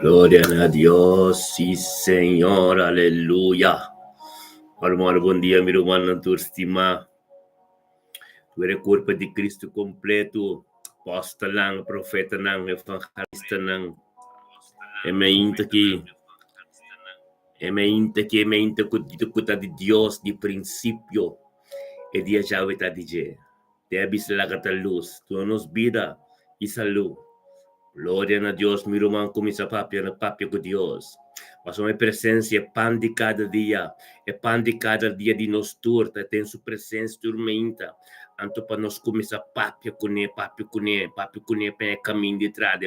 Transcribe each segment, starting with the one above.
Gloria a Dios, sí Señor, aleluya. Hermano, bom dia, meu irmão, na tua estima. Tu eres corpo de Cristo completo, apóstolo lang, profeta lang, evangelista lang. Emainta que kuta de Deus de princípio e dia já vai estar de Debis la luz, tu nos vida e saúde. Glória a Deus, meu irmão, com essa papia com Deus. Mas uma presença é pão de cada dia, é pão de cada dia de nós turta, tem sua presença dormenta. Anto para nós começar papia com para caminho de trás,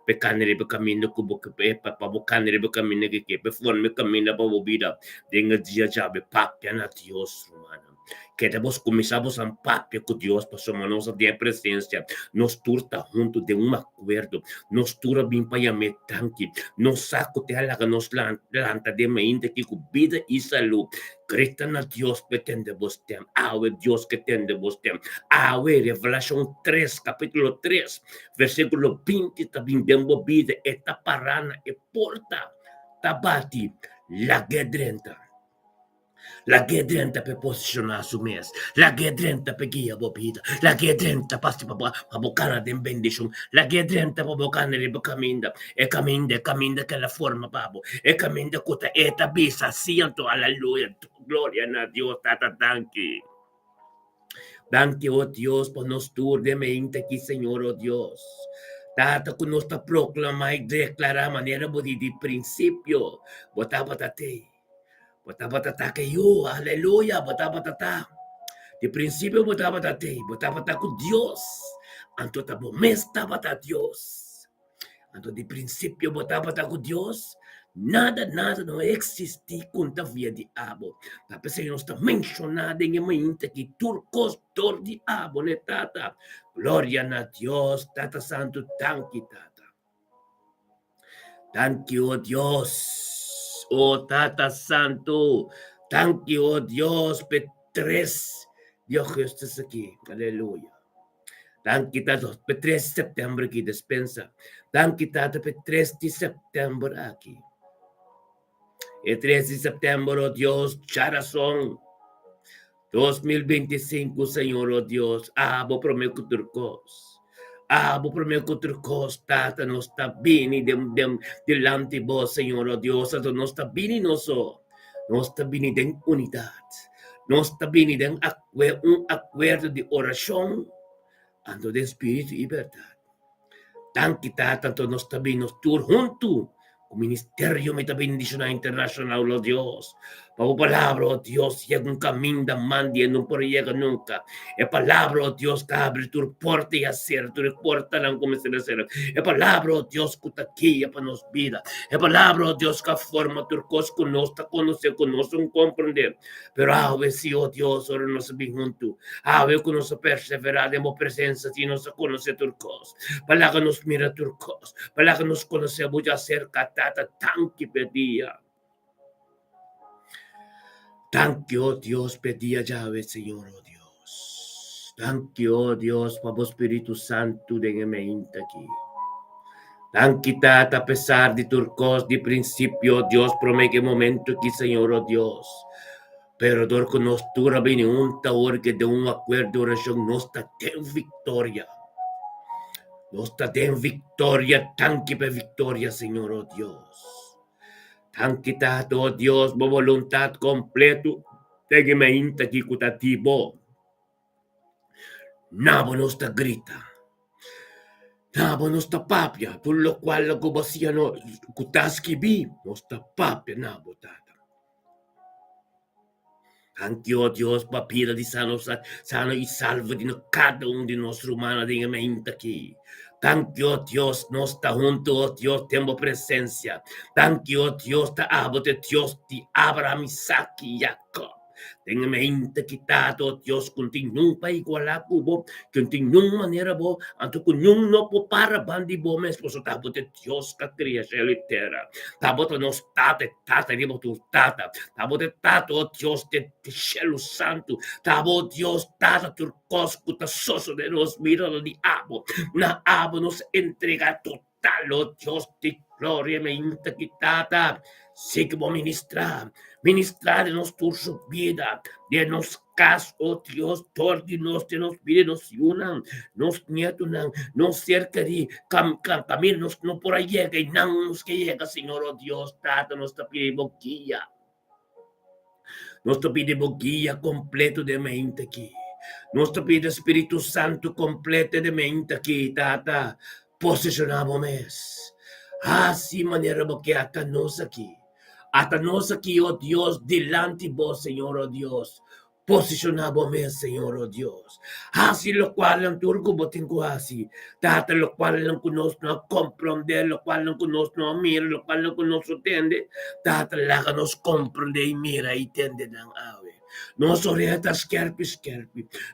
para canere para caminho com boca para canere para caminho que para forma caminho para a vida. Denga dia já be papia na Deus, mano. Queremos começamos a papia com Deus para somos nossa de presença. Nós turta junto de um acordo. Nos tura bem para me tanque. Nos saco te alaga nos lanta de mente que com vida e saúde. Grita na Deus que tende vos tem. Awe Deus que tende vos tem. Awe Revelação 3, capítulo 3, versículo 20, também bem vida. Eta parana e porta. Tabati. La gedrenta. La gedrenta per posizionar su mes. La gedrenta per guia bobida. La gedrenta pasti pa bocana den bendition. La gedrenta pa bocana de caminda. E caminda che la forma babo. E caminda cota eta bisa siento alleluia. Gloria a Dios tata danki. Danki oh Dios por nos tur de mente aquí Señor oh Dios. Tata que nos ta proclama e declara manera di principio. Botaba te. Bata kayo, aleluya, bata. De princípio bata com Deus. Anto tabo mesta bata Deus. Anto de princípio bata com Deus. Nada não existe conta via de abo. Tá pensando não está mencionado em mente que turcos dor de abo, né tata? Glória a Deus, tata santo, tanque tata. Thank you, oh Dios. Oh Tata Santo, thank you, oh Dios, Petres, Dios Jesús aquí, aleluya. Thank you, Tata, Petres Septiembre aquí, despensa. Thank you, Tata, Petres de Septiembre aquí. El 3 de septiembre, oh Dios, Charazón, 2025, Señor, oh Dios, abo prometo turcos. Abo prometo turcos, Tata, não está bem delante de vos, Senhor, oh Deus, não está bem nosso, não está bem em unidade, não está bem em acordo de oração, ando de espírito e verdade. Tanto, Tata, não está bem nos tur junto, o Ministério Metabendicional Internacional, oh Deus. Para palavra, oh Deus, chega caminho da mande e não chega nunca. É palavra, oh Deus, que abre tua porta e acerta, tua porta não começa a ser. É palavra, oh Deus, que está aqui para nos vida. É palavra, oh Deus, que forma tua coisa conosco, conhecer conosco, não compreender. Pero ave se, oh Deus, ora nós bem junto. Ave que nós perseverar em presença de nós conhecer tua coisa. Para que nos mira tua coisa. Para que nos conhecer muito acerca, Tata, tanque pedia. Thank you, oh Dios, pedía llave, Señor, oh Dios. Thank you, oh Dios, para el Espíritu Santo de mente aquí. Thank you, Tata, a pesar de turcos, de principio, Dios promete momento aquí, Señor, oh Dios. Pero dor que nos dura bem un taor que de un acuerdo oración nos está en victoria. Nos está en victoria, thank you por victoria, Señor, oh Dios. Thank you, oh Dios, por voluntad completo. Tenga mente aqui cutativo. Nabo nos está grita. Nabo nos está papia. Por lo cual la cubacia no cutaski bi. Nos está papia, nabo tata. Thank you, oh Dios, papira de sano e salvo de cada de nós humanos. Tenga mente aqui. Thank you, oh Dios, nos está junto, oh Dios, tengo presencia. Thank you, oh Dios, te amo de Dios de Abraham, Isaac y Jacob. Tenga mente quitado, oh Dios, continua para igualar cubo, continua maneira boa, anto continua no po para bandi bo, mas posso tá de Deus que cria a terra. Tá bota nos tata, de botu tata. Tá bota tata, oh Deus, de cielo santo. Tá bota Deus, tata, turcos, cuta soso de nos mira de abo. Na abo nos entrega total Talo, Dios de gloria, me intaquitata. Sigmo ministrar de nuestra vida, de nos cas, oh Dios, tordi nos, de nos vida, nos unan, nos nietos, nos cerca de caminos, no por ahí llega, y no nos que llega, Señor, oh Dios, tata, nos te pedimos guía. Nos te pedimos guía completo de mente aquí. Nos te pide Espíritu Santo completo de mente aquí, tata. Posicionamos mes. Así manera que hasta nos aquí. Hasta nos aquí, oh Dios, delante vos, Señor, oh Dios. Posicionamos mes, Señor, oh Dios. Así lo cual ang turco botingo así. Tata lo cual ang kunos no comprende, lo cual ang kunos no mira, lo cual ang kunos utende. Tata laga nos comprende y mira y tende ng awe. Nos orienta skerpi.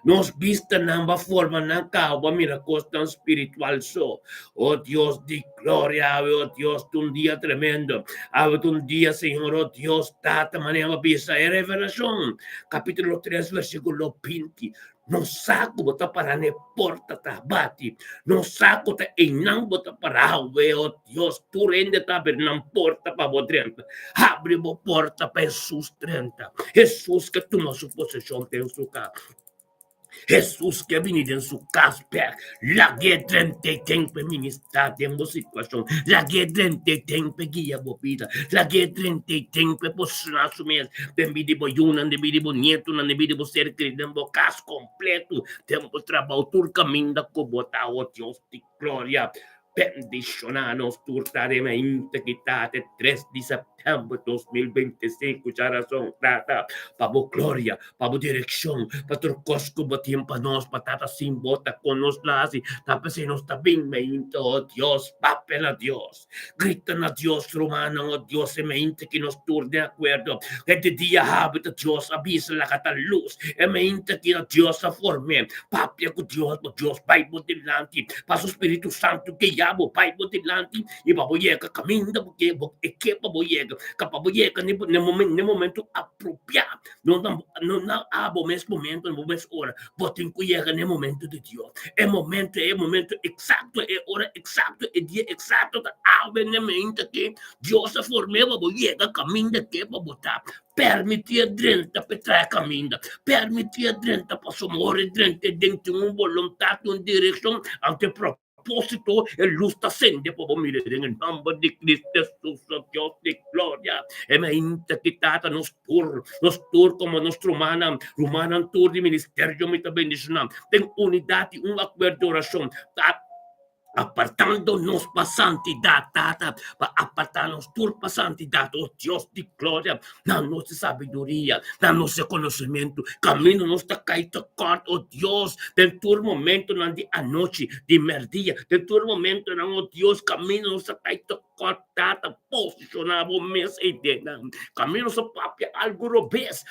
Nos vista namba forma ng kawa miracos tan espiritual so. Oh Dios de gloria, oh Dios, un día tremendo. Un día, Señor, oh Dios, tata manera visa e revelación. Capítulo 3, versículo 20. Non saco bota para ne porta ta bati. Non saco ta inang bota para hawe, oh Dios, tu rende ta per non porta pa bo 30. Abre bo porta pa Jesus 30. Jesus que toma su posesión en su casa. Jesús que ha venido en su casa, la guerra te tiempo ministrar en la situación, la guerra te tiempo guía la vida, la guerra te tiempo posicionar su mes, de vidibo yuna, de vidibo nieto, de vidibo ser criado, de casa completo, tempo trabalho, tur caminho como tá, oh Deus de glória. Bendicionanos turtaramente quitate 3 de septiembre 2025 ya razón trata pabo gloria pabo dirección patro cosco botiempo pa nos patata sin bota con nos lasi tapa si nos tabing meinto oh Dios papel a Dios gritan a Dios romano oh Dios e mente que nos tur de acuerdo que de día habita Dios avisa la cata luz e mente que a Dios a forme papia con Dios Bible delante paso Espíritu Santo que Pai botilante e baboyega caminho porque que baboyega capaboyega no momento apropriado não abo mesmo momento no mesmo hora botem cuiega no momento de Deus é momento exato é hora exato é dia exato da ave no momento que Deus a formou baboyega caminho que babotar permitir drenta petra caminho permitir drenta para morrer drenta dentro uma vontade uma direção ante próprio propósito e luz ascende por mire en el nombre de Cristo Jesús, Dios de gloria. E me interquitata nos tur como nuestra humana tour de ministerio me bendición. Ten unidade, un acuerdo de oración. Apartando-nos para a santidade, para apartar-nos tudo para a santidade, oh Deus de glória, na nossa sabedoria, na nosso conhecimento, caminho nos está caído corto, oh Deus, tem todo momento na de a noite, de merdia, tem todo momento na oh Deus, caminho nos está caído corto, posicionado mês e dentro, caminho nos papia algo robês,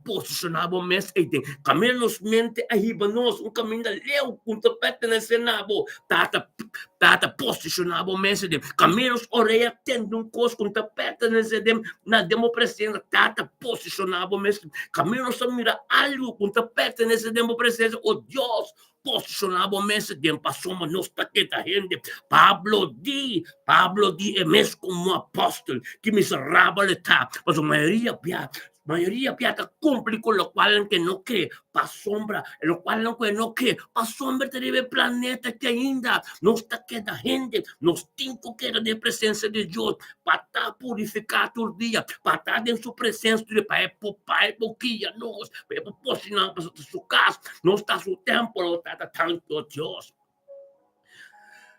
posicionado mês e dentro, caminho nos mente a ribanos, caminho da leu, com tapete nesse nabo, tata posicionado mês e dentro, caminho nos orelha tendo coisa com tapete nesse dentro, na democracia, tata posicionado mês, caminho nos mira algo com tapete nesse democracia, oh Deus, posicionado mês dentro, passou uma nossa gente, Pablo di é mesmo como apóstolo, que miserável está, mas a maioria piata cumpre con lo cual que no cree, pa sombra, lo cual no cree, pa sombra te debe planeta que ainda não está queda gente, nos cinco queda de presença de Deus, para estar purificar todo dia, para estar em sua presença, para pouquinho, nós, para posicionar para sua casa, não está seu templo, está tanto Deus.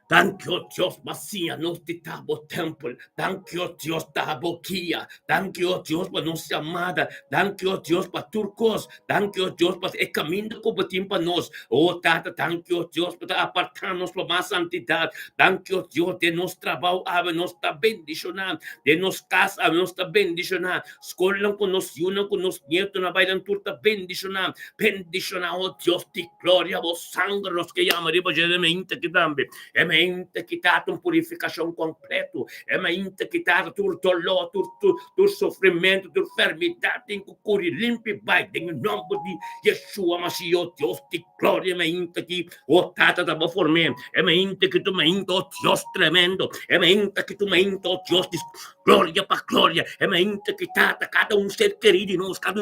Thank you, Dios, vacía, no te tabo temple. Thank you, Dios, tabo kia. Thank you, Dios, para nossa amada. Thank you, Dios, para turcos. Thank you, Dios, para el camino que batim para nós. Oh, tata, thank you, Dios, para apartar-nos para mais santidade. Thank you, Dios, de nosso trabalho, ave, nos está bendicionando. De nos casa, ave, nos está bendicionando. Escola com nos uno, com nos nietos, na baile, turta bendicionando. Bendicionando, oh Dios, de glória, oh sangue, nos que llama, riba, geralmente, que também. mente quitado uma purificação completa, é mente quitado todo dolor, todo sofrimento, toda enfermidade, tem que curar limpo e vai, em nome de Yeshua Mashiach, Deus de glória, é mente que o tata da forma, é mente que tu mente, oh Deus tremendo, é mente que tu mente, oh Deus de glória para glória, é mente que tata cada ser querido de nós, cada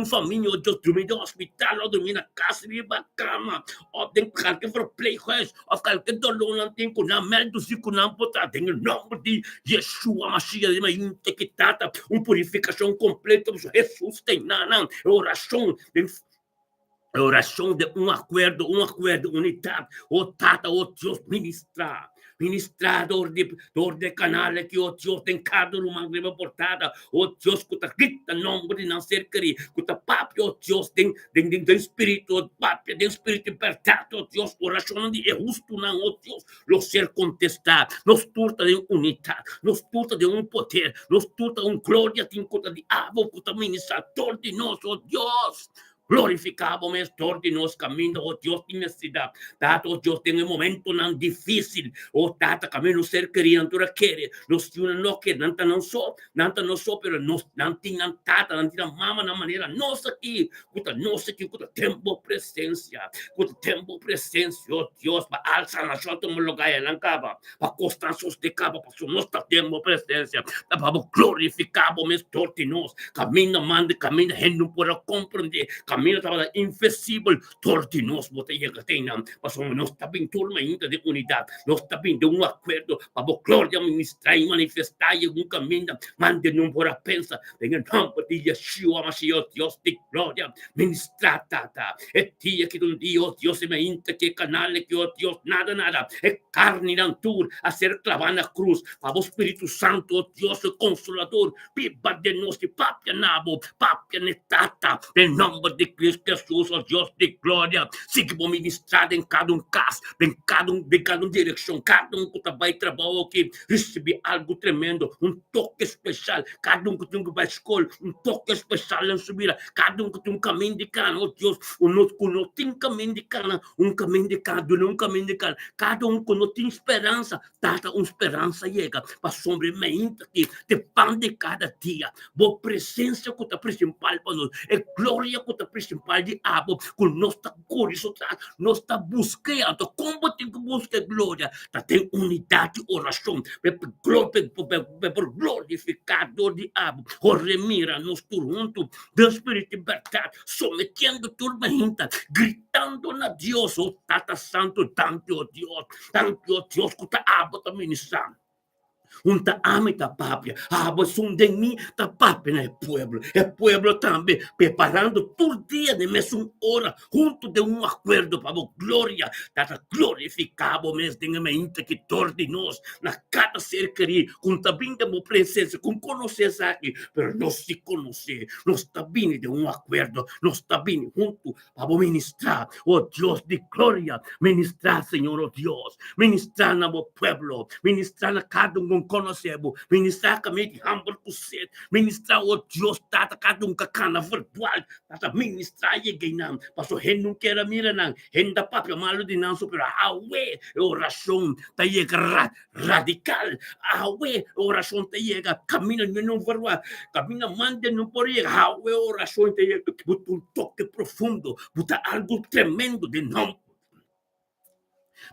família, oh Deus, dormir no hospital, ou dormir na casa, dormir na cama, ou tem que for playhouse, ou qualquer dolor não tem que não merda se que não botar, em nome de Yeshua Mashiach, é mente que tata uma purificação completa, Jesus tem não, oração de um acordo, unidade, o tata, o Deus ministrar dor de canal que o Deus tem cada uma grima portada, o Deus que está grita nome de não ser querido, que está papo, o Deus tem espírito, papo, tem espírito libertado, o Deus, oração de justo não, o Deus, lo ser contestar, nos turta de unidade, nos turta de um poder, nos turta de glória, tem conta de abo, que está ministrador de nós, o Deus. Glorificamos estor de nos caminho, oh Deus, de necessidade. Tato, oh Deus, tem um momento não difícil. Oh, tata, caminho ser querido, tu quer. Nos não quer, não só, pero não tem tata, não tem mama na maneira nossa aqui. Cuta nossa aqui, cuta tempo presença. Oh Deus, para alçar na chota um lugar em caba. Para constâncias de caba, para nossa tempo presença. Para glorificamos estor de nós. Caminho, manda, caminho, não pode compreender. Camino estava inflexível, torto nós botei que tem não, mas nós está bem turma ainda de unidade, nós está bem de um acordo para a glória ministrar e manifestar em um caminho, mande não por a pensa, em nome de Yeshua Mashiach, Deus de glória, ministrar tata, é dia que um dia, oh Deus, me inta que canal que oh Deus nada, é carne não tur a ser clavada na cruz, para o Espírito Santo, oh Deus, o Consolador, pipa de nós de papia nabo, papia netata, em nome de Cristo Jesus, ó Deus de glória, siga por ministrar em cada caso, em cada direção, cada que vai trabalhar aqui, receber algo tremendo, um toque especial, cada que tem que vai escola, um toque especial em subir, cada que tem um caminho de cana, ó Deus, não tem caminho de cana, um caminho de cana, cada que não tem esperança, data uma esperança chega, para sobrementa que depende de cada dia, boa presença que está principal para nós, é glória que está principal de abo, com nossa coração, nós está buscando, como tem que buscar glória, tá tem unidade, oração, por glorificador de abo, o remira nos turunto, do Espírito libertado, sometendo turbulenta, gritando na Deus, o Tata Santo, tanto o Deus, que tá abo tá ministrando. Unta ame ta papia, sun de mim ta papia é pueblo também, preparando todo dia de mesma hora, junto de um acordo para a glória, para glorificado mesmo de mente que torne nós, na cada ser querido, com também de uma presença, com conhecer aqui, pero não se conhecer, nós também de um acordo, nós também junto para ministrar, oh Deus de glória, ministrar, Senhor, oh Deus, ministrar na meu pueblo, ministrar na cada conhecemos, ministrar caminho de humble com sede, ministrar o Deus, tata cada cana virtual, tata ministrar e ganhar, mas o rei não quer mirar não, rei da papel malo de não superar, oração, tá chega radical, oração tá chega, caminho não verba, caminho manda não por chegar, oração tá chega, botar um toque profundo, botar algo tremendo de nome,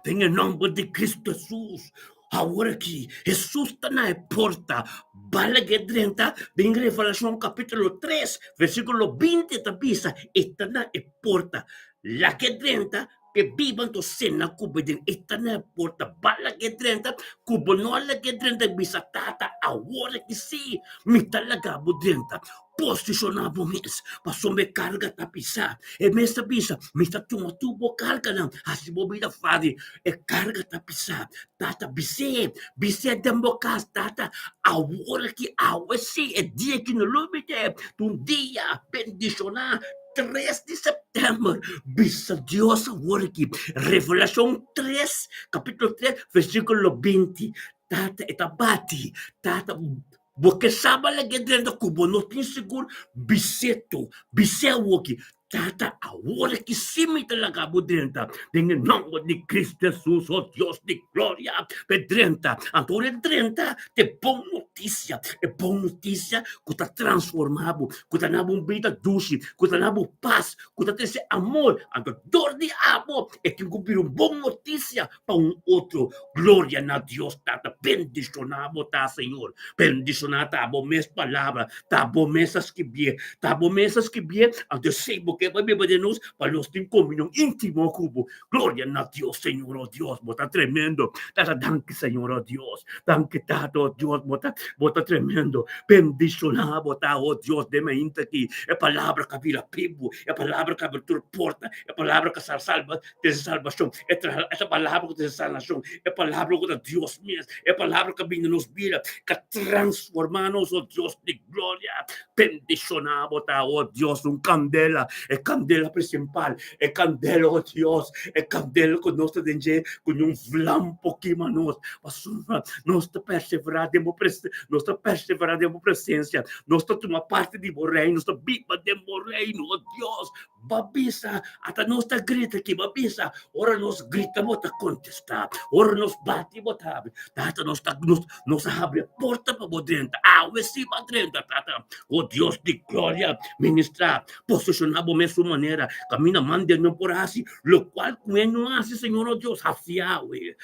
tem o nome de Cristo Jesus. Agora que Jesus está na porta, bala que drenta, em Revelação capítulo 3, versículo 20, tabisa, está na porta, lá que drenta, que vivam to cena kubedin, está na porta, bala que drenta, kubonola que drenta, bisa tata, agora que sim, me talaga drenta. Posicionado mesmo, passou me carga tapisa, e me sabisa, me está tubo carga não, assim bobida fade, e carga tapisa, tata bise dembocas, tata, agora que sim, é dia que no lumite, um dia bendicionar, 3 de setembro, bisa Deus agora aqui, Revelação 3, capítulo 3, versículo 20, tata etabati, tata Porque sabe que dentro do cubo não tem seguro, biseto, bisewo que tata a hora que se me talaga po dentro, em nome de Cristo Jesus, oh Deus de glória, pedrenta, antore drenta, te bom notícia, que está transformado, que está na vida doce, que está na paz, que está esse amor, a dor de amor, e tem que uma boa notícia para outro, glória a Deus, tata, bendicionado, tá, Senhor, bendicionado, tá, bom, minhas palavras, tá, bom, minhas que bien, ang desebo que vai beber de nós, para nós ter comunhão íntimo cubo. Glória a Deus, Senhor, oh Deus, bota tremendo. Tata, danke, Senhor, oh Deus. Danke, Tata, oh Deus, bota tremendo. Bendicionar, bota, oh Deus, de mente aqui. É palavra que vira pibo, é palavra que abre porta, é palavra que salva, de salvação. Essa palavra que de salvação, é palavra que Deus mesmo, é palavra que vem nos vira, que transforma-nos, oh Deus de glória. Bendicionar, bota, oh Deus, candela, é candela principal, é candela, oh Deus, é candela que nós temos com flampo que manos, nós te perseverar de presença, nós te uma parte de meu reino, nós te biba de meu reino, oh Deus, babisa, até nós te grita aqui, babisa, ora nós grita, bota contestar, ora nós bate, bota, tata, nós abre a porta para dentro, esse para dentro, tata, oh Deus de glória, ministrar, posicionar de sua maneira, camina, manda não por assim, lo qual quem não hace, Senhor, oh Deus, haciawe,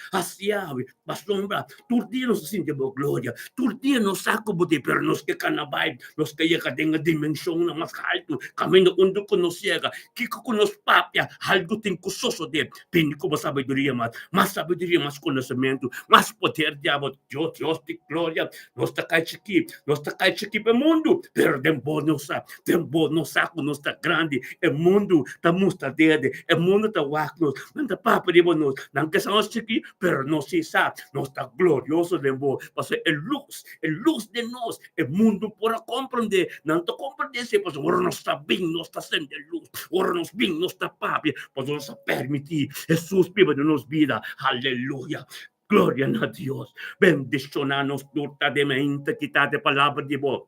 mas sombra, tu dia nos sente boa glória, tu dia nos saco bote, pero nos que canabay, nos que llega tenga dimensão na mais alto, caminho onde conhecega, que nos papia, algo tem cusoso de, pini como sabedoria, mais sabedoria, mais conhecimento, mais poder de abo, Deus de glória, nós tá cai chiqui para mundo, pero dembo não saco, não está grande, é mundo, tá musta dede, é mundo tá waknos, não tá papa de bonos, não que são chiqui, pero não se sabe, não está glorioso dembo, porque é luz de nós, é mundo para compreender, não tá compreender se, porque ora nós está bem, nós está sendo luz, ora nós bem, nós está papi, porque nós permitir, Jesus viva de nos vida, aleluia. Glória a Deus, bendicionanos notadamente, quitate palavra de boa.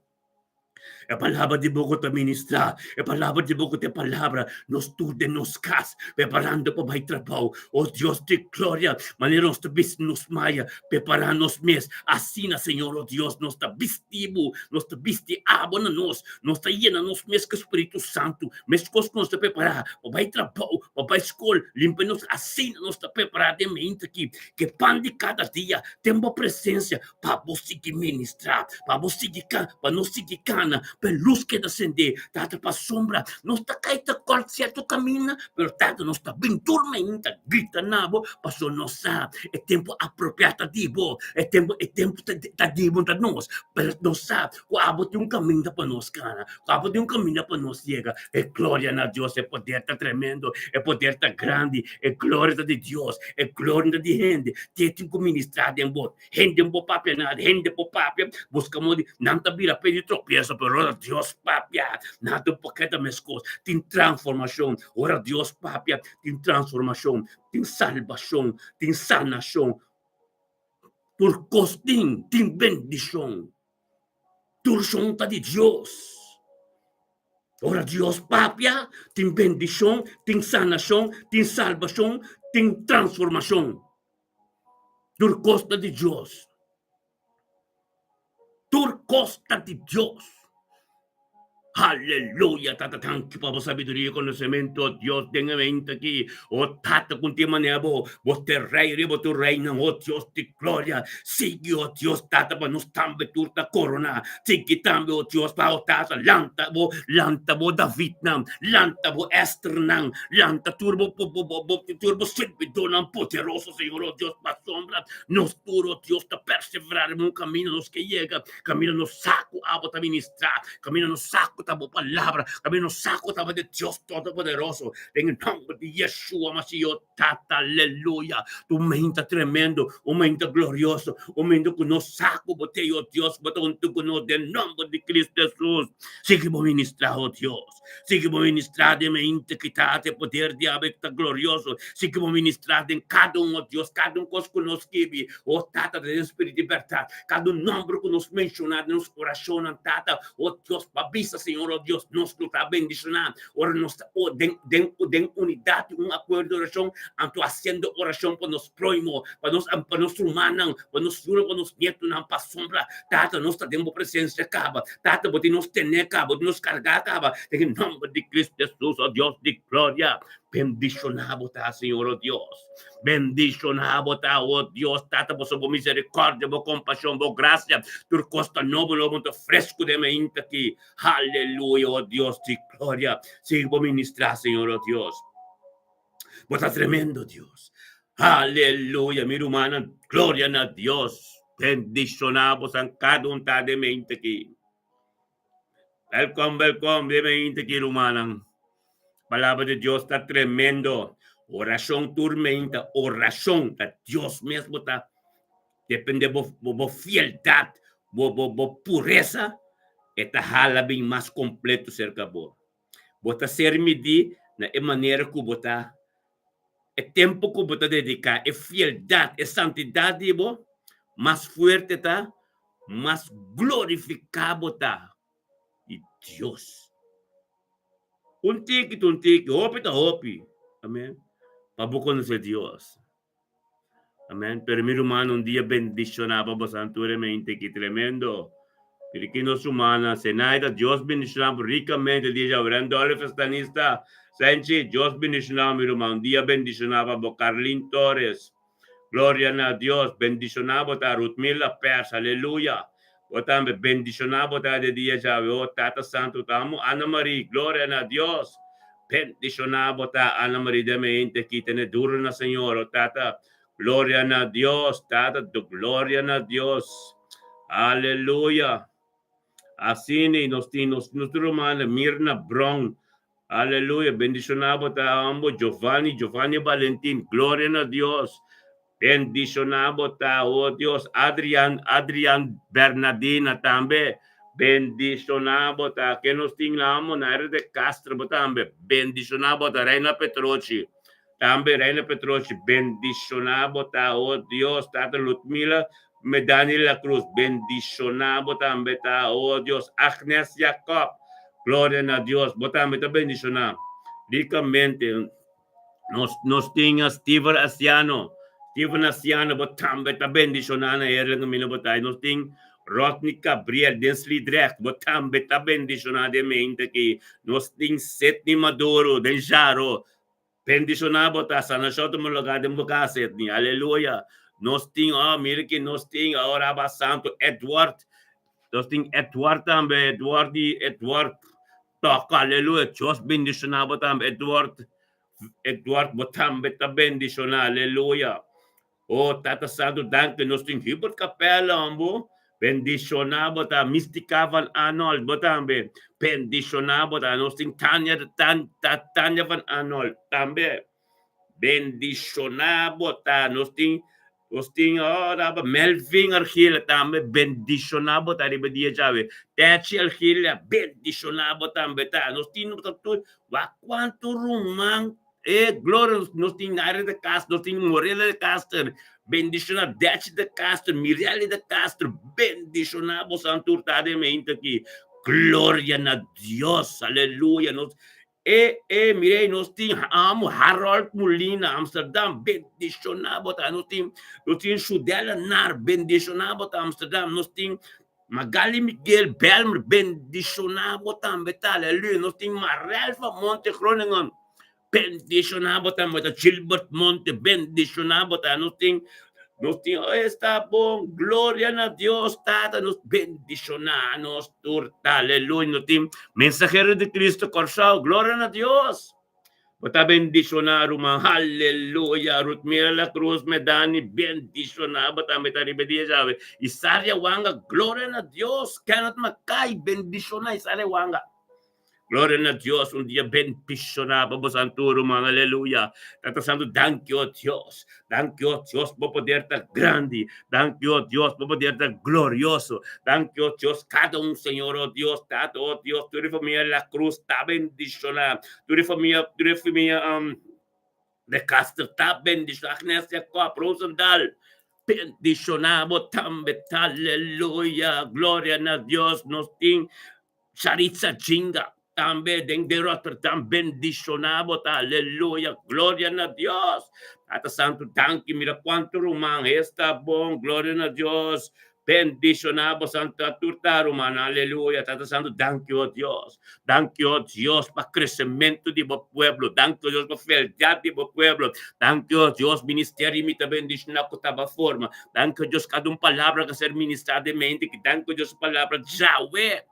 É palavra de boca te ministrar, é palavra de boca te palavra, nos tudo nos cas, preparando para vai trabalho, oh Deus de glória, maneira nos bis nos maia, preparando-nos mes, assim, Senhor, oh Deus, nos ta vestimos, nos ta vesti abona nos ta llena nos mes com o Espírito Santo, mes cos nos ta preparar, para vai trabalho, para vai escola, limpa-nos, assim, nos ta preparar de mente aqui, que pan de cada dia, tem uma presença, para você ministrar, para você para nós seguir cana, para luz que descender, tata para sombra, não está caída qual certo caminho, pero tata não está bem dormente, grita nabo, passou não sabe, é tempo apropriado dibo, é tempo tá dibo para nós, pero não sabe, o abo tem caminho para nós, cara, o abo tem caminho para nós chega, é glória a Deus, é poder tá tremendo, é poder tá grande, é glória de Deus, é glória de gente, tem que ministrar de bom, gente por papel nada, gente por papel, buscamos de não tá vira pedir tropeço, pero ora Deus papia, nada porque da minhas coisas, tem transformação, ora Deus papia, tem transformação, tem salvação, tem sanação, por costim, tem bendição, por junta de Deus. Ora Deus papia, tem bendição, tem sanação, tem salvação, tem transformação, por costa de Deus. Por costa de Deus. Aleluya, tata, thank you para sabiduría y conocimiento, Dios, tenga mente aquí, oh tata, contigo manebo, vos te rey, vos tu reina, oh Dios de gloria, sigue, oh Dios, tata, para nos tambe turta corona, sigue tambe, oh Dios, para oh tata, lanta, bo David nam, lanta, bo Esther nam, lanta, turbo servidor nam, poderoso, Señor, oh Dios, para sombra, nos duro, Dios, te perseverar en un camino, nos que llega, camino nos saco, abo te ministrar, camino nos saco, tu palabra. Kami nosako tama de Dios Todopoderoso. En el nombre de Yeshua Mashiach, Tata, aleluya. Tu mente tremendo, un mente glorioso, un mente que nos saco, bote, oh Dios, bote un tu del nombre de Cristo Jesús. Sigue ministrar, oh Dios. Sigue ministrar de mente que te poder de habita glorioso. Sigue ministrar en cada uno, oh Dios, cada un cosa que nos give, oh Tata, de espírito de libertad. Cada un nombre que nos menciona en nuestro corazón, Tata, oh Dios, babisa, Señor, oh Dios, nos lo está bendicionando. Ahora nos den unidad, un acuerdo de oración, ando haciendo oración por nos prójimos, para nos humanos, para nos nietos, para sombra. Tata, nos tenemos presencia, acaba. Tata, porque nos tener, acaba, nos cargar, acaba. En el nombre de Cristo Jesús, oh Dios de gloria. Bendicionado está, Señor, oh Dios. Bendicionado está, oh Dios. Tata, por su misericordia, por compasión, por gracia. Tu costa noble, lo muito fresco de mente aquí. Aleluya, oh Dios de gloria. Sigo ministrar, Señor, oh Dios. Vos estás tremendo, Dios. Aleluya, mi hermana. Gloria a Dios. Bendicionamos a cada un de mente aquí. Welcome de mente aquí, hermana. Palabra de Dios está tremendo. Oración tormenta, oración. Dios mismo está. Depende de fieldad, de pureza. Esta jala bem mais completo cerca bo. Bota ser medir na maneira que bota é tempo que bota dedicar, é fieldade, é santidade bo, mais forte tá, mais glorificado tá. E Deus. Um tique, hope tá hope. Amém. Para ser Deus. Amém. Pero mi hermano, un día bendicionaba santuramente, que tremendo. Porque nos humanos, Senaida, Dios bendicionaba ricamente, el día orando al festanista, Sanchi, Dios bendicionaba mi hermano, un día bendicionaba a Carlin Torres, gloria a Dios, bendicionaba a Ruth Mila Pers, aleluya. O también bendicionaba a de día ya, oh Tata Santo, tamo, Ana María, gloria a Dios. Bendicionaba a Ana María de mente, que tiene duro na Señor, oh Tata. Gloria a Dios, Tata, gloria a Dios. Aleluya. Así nos hermana Mirna Brown. Aleluya. Bendicionado a ambos. Giovanni Valentín. Gloria a Dios. Bendicionado a, oh Dios, Adrián Bernardina también. Bendicionado a que nos tingamos na área de Castro también. Bendicionado a Reina Petrochi. También Reina Petrochi, bendicionado ta, oh Dios, Tata Ludmila Medani la Cruz, bendicionado también ta, oh Dios, Agnes Jacob, gloria a Dios, también ta bendicionado. Ricamente, nos tenga Steven Asiano, también ta bendicionado, nos tenga Rodney Gabriel, Densley Drecht, también ta bendicionado de mente que nos tenga Setni Maduro, Denjaro, bendicionado ta sana shoto mo lugar de bukaset ni aleluya nos ting mire que nos ting ahora va santo Edward nos ting Edward tambe Edward toca aleluya Dios bendicionado tambe Edward botambe ta bendicionado aleluya oh tata santo danke nos ting Hubert Capella ambo bendicionado ta Mystica Van Arnold botambe bendicionado ta nos ting Tanya Van Arnold también bendicionado ta nos ting ahora Melvin Argila también bendicionado ta riba dia jave Tachi Argila bendicionado también ta nos ting wa quanto rumang gloria nos ting área de Castro nos ting Morela de Castro bendicionado Dachi de Castro Mirelle de Castro bendicionado santurta de mente aqui gloria a Dios aleluya nos mire nos ting amo Harold Molina Amsterdam bendicionado ta nos ting Shudela Nar bendicionado ta Amsterdam nos ting Magali Miguel Belmer bendicionado também ta aleluya nos ting Marelfa Monte Groningen bendicionado também ta Gilbert Monte bendicionado ta nos ting está bom, glória a Deus, Tata, nos bendicionamos, turta, aleluia, nos tem mensajero de Cristo Corsal, glória a Deus. Bota bendicionar uma, aleluia, Ruth Mira la Cruz, Medani, bendicionar, bota metade dia sabe. Isaria Wanga, glória a Deus, Kenneth Mackay, bendicionar Isaria Wanga. Gloria a Dios, un día bendicionado, vamos a tu hermano, aleluya. Tata Santo, thank you, Dios. Thank you, Dios, por poder estar grande. Thank you, Dios, por poder estar glorioso. Thank you, Dios, cada un Señor, oh Dios, Tato, oh Dios, tu familia la cruz está bendicionada. Tu familia, de Castro está bendicionada. Agnesia Coa, Rosendal. Bendicionado también, aleluya. Gloria a Dios, nos tiene. Charitza Jinga, también de Rotterdam, bendicionado, aleluya, gloria a Dios. Tata Santo, thank you, mira cuánto román está bon, gloria a Dios. Bendicionado, Santa Turta Romana, aleluya. Tata Santo, thank you, Dios. Thank you, Dios, para crecimiento de mi pueblo. Thank you, Dios, para fidelidad de mi pueblo. Thank you, Dios, ministerio me bendicionado con toda forma. Thank you, Dios, cada palabra que ser ministrada de mente, que thank you, Dios, palabra Yahweh.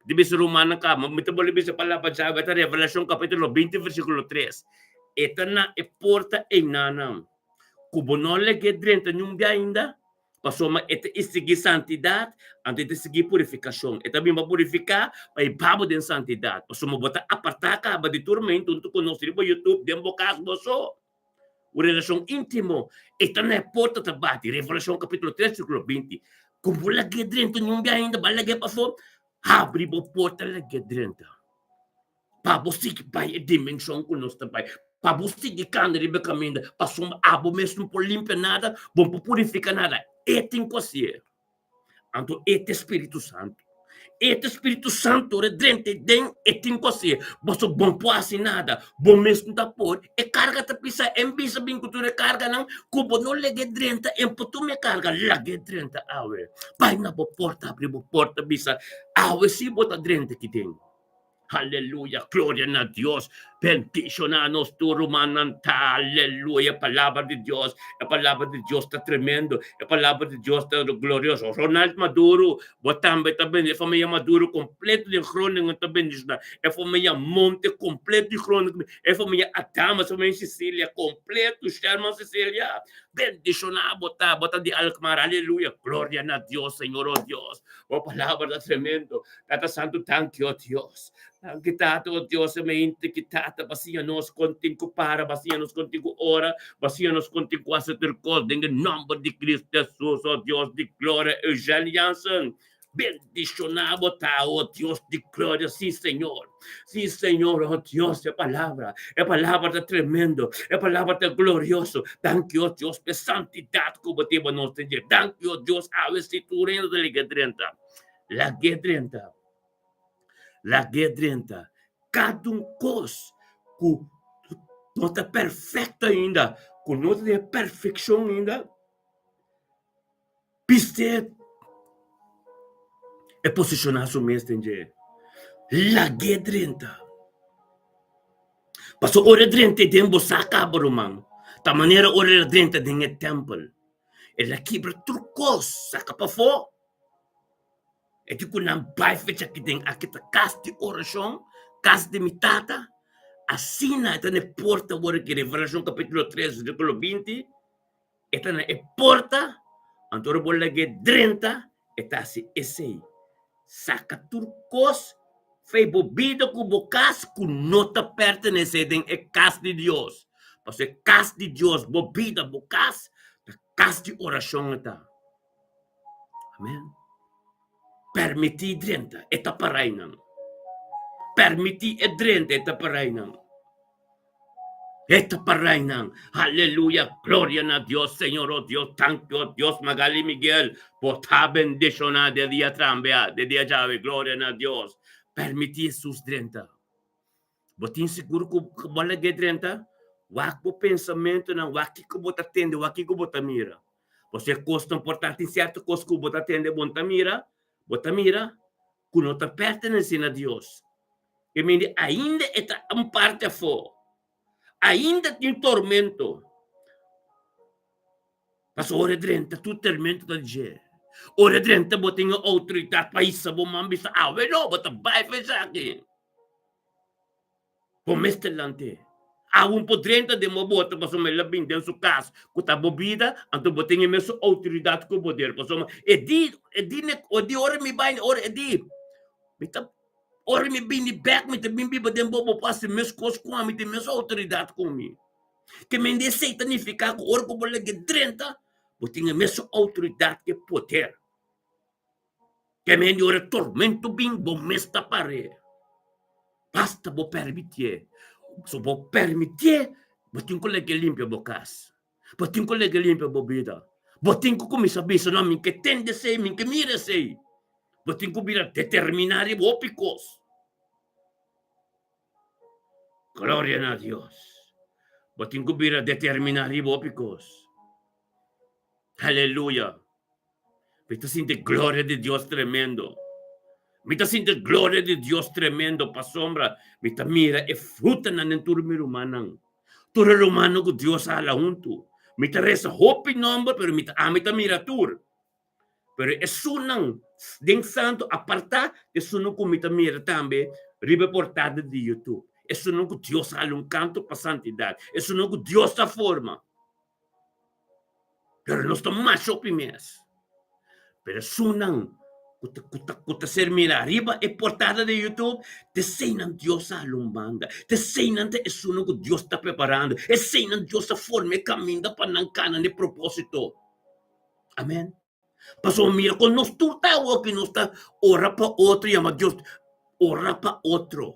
Di sa Romana ka, mamitabolibi sa palabra sa Revelation Kapitulo 20, versikulo 3. Ito na iporta inanam. Kubo no legedrenta yung ainda, pasoma ito isigi santidad, ante ito isigi purifikasyon. Ito bimba purifika, may babo din santidad. Pasoma bota apartaka, ba di tormento, unto konosiri po YouTube, din bukas boso. Una relasyon intimo. Ito na iporta tabati. Revelation Kapitulo 3, versikulo 20. Kubo legedrenta yung ainda, balagay pa so, abre a porta lá dentro. Para você que vai a dimensão que nós também. Para você que canta de caminho, para soma abo mesmo por limpar nada, bom por purificar nada. É tem que ser. Então, é Espírito Santo. É Espírito Santo, dentro é tem que ser. Você bom por assim nada, bom mesmo da por. É carga da pisa, é bisa bem que tu recarga não, cubo não lege dentro, é por tu me carga, lege dentro, awe. Pai na porta, abre a porta, bisa, awe se bota dentro que tem. Aleluya, gloria a Dios. Bendicionanos tu rumananta. Aleluya, palabra de Dios. La palabra de Dios está tremendo. La palabra de Dios está glorioso. Ronald Maduro, botambe também. A família Maduro completo de Groningen também. A família Monte completo de Groningen. A família Adama, a família Sicília completo. Sherman Sicília. Bendicionado, bota de Alkmaar. Aleluya, gloria a Dios, Señor, oh Dios. Oh, palabra tremendo. Tata Santo, thank you, Dios. Kita oh Dios, mente kita basia nos contigo para, basia nos contigo ora, basia nos contigo a ser cor, em nome de Cristo Jesus, oh Deus de glória, Eugênio Jansen. Bendicionado tá, oh Deus de glória, sim, Senhor. Sim, Senhor, oh Deus, é palavra tá tremendo, é palavra tá glorioso. Thank you, oh Deus, por santidade que você nos tem. Thank you, oh Deus, a esse turno da Liga 30. Liga 30. La G30, cada coisa com nota perfeita ainda, com nota de perfeição ainda, piste é posicionar seu mestre. La G30. Passou hora 30 tempo saca barumang, ta maneira hora 30 dinhe templo. Ela quebra trucos, saca para fora. E di ko nang baifet sa kiting akita kas di orasyon, kas di mitata, asina ito na porta wala ki Revelation Kapitulo 3, versículo 20, ito na porta, ang turo bola lagi 30, ito si Esay. Sa katurkos, fay bobido ko bukas, kung nota pertenece din e kas di Dios. Kasi kas di Dios, bobida bukas, kas di orasyon ito. Amen. Permiti drenta eta parainam. Permiti e drenta eta parainam. Eta parainam. Aleluya, gloria a Dios, Señor, oh Dios, thank you, oh Dios, Magali Miguel, por ta bendicionada de día trambea, de día llave, gloria a Dios. Permiti sus drenta. Botin seguro que bola de drenta, wak po pensamento na waki ko bota tende, waki ko bota mira. Você custa importante, certo, coisa que bota tende, bota mira. Bota mira, que não está pertencendo a Deus. E me ainda está um parte fora. Ainda tem tormento. Mas hora drenta, tu tormento da gente. Hora drenta, botinha autoridade para isso, vou mambisa. Ah, não, bota vai fazer aqui. Comeste lante. Há drenta de uma bota, mas uma labim dentro do caso, que está bebida, então botinha mesmo autoridade com o poder. Mas uma, é di hora me vai, hora é di. Ora me bini back me te bimbi ba den bobo passe mes cos com a me te mes autoridade comigo. Que me de satanificar com ora bobo lege drenta, bo tinha mes autoridade que poder. Que me de ora tormento bim bo mes tapare. Basta bo permitir. So bo permitir, bo tinha lege limpia bo casa. Bo tinha lege limpia bo vida. Bo tinha como saber se não me que tende sei, me que mira sei. Bo tinha bira determinare bo picos. Gloria a Dios. Botin ko bira determinar ibopicos. Aleluya. Mita siente gloria de Dios tremendo. Mita siente gloria de Dios tremendo pa sombra. Mita mira e fruta na nenturmi rumanang. Tura rumano ko Dios ala junto. Mita resa hopi number pero mita mira tur. Pero é sunang ding santo aparta de suno ko mita mira tambe ribe portada de YouTube. Eso não que Deus há um canto para a santidade. Eso não que Deus dá forma. Pero nós estamos mais opiniões. Pero isso não. Kuta ser mira arriba e portada de YouTube. Te seinan Deus a lumbanda. Te seinan te isso não que Deus está preparando. E seinan Deus a forma e caminho para não cana de propósito. Amém. Passou mira com nós turta o que nós está ora para outro e ama Deus. Ora para outro.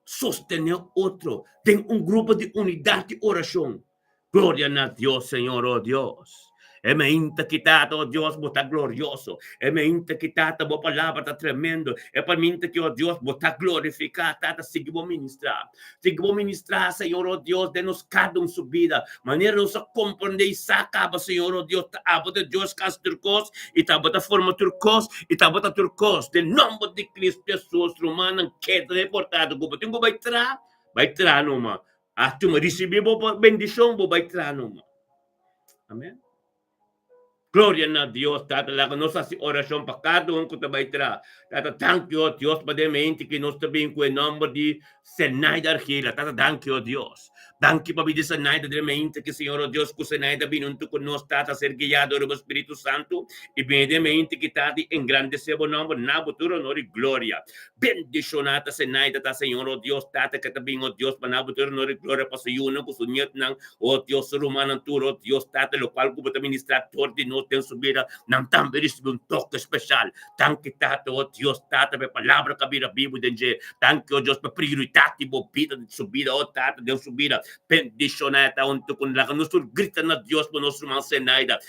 Sostener otro. Ten un grupo de unidad de oración. Gloria a Dios, Señor, oh Dios. E me inta quitado, oh Dios, vos está glorioso. E me inta quitado, vos palabra está tremendo. E para mim, que, oh Dios, vos está glorificado, tá, seguimos ministrar. Seguimos ministrar, Senhor, oh Dios, de-nos cada um subida. Maneira nos compreender e sacaba, Senhor, oh Dios, tá aba de Deus, cas turcos, e tá bota forma turcos, e tá bota turcos. De nome de Cristo Jesus, romano, queda reportado. Tengo vai tra numa. Ah, tu me recebeu bendição, vai tra numa. Amém. Gloria a Dios, Tata, la nostra orazione per cada un che vai tra. Tata, thank you, Dios, per the mente che non sta ben quel numero di Senai Archila. Tata, thank you, Dios. Thank you, papi, di Senai da mente che, Signore Dios, che Senai da venuto con noi, Tata, ser guiato dallo Spirito Santo, e bene mente che Tati in grande sebo nome, nabo, tu onore, gloria. Bendizionata Senai da Signore Dios, Tata, che tabing, oh Dios, ma nabo, tu onore, gloria, pa sa yuno, ko sunyat nang, oh Dios, rumano, tu, oh Dios, Tata, lo qual, come amministratore di noi, tem subida, não também recebe toque especial. Tanque tato, oh Deus, tata, per palavra que vira Bíblia, denge. Tanque, oh Deus, per prioridade, bo vida de subida, oh tata, de subida. Bendicionata, onde com la nos grita na Deus, por nosso irmão Senaida.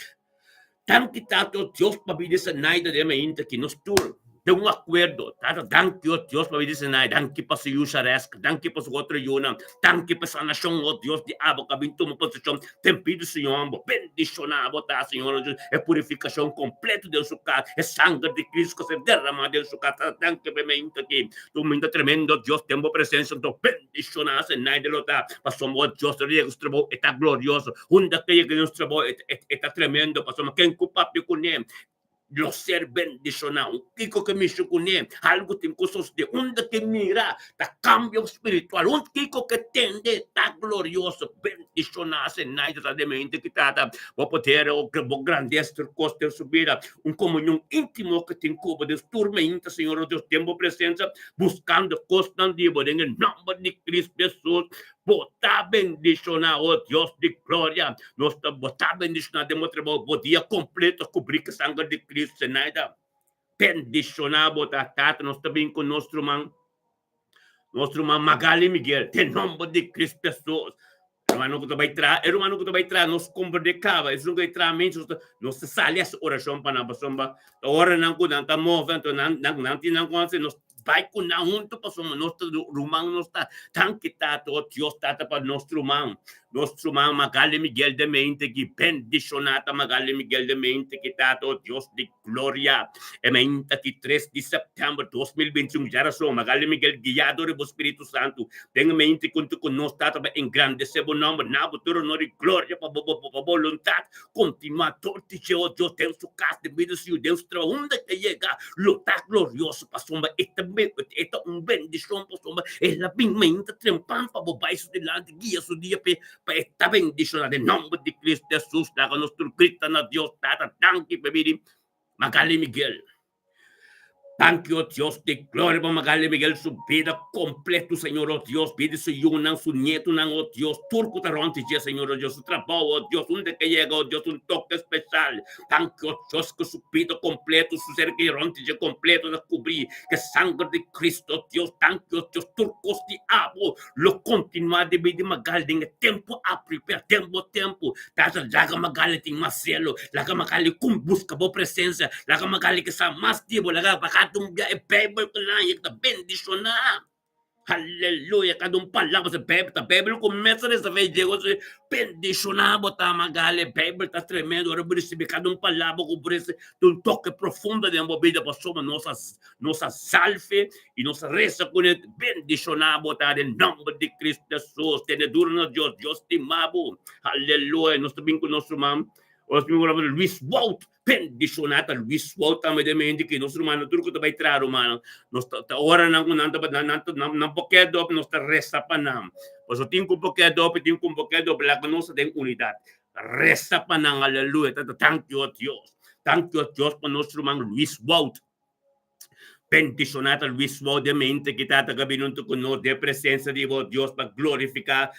Tanque tato, oh Deus, para vir Senaida, de mente que nos tur. De um acordo, tá? Danke, oh Deus, para dizer nada. Danke para se usar essa, danke para se outra yuna, danke para essa nação, oh Deus, de aba, que vinha uma posição, tem pedido, Senhor, bendicionado, tá, Senhor, é purificação completa de sua casa, é sangue de Cristo que se derrama de sua casa, danke para mim aqui, tu me dá tremendo, Deus, tem uma presença, então bendicionado, sem nada de lutar, passou, oh Deus, o trabalho está glorioso, onde que o trabalho está tremendo, passou, quem culpa com ele, lo ser bendicionado, kiko que me chucune, algo tem cosas de onde que mira, ta cambio espiritual, onde kiko que tende, ta glorioso, bendicionado, sem nada de mente que tata, vou poder, o grandeza, costa subida, comunhão íntimo que tem cuba, de tormenta, Senhor, Deus, tempo presença, buscando constantivo, em nome de Cristo Jesus, botar bendicionar, oh Deus de glória, nós botar bendicionar, demonstrar o dia completo, cobrir que sangue de Cristo, nada, bendicionar, botar tata, nós também com nosso irmão Magali Miguel, em nome de Cristo Jesus. Hermano que tu vai entrar, nós compreendemos, isso não vai entrar, nós saímos essa oração para nós, a hora não está movendo, não consegue, nós vai com na junto para nosso irmão, nós está tão quitado, Deus está para nosso irmão Magali Miguel de mente, que bendicionata Magali Miguel de mente, quitado, Deus de glória, e mente que 3 de setembro de 2021, já sou Magali Miguel guiado do Espírito Santo, tem mente que nós está em grande sebo nome, na futuro não de glória para vontade, continuar todo dia, Deus tem sua casa de vida, se Deus trabalha onde que chega, lutar glorioso para sombra, esta bendição para sombra, ela bem mente trempando para baixo de lá, guia seu dia para esta bendição, em nome de Cristo Jesus, da nossa grita na Deus, tata, tanque, bebida, Magali Miguel. Thank you, oh Dios, de gloria, pamagali Miguel, su vida completo, Señor, oh Dios, pide su yunan, su nieto, oh Dios, turco taronte, Señor, oh Dios, su trabajo, oh Dios, un de que llega, oh Dios, un toque especial. Thank you, oh Dios, que su vida completo, su ser que ronte, completo, descubrí que sangre de Cristo, oh Dios, thank you, oh Dios, turcos de abo, lo continua de vida magal, de tempo a prepare, tempo, tata, laga magali, ting maselo, laga magali, kum busca bo presença, laga magali que sa mas tibo, laga bakatong ga e Bible ko lang, yung bendition na. Hallelujah, kadong palavra sa Bible começa nessa vez, Diego, bendicionado, tá, magali, Bible tá tremendo, ora por isso, kadong palavra com por isso, um toque profundo de uma vida, passou nossa salve e nossa reza com ele, bendicionado, tá, em nome de Cristo Jesus, tem duro no Deus te amado, hallelujah, nós também com nosso irmão, nós também com Luis Walt, bendicionado, Luis Walt, também de mente que nosso irmão, tudo que vai entrar, irmão, nós ora não poquedo, nós resta pa nam. Pois tem um poquedo, lá que nós tem unidade. Resta pa nam, aleluia. Thank you, oh Deus. Thank you, oh Deus, para nosso irmão Luis Walt. Bendicionado Luis Walt de mente que está gabinando com nós, de presença de Deus, para glorificar,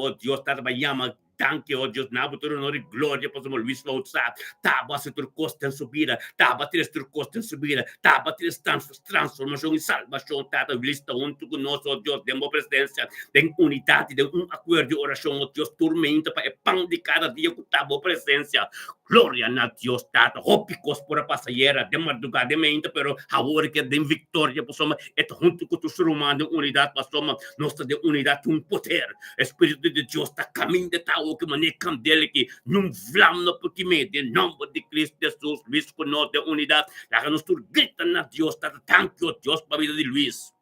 oh Deus, está trabalhando. Thank you, oh Deus, na futuro no glória para o Luis Walt sa. Taba se tur costa em subida, taba tres tur costa em subida, taba tres transformação e salvação, tata lista junto com nós, oh Deus, demos presença, tem unidade, tem acordo de oração, oh Deus, tormenta para pão de cada dia com taba presença. Glória a Deus, tata, hópicos por a passageira, de madrugada, de mente, pero agora que tem vitória, passoma, é junto com o ser humano, unidade, passoma, nossa de unidade, poder, Espírito de Deus, está caminho de tal, que manecam dele que não vlam porque me de nome de Cristo Jesus, Luis com nós de unidade, lá que nós gritando na Deus, tá, thank you, Deus, para a vida de Luis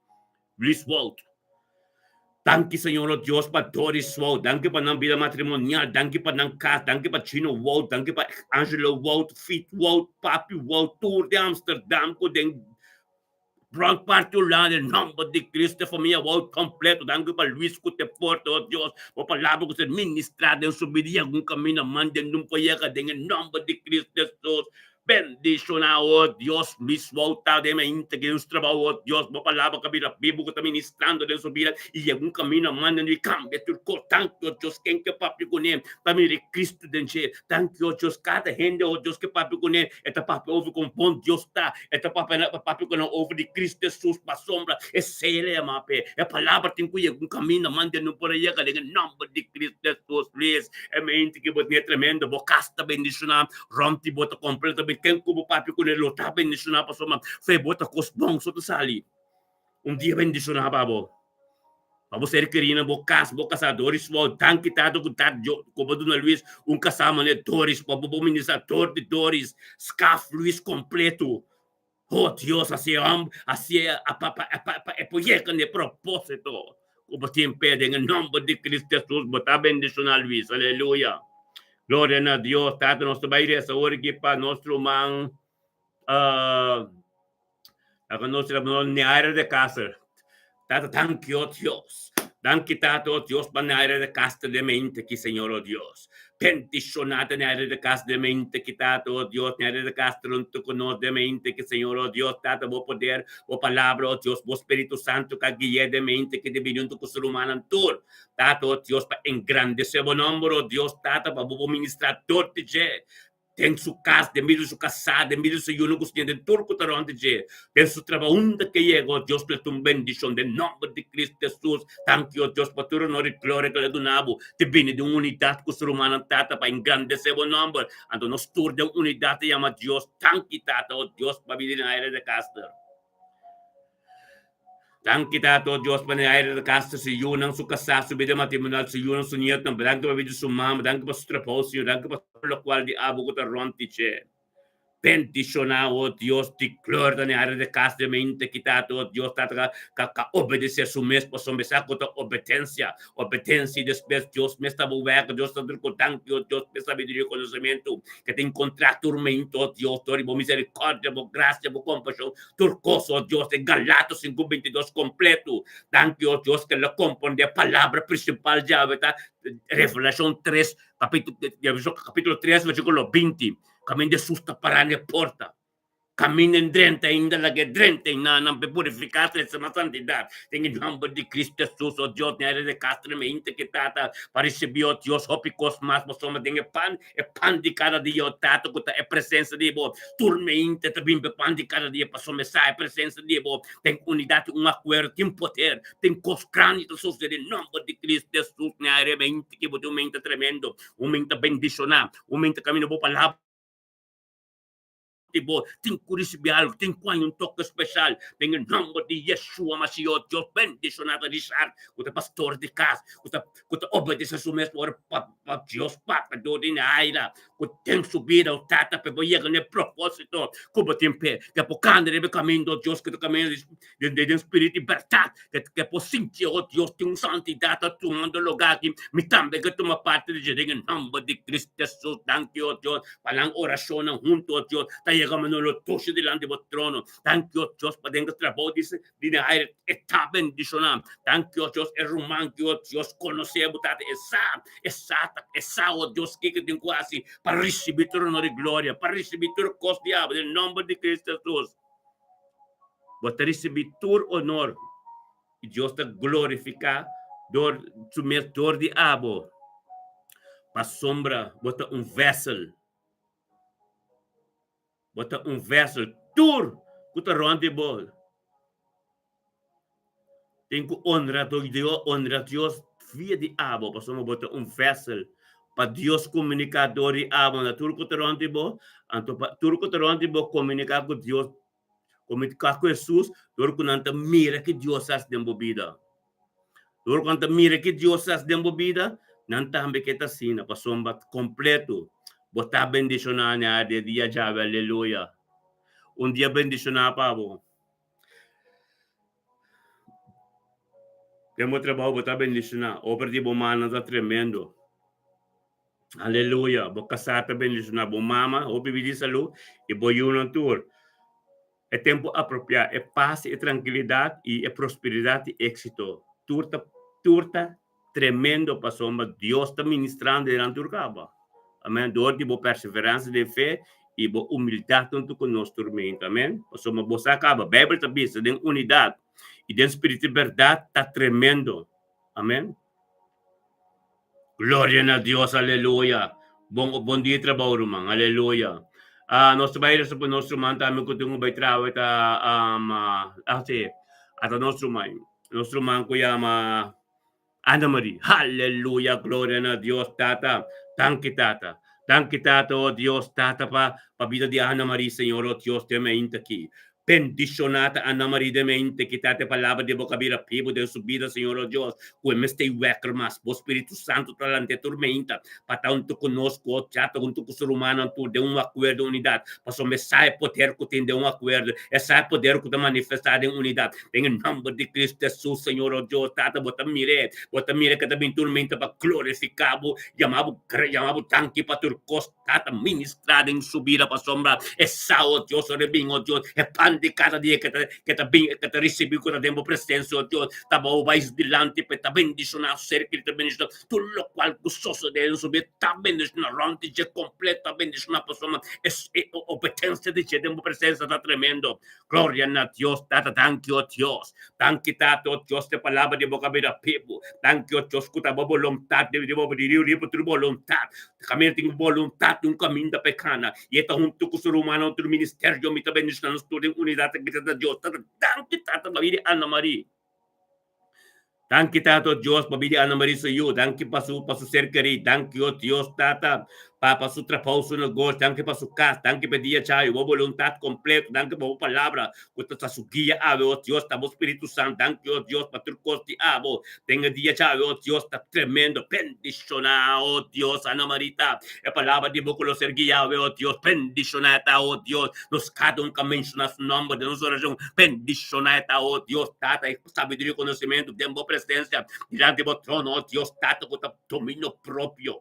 Walt. Thank you, Senhor Deus, para Doris Walt, thank you para a vida matrimonial, thank you para a casa, thank you para Chino Walt, thank you para Angelo Walt, Fit Walt, Papi Walt, Tour de Amsterdam, com Branco particular, em nome de Cristo, a família Walt completo, dando para Luís que te porta, oh Deus, a palavra que você ministrada, eu subiria algum caminho, manda não foi em nome de Cristo Jesus. Bendicionar, oh Deus, Luís volta de minha íntegra, os trabalhos, oh Deus, a palavra que a Bíblia está ministrando de subir, e algum caminho, manda não cambia, tudo, tanto, oh Deus, quem que papi com ele, também de Cristo, tanto, oh Deus, cada rende, oh Deus, que papi com ele, é papi ouve com bom Deus está, é papi com ouve de Cristo Jesus, para sombra, é ele, mape, é palavra, tem que ir algum caminho, manda não por aí, em nome de Cristo Jesus, please, é minha íntegra, é tremendo, bocasta, bendicionar, rompe, bota completa, quem como papi com ele, tá bendicionar, para sombra, foi bota com os bons, outro sali, dia bendicionar, babo. Você queria boca caçadores, tan quitado com como do Luiz, casama né Doris, para o ministrador de Doris, Scaf Luiz completo. Oh Deus, assim é projeto de propósito. Como tem pé em nome de Cristo Jesus, botar bendicionar Luiz, aleluia. Glória a Deus, Tato, nosso baile, essa hora aqui para nosso irmão, a nossa irmã Neara de Cáceres. Tato, thank you, Dios. Thank you, Tato, Dios, para na área de casta de mente que, Senhor, oh Dios. Bendicionada na área de casta de mente que, Tato, oh Dios, na área de casta junto com nós de mente que, Senhor, oh Dios, Tato, vou poder, vou palavra, oh Dios, vou Espírito Santo que guia de mente que deve junto com o ser humano todo. Tato, oh Dios, para engrandecer o nome, oh Dios, Tato, para vou ministrar todo de jeito. Tem sua casa, tem medo de sua casada, tem medo de seu único de tudo que está onde é. Tem seu trabalho que chega, Deus, para tua bendição, em nome de Cristo Jesus. Thank you, Deus, para tua honra e glória que lhe donavo. Te bene de unidade com o ser humano, Tata, para engrandecer o nome. Então, nós tour de unidade, chama Deus. Thank you, Tata, oh Deus, para vir na área de Castor. Thank you, Tato, Deus, para na área de Castor, se eu não sou casado, se eu matrimonial, se eu não sou nieto, não, thank you para vir de sua mama, thank you para sua trabalho, thank you para o qual de abo que está rontiche. Bendicionar, oh Deus, de glória na área de casa de mente que está, oh Deus, está a obedecer su mesmo, para começar com a obediência e depois Deus me está bem, Deus está contando, Deus me está pedindo conhecimento, que tem encontrar tormento, oh Deus, por misericórdia, por graça, por compaixão, turcoso, oh Deus, de Galatas 5:22 completo, thank you, oh Deus, que ele compõe a palavra principal já, Revelação 3, capítulo 3, versículo 20, caminho de susta para a porta. Caminen drenta ainda lagi drenta na nang purificate sa santidad. Tingin nombre de Cristo Jesus, o Dios, ni de castre me inte que tata, para recibir Dios, hopicos mas, mas soma dinge pan, e pan di cada dia, tato, kuta e presença de bo, turme inte, tabim be pan di cada dia, passo me sai presença de bo, tem unidade, acuerdo, tem poder, tem cos crânio, sus de nombre de Cristo Jesus, ni me inte que bo, um mente tremendo, um mente bendicionar, um mente caminho bo palavra, tem curisibial, tem um toque especial, tem o nome de Yeshua Mashiach, Deus bendicionado de Richard, o pastor de casa, o obedece a sua mesma hora para Deus, Papa, do de Naira, o tem subida, o tata, para ir no propósito, como tem pé, que é por causa do caminho de Deus, que é o caminho de espírito de liberdade, que é por sentir, oh Deus, tem santidade, tomando lugar aqui, me também que toma parte de em nome de Cristo Jesus, thank you, Deus, para oração junto, Deus, kami nolotoso delante do trono. Thank you, Dios, para que trabalho dice, dinahir, está bendicionado. Thank you, Dios, é rumang que o Dios conhece, butate, oh Dios, que tem quase, para receber toda a glória, para receber todo o costo diabo, em nome de Cristo Jesus. Para receber todo o honor, e Deus te glorificar, dor de abo, para sombra, bota vessel, tur, kuta ronde bol. Tem que honrar Deus via de abo, passamos bota vessel, para Deus comunicador de abo, na tur kuta ronde bol, tur kuta ronde bol comunicar com Deus, comunicar com Jesus, tur kunanta mira que Deus faz dentro da vida. Tur kunanta mira que Deus faz dentro da vida, nanta hambe kita sina, passamos completo, bota bendicionar niya de dia jave, aleluia. Dia bendicionar para você. Temos trabalho, botar bendicionar. Obra de bomana está tremendo. Aleluia. Boca sata bendicionar. Bom mama, o bebê de saúde e boiu no tour. É tempo apropriado. É paz e tranquilidade e prosperidade e êxito. Turta tremendo para sombra. Deus está ministrando durante o cabo. Amém. Dor de boa perseverança de fé e boa humildade junto com nosso tormento. Amém. Passou uma boa acaba. A Bíblia está vista de unidade e de espírito de verdade está tremendo. Amém. Glória a Deus, aleluia. Bom dia trabalho, irmão. Aleluia. Nosso bairro sa nosso man também que tem vai trabalho ata nosso man kuya Ana Maria. Aleluia. Glória a Deus, tata. Thank you, tata. Thank you, tata, oh Dios, tata, pa vida de Ana Maria, Senhor, oh Dios, te mente aqui. Bendicionata Ana Maria de mente, que tate palavra de boca vira pibo de subida, Senhor, oh Deus, que me stay wecker mas, o Espírito Santo talante tormenta, para tanto conosco, chato, junto com o ser humano, tu de acordo, unidade, para me sai poder que tem de acordo, e sai poder que te manifestar em unidade, em nome de Cristo Jesus, Senhor, oh Deus, tata, bota mire que também tormenta para glorificar, chamava tanque para turcos, tata, ministrada em subida para sombra, e sao, Deus, rebinho, Deus, e pan de cada dia que te recebi com a tempo presença, Deus, tava o mais delante, para bendicionar, ser que te bendicionar, tudo o qual gostoso de subir, tá bendicionar, ronde de completa, bendicionar, para sombra, e obediência de tempo presença, tá tremendo, glória a Deus, tata, thank you, Deus, thank you, tata, Deus, te palavra de boca vida, people, thank you, Deus, que tá vontade, de vontade, caminho tem vontade, caminho da pecana, e tá junto com o ser humano, o ministério, me tá bendicionando, tudo unidade que está Deus. Thank you, tata, babili Ana Maria. Thank you, tata, Deus, babili Ana Maria sa iyo. Thank you, pasu ser querido. Thank you, Deus, tata, para su trabajo no gosto. Thank you, para su casa. Thank you, para dia chayo. Boa voluntade completa. Thank you, para palavra. Quanto está su guia, oh Deus, está o Espírito Santo. Thank you, Deus, para tu coste, abo. Tenha dia chayo, oh Deus, está tremendo. Bendicionado, oh Deus, Ana Marita. A palavra de boca lo ser guiado, oh Deus, bendicionada, oh Deus. Nos cada caminho na su nome de nossa oração. Bendicionada, oh Deus, tata, sabedoria e conhecimento, tempo presença, diante do trono, oh Deus, tata, com domínio próprio.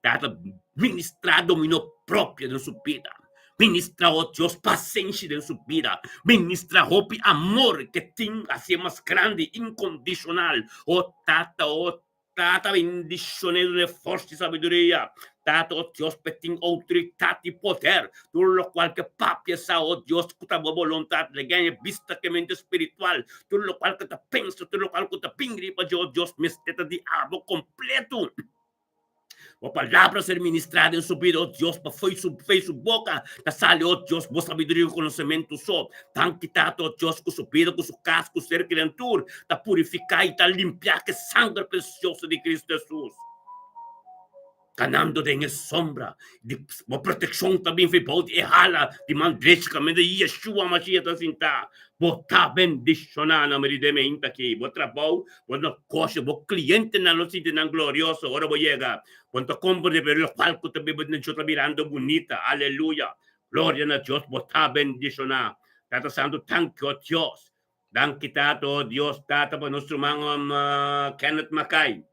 Tata, ministrar domínio próprio na sua vida. Ministra, oh Deus, paciência na sua vida. Ministra, amor que tem a ser mais grande, incondicional. Oh Tata, oh Tata bendicionando de força e sabedoria. Tata, oh Deus, peting autoridade e poder. Tudo lo qual que papia sa, oh Deus, que ta vontade de ganhar vista que mente espiritual. Tudo lo qual que ta pensa, tudo lo qual que ta pingri para oh Deus, mesteta de abo completo. A palavra ser ministrada em sua vida, oh Deus, para fez sua boca, da sale, oh Deus, boa sabedoria e conhecimento só. Tan quitado, oh Deus, com sua vida, com seu casco, ser criatura, da purificar e da limpar que sangue precioso de Cristo Jesus. Canando de sombra, de uma proteção também foi para o errala, de mandrescamente, de Yeshua Mashiach da cinta. Botar bendicionar na meridamente aqui. Vou trabalho, vou na coxa, vou cliente na nossa cidade gloriosa, agora vou chegar. Quando compro de ver o palco também, vou na chota mirando bonita, aleluia. Glória a Deus, botar bendicionar. Tata Santo, thank you, Deus. Dan kita to, Dios, tata pa nosso mga Kenneth Mackay.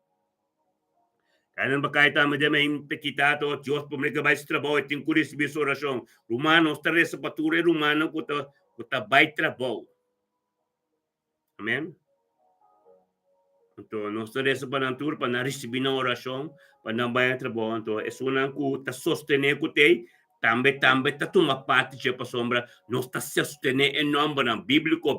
Kailan ba kahit tama dyan may impekitato at Diyos po may gabay sa trabaho at yung kuris biso orasyon. Romanos, tari sa pature Romano kuta bay trabaho. Amen? Ito, no, tari sa panantur, panarisibi ng orasyon, panambay ang trabaho. Ito, esunang ko, ta sostene ko te, tambe ta tumapati siya pa sombra, no ta sostene en nombre ng bibliko,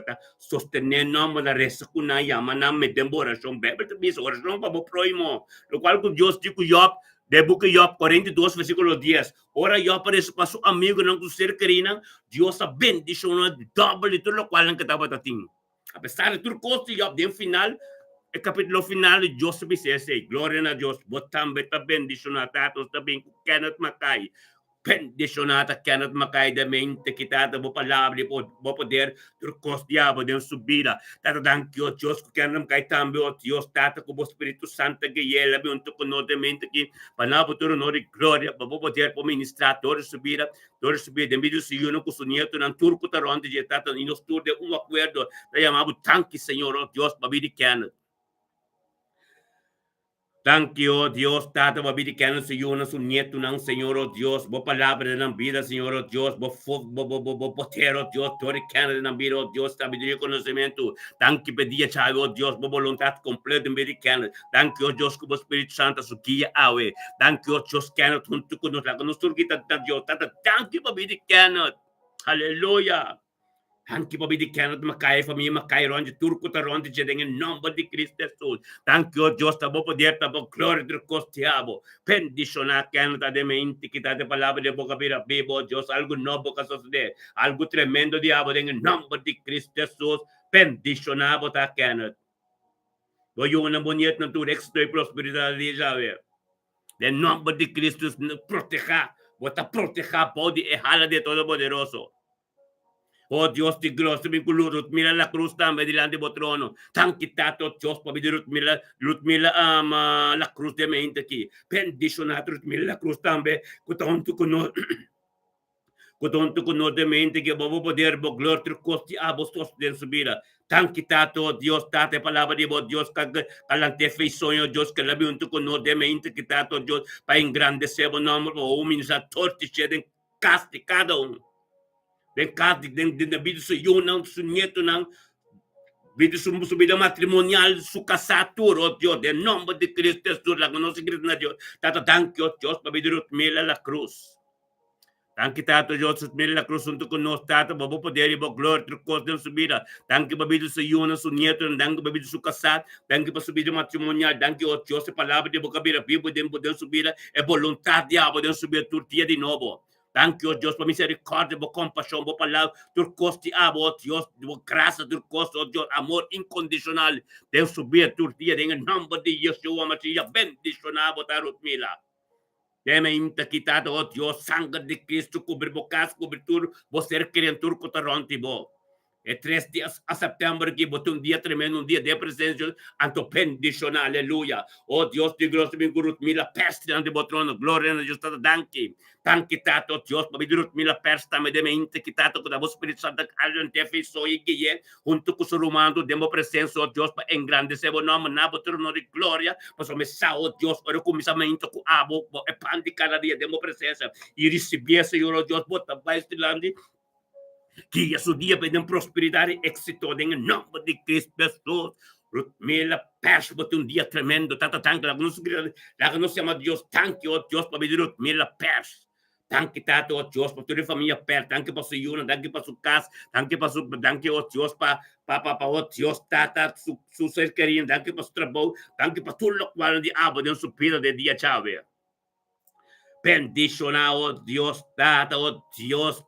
ta sostene en nombre na resa ko na yaman na medembo orasyon, bebe ta biso orasyon pa proy mo, lo cual ko Diyos di ko Job, debo que Job 42 versículo 10, ora Job para sa paso amigo ng kusir karina, Diyos sa bendisyon na double ito, lo cual ang katapat ating. A pesar de tudo costo Job, din final, el capítulo final de Dios se dice, gloria a Dios, botam beta bendicionata, também Kenneth Mackay, bendicionata Kenneth Mackay da mente kitata bo palavra bo poder tur cos diabo den subida tata dankyo Dios ko Kenneth Mackay tambe o Dios tata ko bo Espírito Santo que yela be unto ko no de mente que panabo tur no de gloria bo poder po ministrar tor subida de medio se uno ko su nieto nan turco taronde de tata e nos tur de un acuerdo da llamado tanque Señor oh Dios babidi Kenneth. Thank you, Dios, Tata, mabibigyan sa iyo ng sunyeto ng Señor, oh Dios, bo palabra ng vida, Señor, oh Dios, bo potero, Dios, tori Canada ng vida, oh Dios, sabiduría y conocimiento. Thank you, pedia chave, oh Dios, bo voluntad completa en vida Canada. Thank you, oh Dios, como Espíritu Santo, su guía awe. Thank you, oh Dios, Canada, junto con nosotros, kita, Dios, Tata, thank you, mabibigyan. Hallelujah. Thank you, Babi Kenneth Mackay, família Mackay, ronde turco, ta ronde de em nome de Cristo Jesus. Thank you, Deus, tabo poder, tabo glória do costiabo. Bendicionar Kenneth de mente, que tá de palavra de boca vira vivo, Deus, algo novo que suceder, algo tremendo, diabo, em nome de Cristo Jesus. Bendicionar, bota Kenneth. Voy una bonita na tu éxito e prosperidade, já vê. Em nome de Cristo, proteja, bota proteja, pode errar de todo poderoso. Oh Dios de gloria, vinculurut mira la cruz también delante de trono. Tan quitado Dios para vidirut mira la cruz de mente aquí. Bendicionado mira la cruz también. Cotonto con de mente que vamos poder bo gloria tu costi abostos de subida. Tan quitado Dios tate palabra de Dios calante fe sonho Dios que la viunto con de mente quitado Dios para engrandecer o nome o humanizar torti cheden caste cada um. Den caso de vida su não su nieto não vida su vida matrimonial su casatura oh Dios de nome de Cristo Jesus la conoce Cristo na Dios tata thank you Dios para vidir mila la cruz thank you tato Dios mila la cruz junto con nós tata para poder e glória tu coisa de subida thank you para vidir su su nieto thank you para vidir su casado thank you para subida matrimonial thank you Dios palavra de boca vira vivo de poder subida é vontade diabo de subir turtia de novo. Thank you, Dios, por misericórdia, por compaixão, por palavra, por coste, oh Dios, por graça, por coste, oh Dios, amor incondicional. Deus subir por dia, em nome de Yeshua Mashiach, bendicionar, botar o mila. Deme imta quitado, oh Dios, sangue de Cristo, cobrir bocas, cobertura, você criatura que está ronti, bo. É 3 dias a setembro aqui, botou dia tremendo, dia de presença, anto bendicionar, aleluia. Oh Deus, de glória, me gurut, mila peste, ante botrono, glória a Deus, danke. Tanque tato, Deus, para me mila peste, me deme inte, quitato, que dava o Espírito Santo, alho, te fez so, e guie, junto com o romano, demo presença, oh Deus, para engrandecer o nome, na botrono de glória, para so me sa, oh Deus, para começamento com abo, é pan de cada dia, demo presença, e receber, Senhor, oh Deus, bota, vai estilando, que a su dia pedem prosperidade e êxito em nome de Cristo Jesus. Mila pers po un dia tremendo, tata tank la non siamo Dios, tanki o Dios pa bidirut mila pers. Tanki tato o Dios pa tu famiglia per, tanki pa su yuna, tanki pa su kas, tanki o Dios pa o Dios tata su ser querido, tanki pa su trabajo, tanki pa tulok wala di abo den su pila de dia chave. Bendiciona, oh Dios, tata, oh Dios,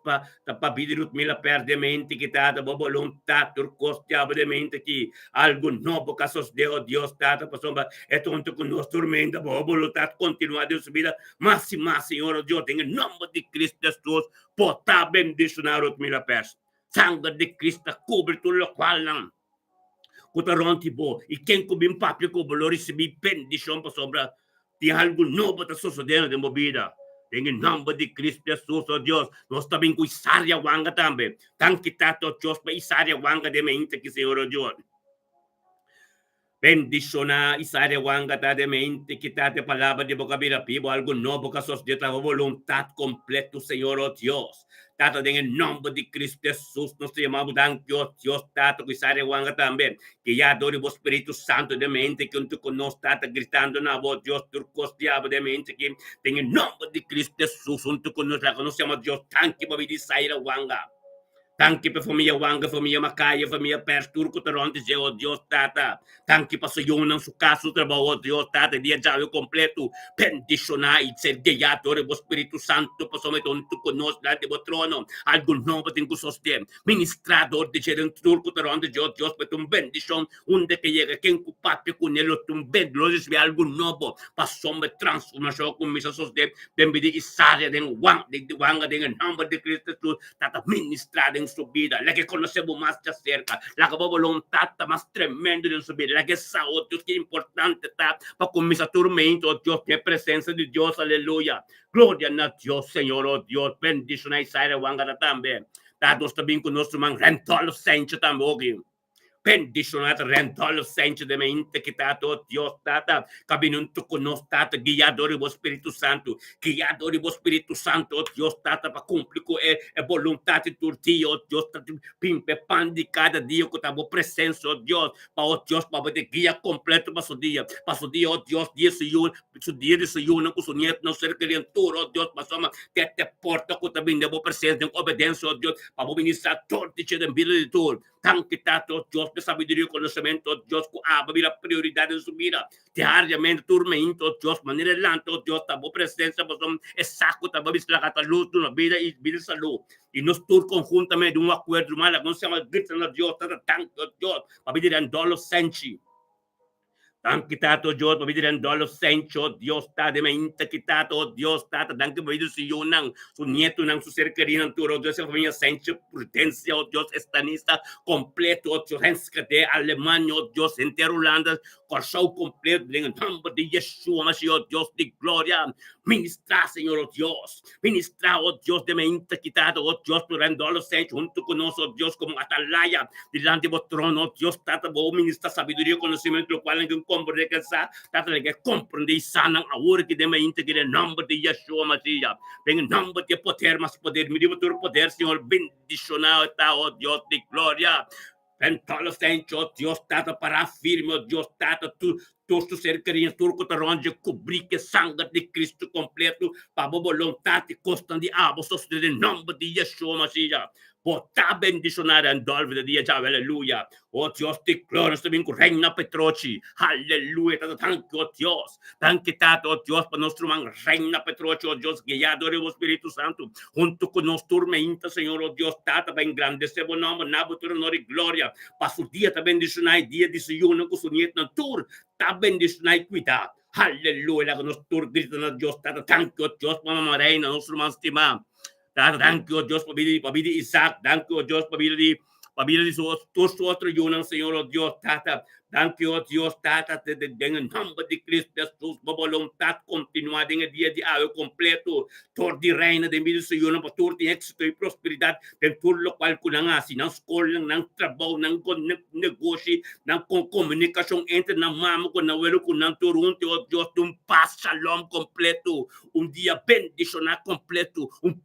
papidirut mila perdementi che tata, bo volontà, turcostiavo de mente che algo novo casos de, oh Dios, tata, pasomba, e tonto con nos tormenta, bo volontà, continuare in subida, massima, Signore, Dio, in nome di Cristo Gesù, pota bendicionar mila pers. Sangue di Cristo, cubri tutto lo quale, Kutaronti bo, e quem cubim papio cubo, lo recebi bendición pa sobra, di algo novo ta sucedendo de movida. En nome de Cristo Jesus, oh Deus, nós também com isaria wanga também. Tan quitato Deus pa isaria wanga de mente que Senhor, oh Deus. Bendiciona isaria wanga ta de mente que ta de palavra de boca vira pibo, algo novo que sos de tua vontade completo, Senhor, oh Deus. Tato, en nome de Cristo Jesus, nós te chamamos Deus, Tato, com isaria wanga também. Que já adore o Espírito Santo de mente, que junto conosco está gritando na voz, Deus, turcos diabo de mente, que tem em nome de Cristo Jesus, junto conosco, nós chamamos Deus, tanque para vir sair a wanga. Tanque para família wanga, família macaia, família pers, turco, taronte, oh Deus, tata. Tanque para suyunan, su caso, trabalho, oh Deus, tata, dia já eu completo. Bendicionar e ser guiado, o Espírito Santo, para somente junto conosco, lá de trono. Algo novo tem que soster. Ministrador de ser turco, taronte, oh Deus, para tu bendição, onde que chega, quem que papi com ele, tu bendição, se algo novo, para somente transformação, com missa soster, bem-vindo, isaria, de wanga, de nome de Cristo Jesus, tata, ministrado su vida, la que conocemos más de cerca, la que voluntad está más tremenda en su vida, la que saúde, Dios, que importante está para começar tormento, Dios, que presencia de Dios, aleluya. Gloria a Dios, Señor, oh Dios, bendición a Isaías Wangara también. Dados también con nuestro man, rentalo sencho también. Bendicionato rentalo senso de mente que tato Dios tata cabinunto con nos tata guiador do Espírito Santo guiador do Espírito Santo Dios tata para cumprir a vontade turtio Dios tata pimpe pan de cada dia que tava presença Dios para Dios para poder guia completo para o dia oh Dios dia su dia de Senhor não com seu neto não ser criatura oh Dios para soma te porta que também debo presença em obediência oh Dios para ministrar todo de vida de tudo tanque tato Dios de sabedoria, conhecimento, Deus, com a prioridade em sua vida. Diariamente, tormento, Deus, maneira lenta, Deus, tá boa presença, é saco, tá boa a luz na vida e vida saúde. E nós todos conjuntamente, um acordo, mas nós chamamos de Deus, tá tanto, Deus, para pedir em dolo senti. Tanque tato Dios, para pedir en dolo sencho, Dios está de mente quitado, Dios está, tanque para pedir su nieto, su ser querido, tu Dios, su familia sencho, prudencia, oh Dios, estanista, completo, oh Dios, de Alemania, oh Dios, entero Holanda, corso completo, en el nombre de Yeshua, oh Dios de gloria, ministra, Señor, oh Dios, ministra, oh Dios, de mente quitado, oh Dios, por en dolo sencho, junto con nosotros, oh Dios, como atalaya, delante de vuestro trono, oh Dios, está, ministra, sabiduría, conocimiento, lo cual en comprende que sa tatale que comprende sanang awur que de mente que el nombre de Yeshua Mashiach en el nombre de poder más poder mi divotur poder Señor bendicionado está oh Dios de gloria Pentalo sencho Dios tata para firme oh Dios tata tu tu ser querido turco taronde cobrir que sangue de Cristo completo para vontade constante abo sos de nome de Yeshua Mashiach Bota bendicionare en dolve de dia ciao alleluia oh Dios te gloria sto con regna Petroci alleluia tanto tanto oh Dios tanto tato oh Dios para nostro man regna Petroci oh Dios guiado do Espírito Santo junto con nos tormenta Señor oh Dios tata ben grande se bom nome nabutur honor gloria para su dia ta bendicionai dia di Sion con su niet natur ta bendicionai cuidado alleluia con nos tur grita na Dios tata tanto oh Dios mamma reina nostro man stima Tata, thank you, Dios, pabili Isaac, thank you, Dios, pabili su otro yunang Señor, oh Dios, tata, thank you, Dios, tata, dengan nombre de Cristo Jesus, voluntad continuada en el día de hoy completo, todo de reina de vida Señor, para todo de éxito y prosperidad, de todo lo cual kunangasi, ng escola, ng trabajo, ng negosyo, ng comunicación entre ng mama con abuelo, con ng turunte, oh Dios, un paz, shalom completo, un día bendicional completo, un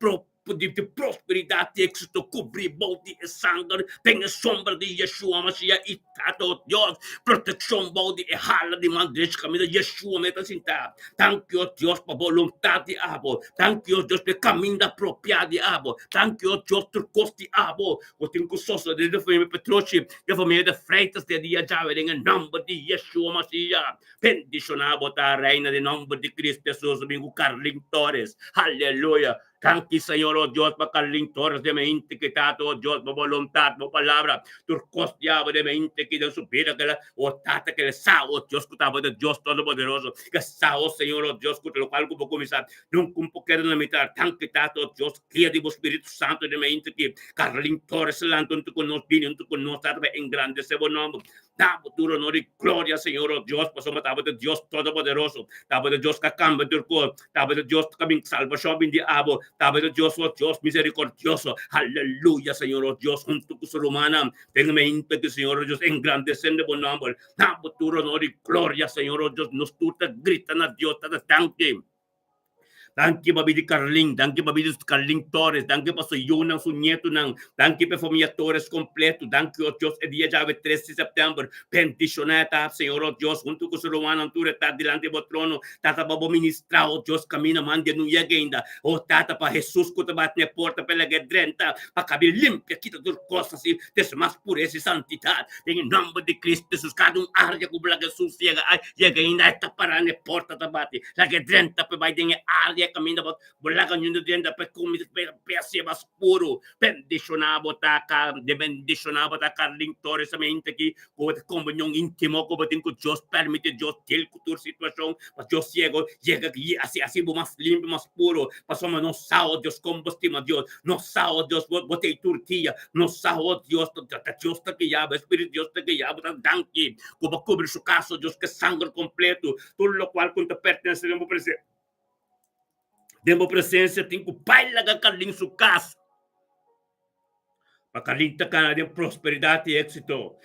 de prosperidade e éxito, cobrir body e sangue, tenha sombra de Yeshua Mashiach e tato, Deus, proteção body e hala de mandres caminho de Yeshua metasinta. Thank you, Deus, por vontade abo. Thank you, Deus, por caminho apropriado abo. Thank you, Deus, por coste abo. O tempo sosso de família Petrochi, de família de Freitas de dia já em nome de Yeshua Mashiach. Bendicionado a reina de nome de Cristo Jesus, domingo Carlin Torres. Aleluia. Thank you, Senhor, oh Deus, para Carlin Torres de mente que tato, oh Deus, por vontade, por palavra. Tu costeava de mente que Deus supera aquela, oh tata que le sa, oh Deus, que estava de Deus Todo-Poderoso. Que sa, oh Senhor, oh Deus, que lo qual como começar. Não como quero limitar. Thank you, tato, oh Deus, cria de Espírito Santo de mente que Carlin Torres lanto tu conosco, vindo tu conosco, em grande seu nome. Davo tu honor e glória, Senhor, oh Deus, passou matava de Deus Todo-Poderoso. Tava de Deus que cambia de cor. Tava de Deus que caminha salvação de abo. Tava de Deus, oh Deus, misericordioso. Aleluia, Senhor, oh Deus, junto com su humana. Tenga mente que, Senhor, oh Deus, engrandecendo bom nome. Davo tu honor e glória, Senhor, oh Deus, nos tuta grita na Deus, tada tanque. Danke pa bidi Carling, danke pa bidi Carling Torres, danke pa suyo ng sunyeto ng, danke pa familia Torres completo, danke o Diyos, e dia jave 13 de September, bendicioneta, Senhor o Diyos, junto ko sa ruwanan ture, dilante mo trono, tata pa ministra o Diyos, kami naman din nung yagenda, o tata pa Jesus ko tabat niya porta pelagedrenta, pa kabi limpia kita durkosa si desmas pureza e santidad, em nome de Cristo Jesus, kadong área ko balaga sucia, ay yagenda, ay taparane porta tabati, lagedrenta pa ba din área kami na bulagan yun din dapat kumit pesi mas puro bendicionado ta ka de bendicionado ta Carling Torres sa mente ki ko komunyon intimo ko batin ko Dios permite Dios tel kultur situação mas Dios ciego llega que assim mas limpo mas puro pasoma no sao Dios combustima Dios no sao Dios botei turtia no sao Dios Dios ta que ya Espírito Dios ta que ya botan danki ko ba cobrir su caso Dios que sangre completo tudo lo qual conta pertence a presente demo presença tem que pai laga Carling su caso. Pakalinta ka na din prosperidade e éxito.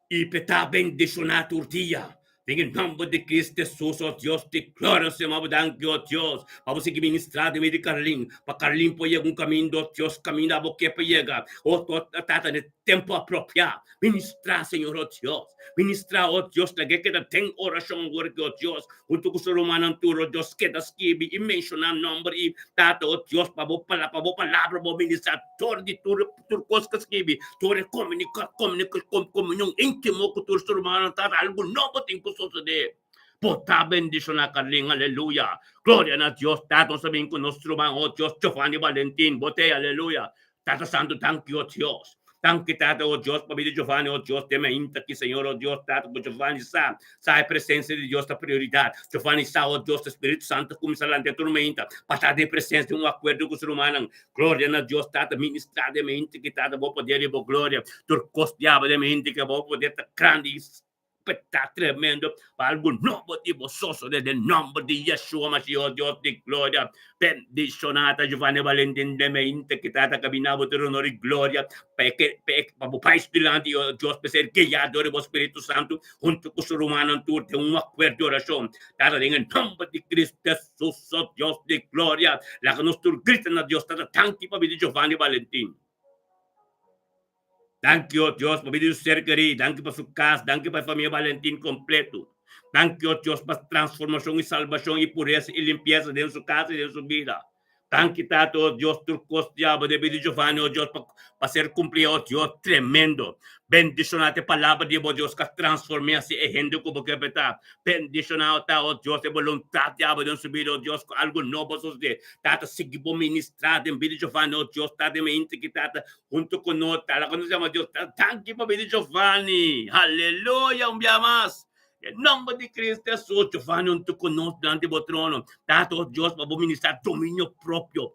E peta bendicionado o dia. Em nome de Cristo Jesus, oh Deus, declara-se, mabudangue, oh Deus. Vamos seguir ministrado em meio de Carling. Para Carling pode um caminho, oh Deus, caminho a boca para chegar. Oh, tata, de tempo apropriado. Ministrar, Senhor, oh Deus. Ministrar, oh Deus, lagi que tem oração, oh Deus. Junto com o ser humano, oh Deus, que das kibi, e mencionar nome, e tata, oh Deus, para boa palavra, para ministrar, todo de tudo, coisas que kibi. Todo comunhão íntimo com o ser humano, tata, algo novo tem que suceder. Bota bendición a Carling, aleluya. Gloria a Dios, tato sabihin con nuestro man, oh Dios, Giovanni Valentin, bote, aleluya. Tata Santo, thank you, oh Dios. Thank you, Tata, oh Dios, pabili Giovanni, oh Dios, te me inta que Señor, oh Dios, Tata, oh Giovanni sa a presença de Dios, a prioridade. Giovanni sa, oh Dios, Espírito Santo, como se lante tormenta, patada de presença de acordo com o ser humano. Glória a Deus, Tata, ministrar de mente que Tata, vou poder e vou glória. Turcosteava de mente que vou poder estar grande Está tremendo para algo novo de vosotros, desde el nombre de Yeshua Mashiach, Dios de gloria. Bendicionata Giovanni Valentin de mente que está caminando de honor y gloria. Para país delante, Dios, para ser guiado por el Espíritu Santo, junto con su humano, tú de un acuerdo de oración. Está en el nombre de Cristo Jesús, Dios de gloria. La que nos gritan a Dios, está tan tipo de Giovanni Valentin. Thank you, Dios, por vida cercaria. Thank you por sua casa. Thank you para a família Valentim completo. Thank you, Deus, para transformação e salvação e pureza e limpeza dentro de sua casa e dentro de sua vida. Thank you, Tato, Deus, turcos diabo de vida de Giovanni, oh Deus, para ser cumprido, oh Deus, tremendo. Bendicionate a palavra de Deus, que transforme-se e rende como que está. Bendicionate, oh Deus, a vontade diabo de subir, oh Deus, algo novo suceder. Tata, seguimos ministrado em vida de Giovanni, oh Deus, Tata, em mente que Tata, junto com nós, Tata, quando se chama Deus, thank you para vida de Giovanni. Aleluia, dia mais. Em nome de Cristo Jesus, Giovanni, junto conosco, diante do trono. Tato, Deus, para ministrar domínio próprio.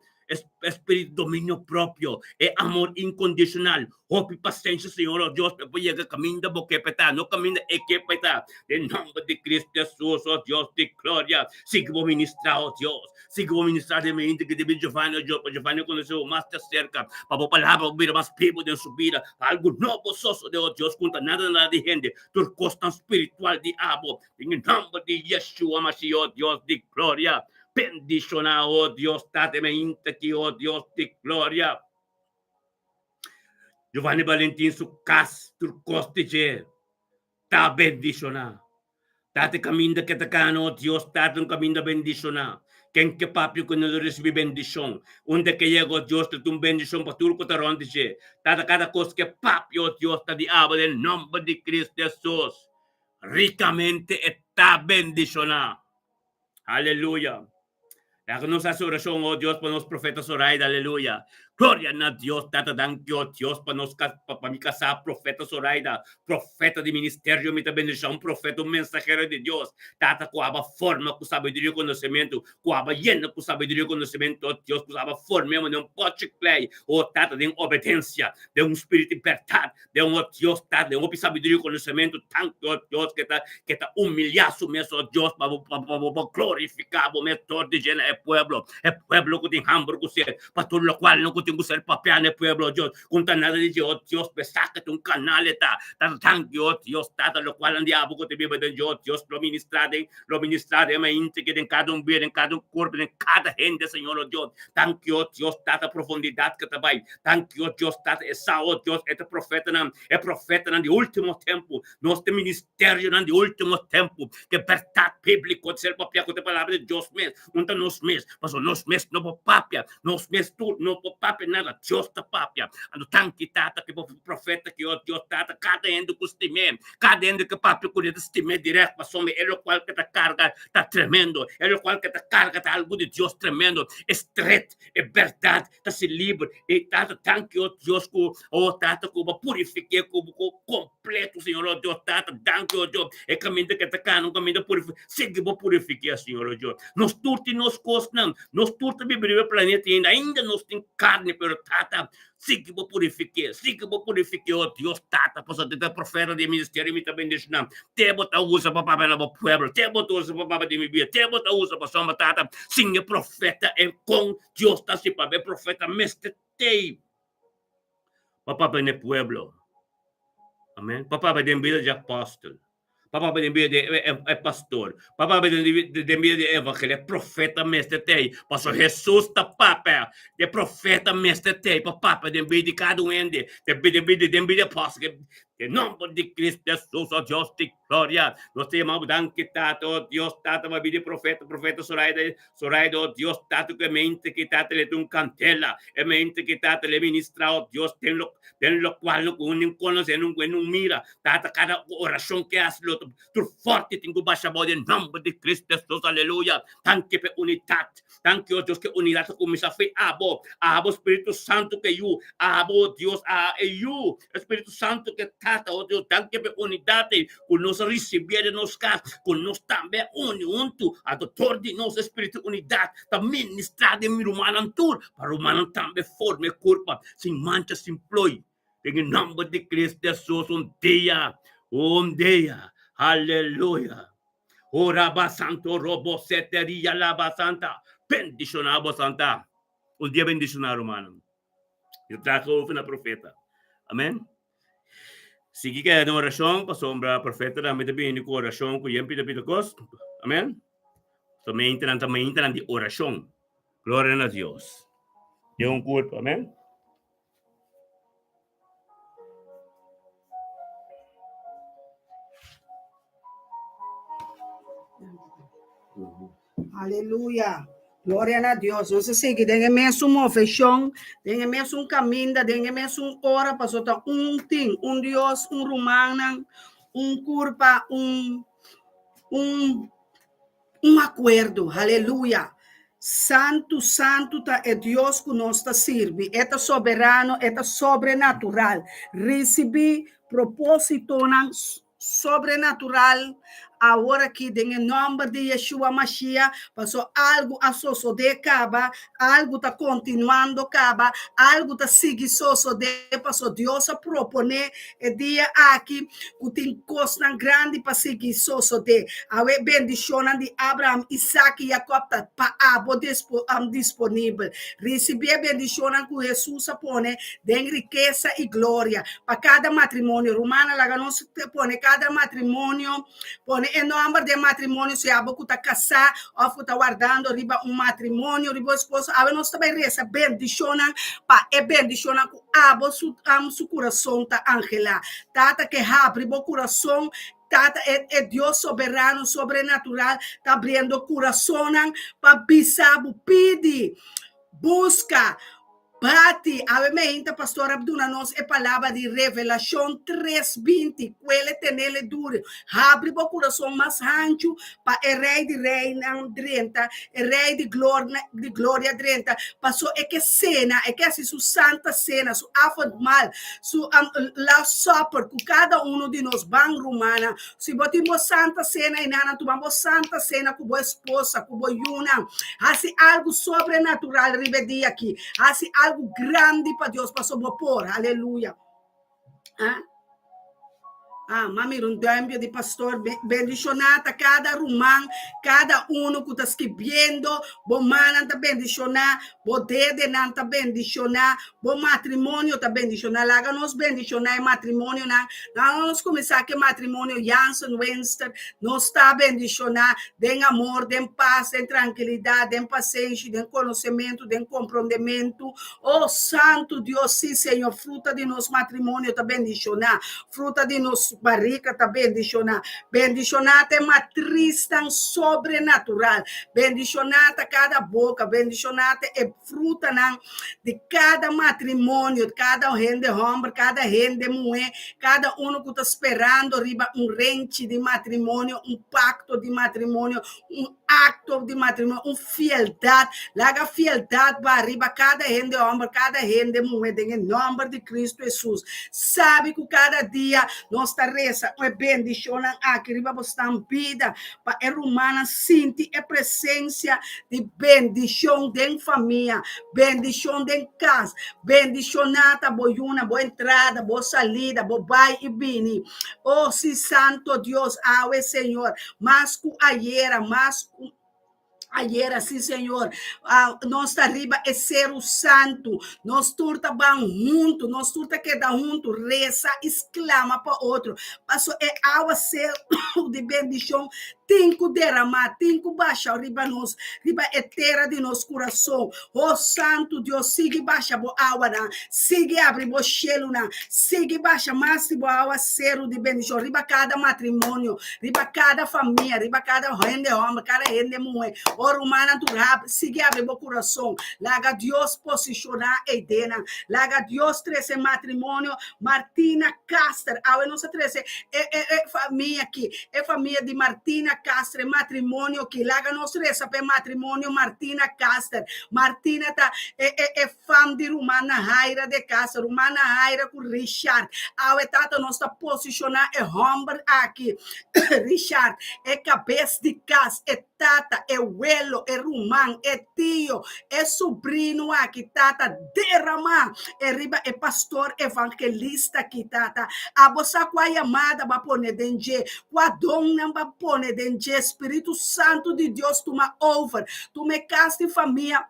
Espírito domínio próprio. É amor incondicional. Hope e paciência, Senhor, oh Deus, para chegar caminho da boca para no caminho da equipe para. Em nome de Cristo Jesus, oh Deus de glória. Siga o ministrar, oh Deus. Siga o ministrar de mente que deve Giovanni, oh Deus, para Giovanni conheceu mais de cerca. Para a palavra, vir mais vivo de subida. Algo novo, sosso de oh Deus, conta nada de gente. Por costa espiritual de abo. Em nome de Yeshua Mashiach, oh Deus de glória. Bendiciona, oh Dios, dateme intaki, oh Dios de gloria. Giovanni Valentin su cas, turcostice, ta bendiciona. Date caminda que te cano, oh Dios, date un caminda bendiciona. Quem que papi que não recebe bendição. Onde que chega, Deus, te um bendição para tudo que está ronde. Tata cada coisa que papi, oh Deus, está de aba, em nome de Cristo Jesus. Ricamente está bendicionado. Aleluia. É que nos hace oração, oh Deus, para os profetas orar, aleluia. Glória a Deus, tata danke, oh Deus, para me casar, profeta Zoraida, profeta de ministério, me bendição, profeta, mensageiro de Deus, tata com a forma, com sabedoria e conhecimento, com a llena com sabedoria e conhecimento, oh Deus, com a forma de pote clay, oh tata, de obediência, de espírito de liberdade, de oh Deus, tata, de sabedoria e conhecimento, tanto, oh Deus, que está humilhado mesmo, oh Deus, para glorificar o mentor de gente, é pueblo que tem Hamburgo, para todo o qual não tem que ser papel, é pueblo, Deus, com nada de Deus, Deus, saca um canal, tá, tanto, Deus, tata, o qual diabo que te vive de Deus, lo ministrado, é íntegro em cada bem, em cada corpo, em cada gente, Senhor, oh Deus, tanto, Deus, tata, profundidade que te vai, tanto, Deus, tata, essa, oh Deus, é profeta de último tempo, nós temos ministério de último tempo, que verdade bíblica, de ser papel, com a palavra de Deus mesmo, nós mesmos, mas nós mesmos não vamos papel, nós mesmos tudo, não vamos papel nada, Deus está papel, tanto, tata, que o profeta, que o Deus, tata, cada endo com estimem, cada endo que papel com estimem direto, mas some, ele o qual que está carga, está tremendo, ele o qual que está carga, está algo de Deus tremendo, é estreito, é verdade, está se livre, e tata, tanto que o Deus, o tata, como purifique, como completo, Senhor, o Deus, tata, tanto, o Deus, é caminho que está cá, um caminho de purificar, segue para purificar, Senhor, o Deus, nós turte nos costas, nós turte viver o planeta ainda nós tem carne, pero tata, siga para purificar, oh Deus, tata, posso ter profeta de ministério, me também deixa, te botar usa para papai no pueblo, te botar usa para papai de minha vida, te botar usa para soma tata, sim, é profeta, é com Deus, tá se para ver profeta, mestre, te, papai no pueblo, amém, papai de vida de apóstolo, papai de vida de pastor, papai de vida de evangelho, é profeta, mestre, te, pastor Jesus, tá papai, de profeta, mestre, te, papai de vida de cada um, de vida de apóstolo, em nome de Cristo Jesus, ó Deus de glória, nós te amamos, danke, tata, ó Deus, tata, uma vida de profeta, Zoraida, ó Deus, tata, que mente que tata, le dá cantela, é mente que tata, le ministra, ó Deus, tem lo qual, não conhece, não mira, tata, cada oração que hace, tu forte, tem que baixar a voz, em nome de Cristo Jesus, aleluia, tanque pe unidade, tanque, ó Deus, que unidade começa a fer, abo, Espírito Santo que eu, abo, Deus, eu, Espírito Santo que tata, oh Deus, tanque pe unidade, com nós receber nos casos, com nós também junto, a doutor de nosso Espírito unidade, para ministrar de meu humano tour, para o humano também forme corpo, sem mancha, sem ploi, em nome de Cristo Jesus, um dia, aleluia, oraba santo, robo seteria, lava santa, bendicionado santa, um dia bendicionado, humano, eu trago na profeta, amém? Sige ka ng orasyon, pasombra profeta na may tabi ko orasyon ko yan pita-pitakos. Amen? So maintanan di orasyon. Gloria na Diyos. Yung kulpo. Amen? Aleluia. Glória a Deus. Nós seguimos, tem mesmo uma feição, tem mesmo um caminho, tem mesmo hora para soltar ting, Deus, romano, curva, acordo. Aleluia. Santo, santo é Deus que nós serve. É soberano, é sobrenatural. Receber propósito sobrenatural agora que em nome de Yeshua Mashiach, passou algo a suceder, acaba, algo está continuando, acaba, algo está seguindo suceder, passou Deus a proponer dia aqui, que tem coisa grande para seguir suceder. A bendição de Abraão, Isaac e Jacob está para disponível. Receber a bendição que Jesus põe, de riqueza e glória para cada matrimônio. Romana, lá não se põe cada matrimônio, põe em nome de matrimônio, se abo que tá casar, ou tá guardando riba matrimônio, riba esposo, abo nós também reza bendiciona, pa e bendiciona com abo su coração tá angela, tata que abre o coração. Tata é Deus soberano, sobrenatural, tá abrindo o coração para bisabo, pede, busca, bate, mente, pastor Abduna, nos é palavra de revelação 3:20, quelle tenele dure, abre o coração mais ancho, para o rei de reina drenta, o rei de glória drenta, passou é que cena, é que assim sua santa cena, su afon mal, su la supper, que cada de nós ban romana, se botimos santa cena e nana, tomamos santa cena com boa esposa, com boa yuna, assim algo sobrenatural rivedi aqui, assim algo grande para Deus para sobrepor, aleluia. Mami, um templo de pastor bendicionata, cada rumán, cada que está escribiendo, bom mana está bendicionar, bom dede não está bendicionar, bom matrimônio está bendicionar, laga nos bendicionar matrimônio, não nos começar que matrimônio Jansen, Winster, nos está bendicionar, den amor, den paz, den tranquilidade, den paciência, den conhecimento, den compreendimento, oh santo Deus, sim Senhor, fruta de nosso matrimônio está bendicionar, fruta de nosso barriga está bendicionada. Bendicionada é matriz tão sobrenatural. Bendicionada cada boca. Bendicionada é fruta de cada matrimônio, cada rende homem, cada rende mulher, cada que está esperando riba rente de matrimônio, pacto de matrimônio, acto de matrimônio, fieldade. Laga fieldade para riba cada rende homem, cada rende mulher, em nome de Cristo Jesus. Sabe que cada dia nós reza, é bendição aqui, riba vida, para a romana sentir a presença de bendição de família, bendição de casa, bendicionada, boa boa entrada, boa salida, boa vai e vini. Oh, sim, santo Deus, ave Senhor, mas com ayer, mas ayer, assim, Senhor, nós arriba é ser o santo, nós turta bem junto, nós turta queda junto, reza, exclama para outro, passou é água ser de bendição, tinco derramar, tinco baixar, riba nós, riba etera de nosso coração, oh santo Deus, siga baixa bo água, siga abre bo chelo, siga baixa, mas bo água ser de bendição, riba cada matrimônio, riba cada família, riba cada rende homem, cada rende mulher, oh romana do rap, siga abre bo coração, laga Deus posicionar edena, laga Deus treze matrimônio, Martina Caster, a nossa treze é família aqui, é família de Martina Caster, matrimônio que laga nós reza para matrimônio Martina Caster. Martina é fã de Romana Raira de Caster, Romana Raira com Richard. A etata nós está posicionar é homem aqui. Richard é cabeça de casa, é tata, é abuelo, é romano, é tio, é sobrinho aqui, tata, derramar, é riba, é pastor evangelista aqui, tata. A bossa com a amada vai pôr dentro, com a dona vai pôr dentro, Espírito Santo de Deus, tu me over, tu me caste família,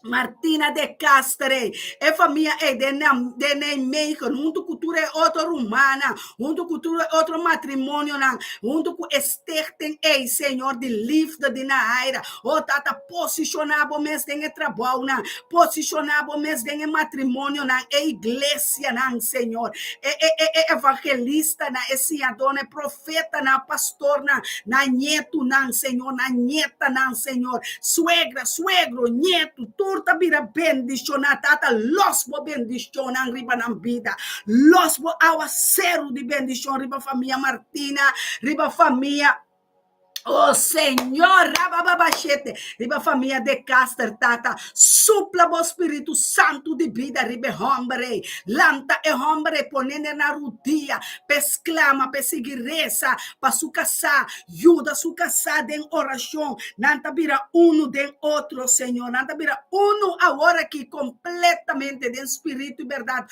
Martina de Castre, é família é de Neymaker, junto com cultura é outra romana, junto com cultura é outro matrimônio, junto com Esther tem, ei, Senhor, de livre de Naira, o tata posicionado mês de trabalho, posicionado mês de matrimônio, é igreja, Senhor, é evangelista, é senhor, é profeta, pastor, neto, Senhor, na nieta, Senhor, suegra, suegro, neto, turta bira bendicionar, tata, los bo bendicionar riba na vida, los bo aguacero de bendição riba família Martina, riba família oh Senhor, rabababachete, riba família de Caster, tata, supla bo Espírito Santo de vida, ribe hombre, lanta e hombre, ponendo na rudia, pesclama, pesiguireza, para su casa, ajuda su casa de oração, nanta vira de outro, Senhor, nanta vira agora aqui, completamente de Espírito e verdade,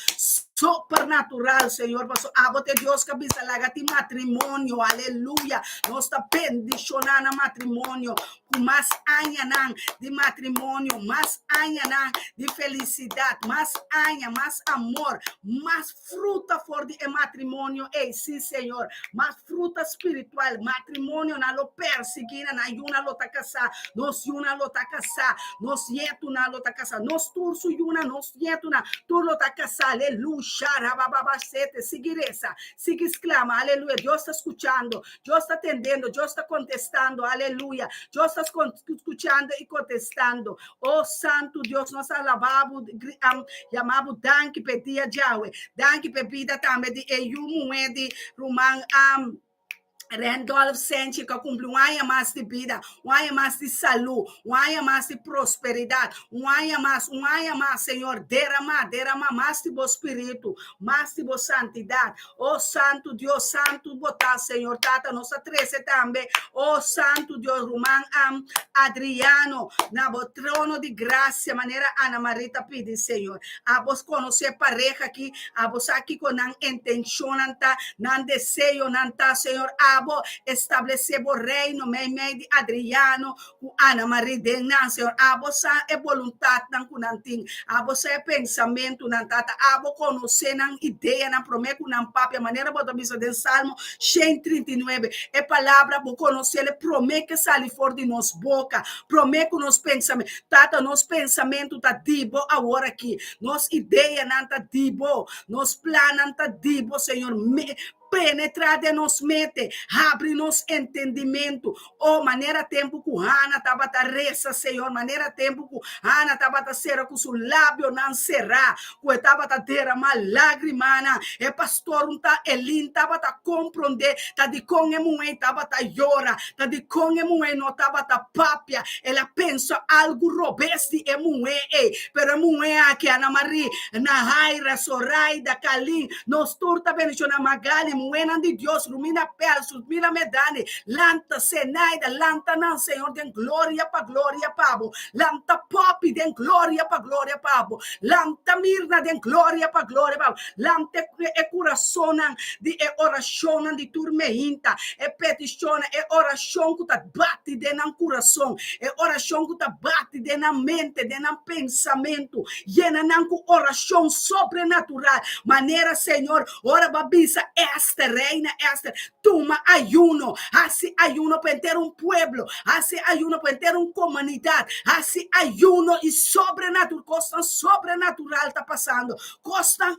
sobrenatural, Señor. Paso abote Dios que bisa lagati matrimonio, aleluya. Nos está bendicionando matrimonio. Más años de matrimonio, más años de felicidad, más años, más amor, más fruta for de matrimonio. Sí, Señor, más fruta espiritual. Matrimonio na lo perseguir, na yuna lo ta casa, nos yuna lo ta casa, nos yetuna lo ta casa, nos tursu yuna, nos yetuna, tu lo ta casa, aleluya, rabababacete, sigue esa, sigue exclama, aleluya. Dios está escuchando, Dios está atendiendo, Dios está contestando, aleluya. Dios está escuchando y contestando. Oh Santo Dios, nós alabamos, llamamos, danke pedia Yahweh, danke pebida também de Eyumu, de Rumang, Randolph Sente, que cumpre um ano mais de vida, um ano mais de saúde, um ano mais de prosperidade, um ano mais, Senhor, derrama mais de bom espírito, mais de boa santidade. Oh Santo Deus, Santo botar, Senhor, Tata, nossa 13 também. Oh Santo Deus, Román Adriano, na trono de graça, maneira Ana Marita pede, Senhor. A vos conhecer pareja aqui, a vos aqui com a intenção, não desejo, não tá, Senhor, abo estabelecer o reino meio de Adriano com Ana Maria de nan, Senhor, abo sa é vontade nan kunanting, abo sa é pensamento nan tata, abo conhecer nan ideia nan prometo nan papi, a maneira bota bisa de Salmo 139, é palavra bo conhecer, ele promete que sale fora de nos boca, promete que nos pensamento, tata nos pensamento tá dibo agora aqui, nos ideia nan tá dibo, nos planos tá dibo, Senhor, penetrar de nos mente, abre nos entendimento. Oh, maneira tempo que Ana estava a reza, Senhor, maneira tempo que Ana estava a ser com seu lábio não será, que estava a derramar lágrima, e pastor Elin estava a compreender, tá de com emuei estava a llorar, tá de com emuei não estava a papia, ela pensa algo robeste emuei, pero emuei aqui Ana Maria, Nahaira, Soraida, Kalim, nos turta bendicionar Magali, muenan de Dios, rumina persus, mira medane, lanta senaida, lanta nan, Senhor, den glória para glória, pabo, lanta popi, den glória para glória, pabo, lanta mirna, den glória para glória, pabo, lanta e coração de oração de turmeinta, e petição, e oração que tá bate de nan coração, e oração que tá bate de nan mente, de nan pensamento, llena nan com oração sobrenatural, maneira, Senhor, ora babisa, esta reina, esta, toma ayuno, hace ayuno para ter pueblo, hace ayuno para ter comunidade, hace ayuno e sobrenatural, costa sobrenatural está passando, costa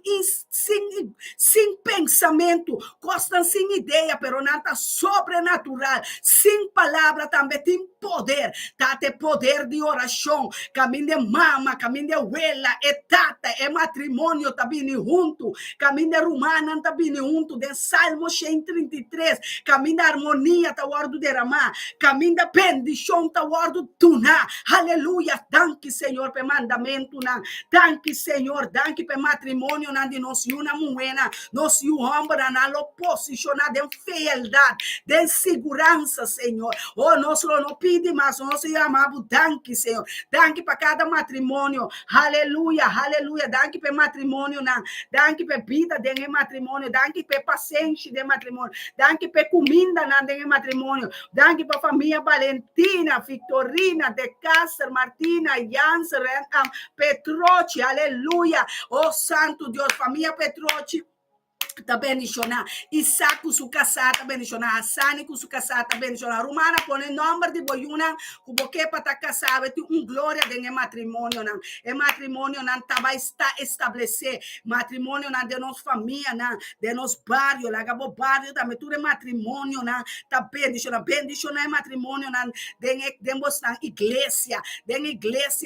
sem pensamento, costa sem ideia, pero nada sobrenatural, sem palavra também tem poder, tate poder de oração, caminho de mama, caminho de abuela, e tata, e matrimônio tá vindo junto, caminho de romana tá vindo junto, de Salmo 133, caminho da harmonia tá guardo derramar, caminho da bendição tá guardo tunar, aleluia, danke Senhor pe mandamento na, danke Senhor, danke pe matrimônio na de nós uma moeda, nós homem na lo posicionar de fidelidade, de segurança, Senhor, oh, nós não pede mais, nós amamos, danke Senhor, danke para cada matrimônio, aleluia, aleluia, danke pe matrimônio na, danke pe vida de matrimônio, danke pe paciência de matrimônio, danke pe comida na de matrimônio, danke para família Valentina, Victorina, De Castro, Martina, Jansen, Petroci, aleluia, oh Santo Deus, família Petroci, tá bendicionar, Isaac com sua casa, tá bendicionar, Hassani com sua casa, tá bendicionar, Romana põe o nome de boiuna, que boque para tá casado, tem glória de matrimônio, não, e matrimônio não tá vai estar estabelecer, matrimônio não de nossa família, não, de nosso barrio, lá gabo barrio também, tudo é matrimônio, não, tá bendicionar é matrimônio, não, de mostrar igreja,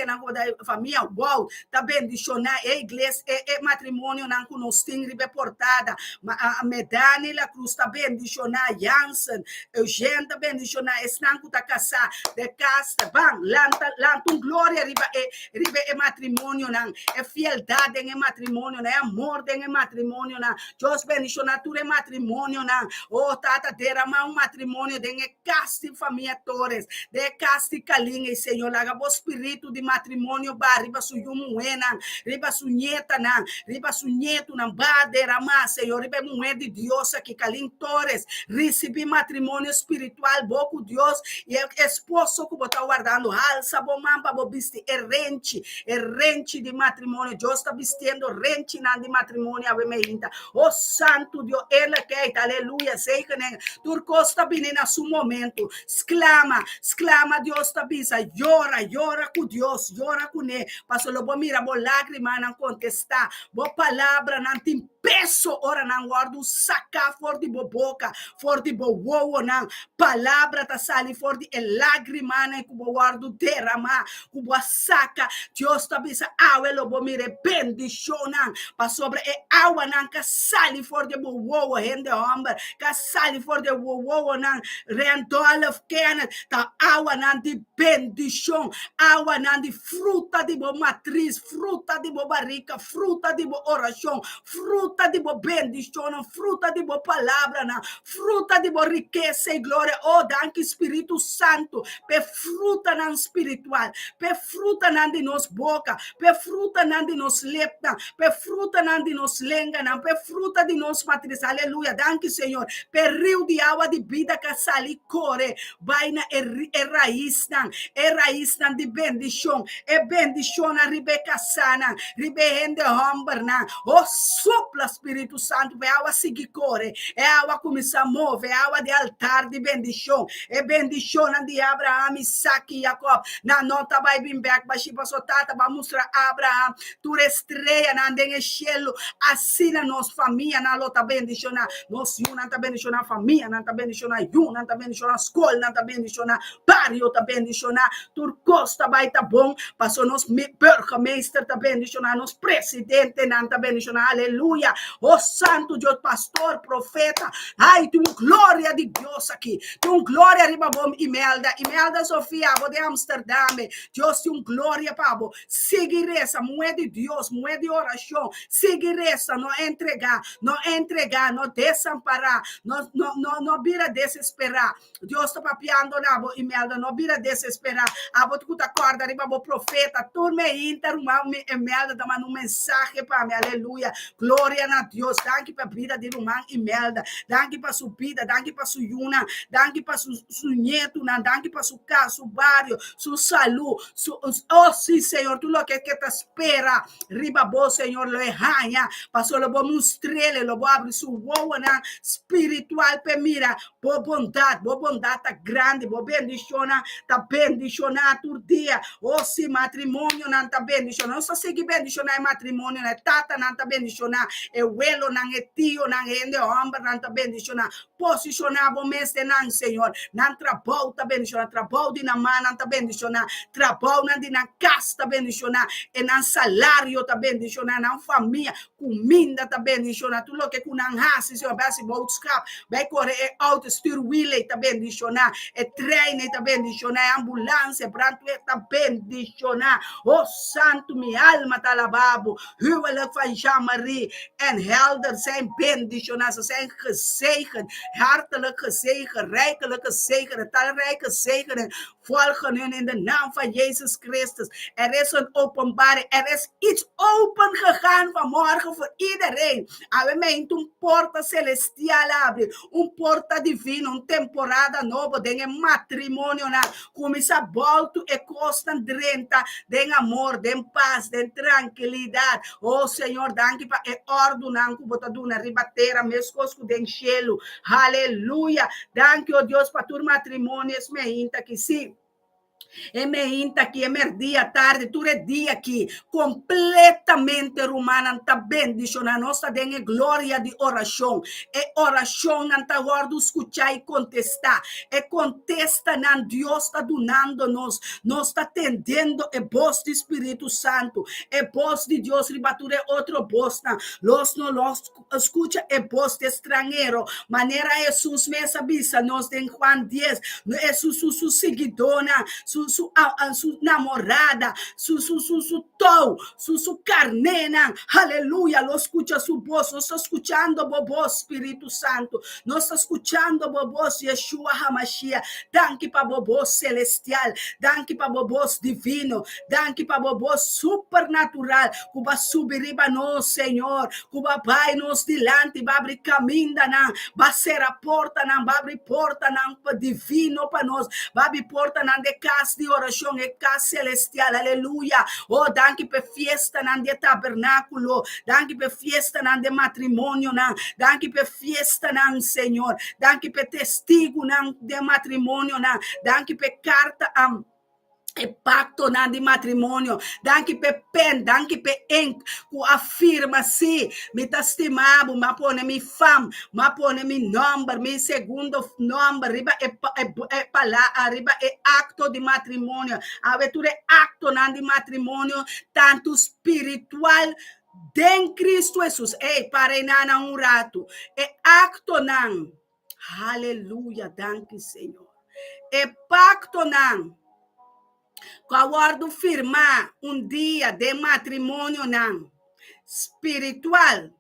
não, da família, uau, tá bendicionar, é igreja, é matrimônio, não, com nós tem reportada, Medani la cruz tá bendicionar Jansen, Eugênio tá bendicionar Esnanco tá caçar, de casta, bang, lanta glória riba e matrimônio não, é fieldade em matrimônio, é amor em matrimônio não, Deus bendicionar tu matrimônio não, oh tata derramar matrimônio de casti família Torres, de casti calinha, Senhor, laga o espírito de matrimônio ba riba su yumuena, riba su nieta não, riba su nieto não, ba derramar, Senhor, riba mulher de Deus aqui calin Torres, recebi matrimônio espiritual, boco Deus, e esposo que botar guardando, alça bom mamba bo bisti, rente de matrimônio, Deus está vestindo rente de matrimônio, ave meinta, oh santo Deus, ele quer, aleluia, sei que nem, turco está vindo na seu momento, exclama Deus está bisa, llora com Deus, llora com ele, pastor, lo bo mira, bo lágrima não contestar, bo palavra não tem peso, ora não guardo saca for de bo boca, for de bo wowo não, palavra tá sali for de lágrima não que bo guardo derramar, que bo saca, Deus tá bisa, awe lo bo mire bendição não, pa sobre e awa não que sali for de bo wowo hende hombre, que sali for de bo wowo não, rendolf kennen, tá awa não de bendição, awa não de fruta de bo matriz, fruta de bo barrica, fruta de bo oração, fruta de bo bendição, fruta de bo palavra, fruta de bo riqueza e glória. Oh, danke Espírito Santo, pe fruta nan espiritual, pe fruta nan de nos boca, pe fruta nan de nos lepta, pe fruta nan de nos lenga, pe fruta de nos matriz. Aleluia, danke Senhor, pe rio de água de vida que sali corre, vai na raiz nan de bendição, e bendição na ribeca sana, ribehende homber na, oh sopla Espírito Santo, é água seguir corre, é água começar a mover, é água de altar de bendição, é bendição de Abraão, Isaac e Jacob, na nota vai vir back, baixi passou tata, vai mostrar Abraão, tu estreia na andem cielo, assim na nossa família, na lota bendição, nós não tá bendição na família, não tá bendição na não tá bendição na escola, não tá bendição na barrio, tá bendição na turcosta vai tá bom, passou nos burgemeester tá bendição, nos presidente, não tá bendição, aleluia, oh santo Deus, pastor, profeta, ai, tu glória de Deus aqui, tu glória riba bom Imelda Sofia, de Amsterdam, Deus tu glória pabo, seguir essa, mulher de Deus, mulher de oração, seguir essa, não entregar, não desamparar, não vira desesperar, Deus está papiando na Imelda, não vira desesperar, abo tu acorda riba bom profeta, tu me interrompa Imelda, dá uma mensagem para mim, aleluia, glória a Deus, danke para a vida de irmã Imelda, danke para sua vida, danke para sua Yuna, danke para seu neto, danke para sua casa, seu bairro, sua saúde, oh sim, Senhor, tu lo que te espera, riba bo, Senhor, lo erranha, passou lo bo mostrele, lo bo abre sua boa, espiritual, pe mira, bo bondade tá grande, bo bendiciona, tá bendiciona tu dia, oh sim, matrimônio, não tá bendiciona, não só seguir bendicionar matrimônio, tata, não tá bendiciona, e welo, não é tio, não é ende, homem, não tá bendiciona, posicionar bom mês de não, Senhor, não trabalho tá bendiciona, trabalho de na mão, não tá bendiciona, trabalho não de na casa tá bendiciona, e não salário tá bendiciona, não família, comida tá bendiciona, tudo que com não raça, Senhor, vai se boodschap, vai correr, e auto, stuurwielen tá bendiciona, e treine tá bendiciona, e ambulância, brandweer tá bendiciona, oh santo, minha alma tá lavabo, huwelijk van Jean-Marie en Helder zijn bendicionados, ze zijn gezegend, hartelijk gezegend, rijkelijk gezegend, talrijke zegenen volgen hun in de naam van Jezus Christus. Er is een openbaring, er is iets open gegaan vanmorgen voor iedereen. Amém. Um porta celestial abre, porta divino, temporada nova, de matrimônio, começa volto e constant renta, de amor, de paz, de tranquilidade. Oh Senhor, danke para e ordenar que botaduna ribatera mescosco de cielo. Aleluia. Danke, oh Deus, para tu matrimônio, me inta que sim. Emeinta aqui, emer dia, tarde, tudo é dia aqui, completamente romana, tá bendição, a nossa dengue glória de oração, é oração, não tá guardo escutar e contestar, é contesta, não, Deus está donando nós está atendendo, é voz do Espírito Santo, é voz de Deus, ribatura é outro voz, nós não escuta, é voz de estrangeiro, maneira Jesus mesa bisa, nós tem Juan 10, é su seguidora, su namorada, su tou, su carnena, aleluya, lo escucha su voz, no está escuchando voz, Espíritu Santo, no está escuchando voz, Yeshua HaMashiach, danke para voz celestial, danke para voz divino, danke para voz supernatural, cuba subir para nós, Senhor, cuba vai nos dilante, vai abrir caminho, vai ser a porta, vai abrir porta, divino para nós, vai abrir porta, de casa de oração, e casa celestial, aleluia. Oh, danke per fiesta, de tabernáculo, danke per fiesta, de matrimônio, danke per fiesta, Senhor, danke per testigo, de matrimônio, danke per carta, e pacto de matrimônio, danke per pen, danke per ink, que afirma sim, me testimabo, ma pone mi fam, ma pone mi number, mi segundo number, riba e pala, riba e acto de matrimônio, aventura acto de matrimônio, tanto espiritual, den Cristo Jesus, para nana um rato, e acto nan, aleluia, danke Senhor, e pacto nan, aguardo firmar dia de matrimônio não espiritual,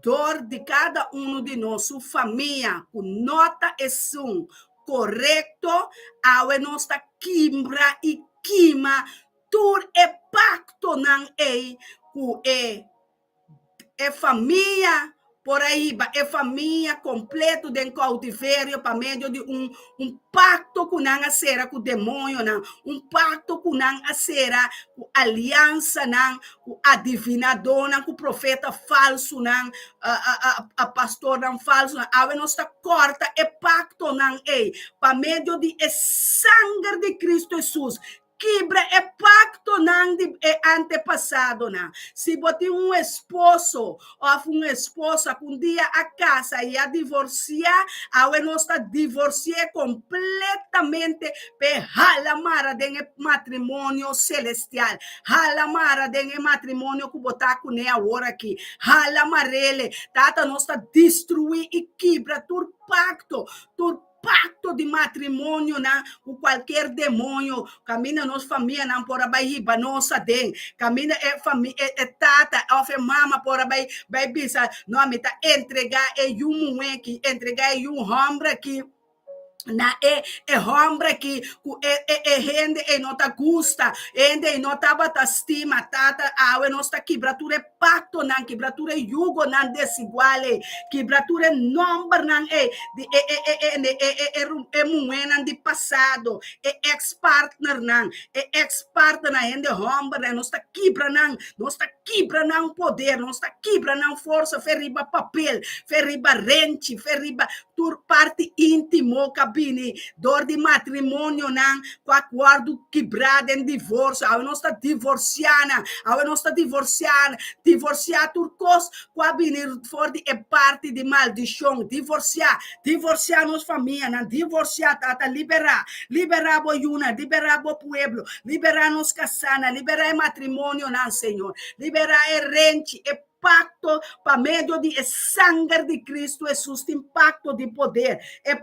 dor de cada de nós, sua família, com nota e som correto, a nossa quimbra e quima, tur e pacto não com família, por aí, é família completa de cautiverio para meio de pacto com a será com o demônio, pacto com a será com aliança, com adivinador, com o profeta falso, a pastor falso, a nossa corta é pacto, para meio de sangue de Cristo Jesus. Quebra é pacto de antepassado. Se você esposo ou uma esposa que dia a casa e a divorciar, a nós divorciar completamente per halamara de matrimônio celestial. Halamara de matrimônio que botar com ele agora aqui. Halamarele, tata nós destruir e quebra tur pacto de matrimônio, com qualquer demônio, caminha nossa família, por aí, nossa den, caminha família, tata, mama, por aí, vai bisa, não me tá entregar mulher que entregar homem que homem que rende e não tá gusta, rende e não tá bata estima, tata, nossa quebratura é pacto, quebratura é jugo, desigual, quebratura é number, mulher, de passado, ex-partner, rende homem, nossa quebra, poder, nossa quebra, força, ferriba papel, ferriba rente, ferriba tur parte íntimo, cabine, dor de matrimônio, com acordo quebrado em divórcio, a nossa divorciana, divorciar turcos, com a binir for de parte de maldição, divorciar nossa família, divorciar, tata, liberar boiuna, liberar bo pueblo, liberar nos casana, liberar matrimônio, Senhor, liberar rente, pacto para meio de sangue de Cristo Jesus, tem pacto de poder,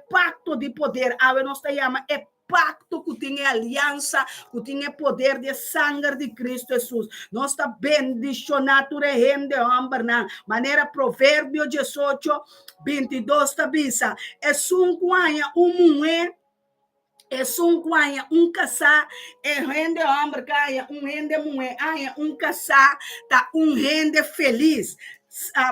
pacto de poder, a nós chama pacto que tem aliança, que tem poder de sangue de Cristo Jesus. Nós está bendicionado de homem, maneira Provérbio 18, 22 está bisa, guanha mulher, guanha casar, rende homem ganha, rende mulher ganha, casar, tá rende feliz.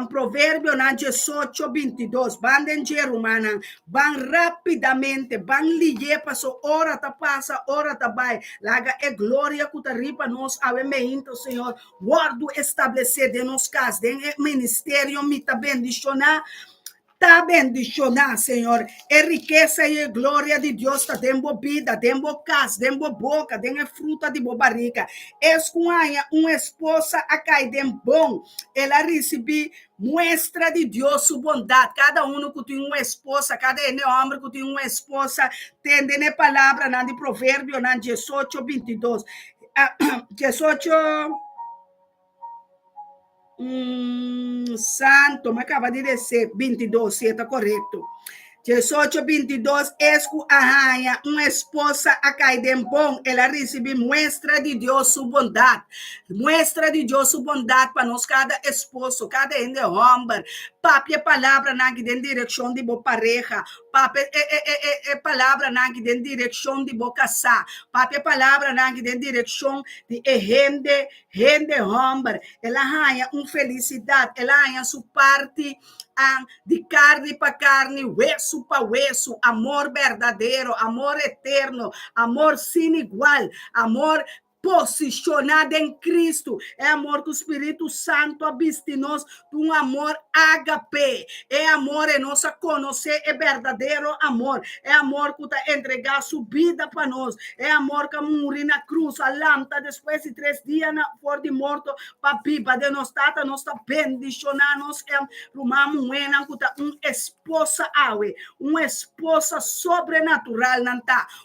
Provérbio 18, 22, van em Jerumana, van rapidamente, van ligue, passou, hora tá passa, hora tá vai, laga é glória que tá ripa nós, avemento, Senhor, guardo estabelecer de nos casa, de ministério, me tá bendicionar, Tá bendicionar, Senhor. É riqueza e glória de Deus, tá dentro vida, dentro casa, dentro boca, dentro fruta de barriga. Escuanha, uma esposa a cair dentro bom, ela recebe muestra de Deus sua bondade. Cada um que tem uma esposa, cada homem que tem uma esposa, tem a palavra na de provérbio, na 18:22. 18 santo, me acaba de dizer 22, se está correto. 18:22, esco arranha, uma esposa a cair em bom, ela recebe muestra de Deus sua bondade. Muestra de Deus sua bondade para nós, cada esposo, cada homem. Papi é palavra na direção de boa pareja. Papi é palavra na direção de boa casar. Papi é palavra na direção de rende homem. Ela arranha uma felicidade, ela arranha sua parte de carne para carne, hueso para hueso, amor verdadeiro, amor eterno, amor sem igual, amor posicionado em Cristo. É amor que o Espírito Santo habita em nós, um amor HP. É amor em nossa conhecer, é verdadeiro amor. É amor que está entregar sua vida para nós. É amor que morreu na cruz, a lâmpada, depois de 3 dias for de morto, para pipa de nós está bendicionando, nós é uma mulher que está uma esposa uma esposa sobrenatural,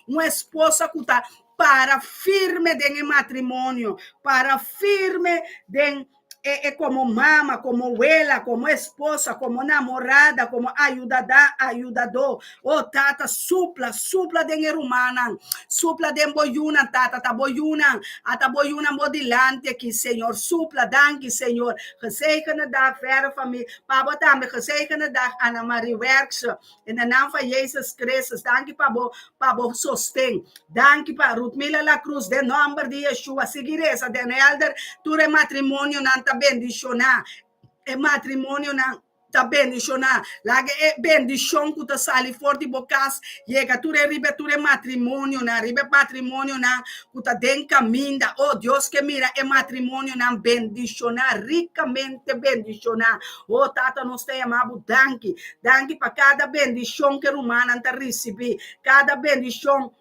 uma esposa que está para firme de matrimônio, para firme de como mama, como abuela, como esposa, como namorada, como ayudador. Oh, tata, supla de humana, supla de boyuna, tata, boyuna, ata boyuna modilante aqui, Senhor, supla, danke, Senhor, gezegende dag, verre família, pabo também, gezegende dag, Ana Marie Werks, in de naam van Jezus Christus, danke, pabo, sostém, danke, pa Ruth Mila La Cruz, de nome de Yeshua, seguiresa, de elder, ture matrimônio, nanta bendicionar, e matrimônio, não, tá bendicionar, laga é bendição que tá sali forte bocas, chega tu ribe tu matrimônio na ribe patrimônio na que tá den caminda, oh Deus que mira é matrimônio na bendicionar, ricamente bendicionar, oh tata nós te amamos, danke para cada bendição que humana tá receber, cada bendição.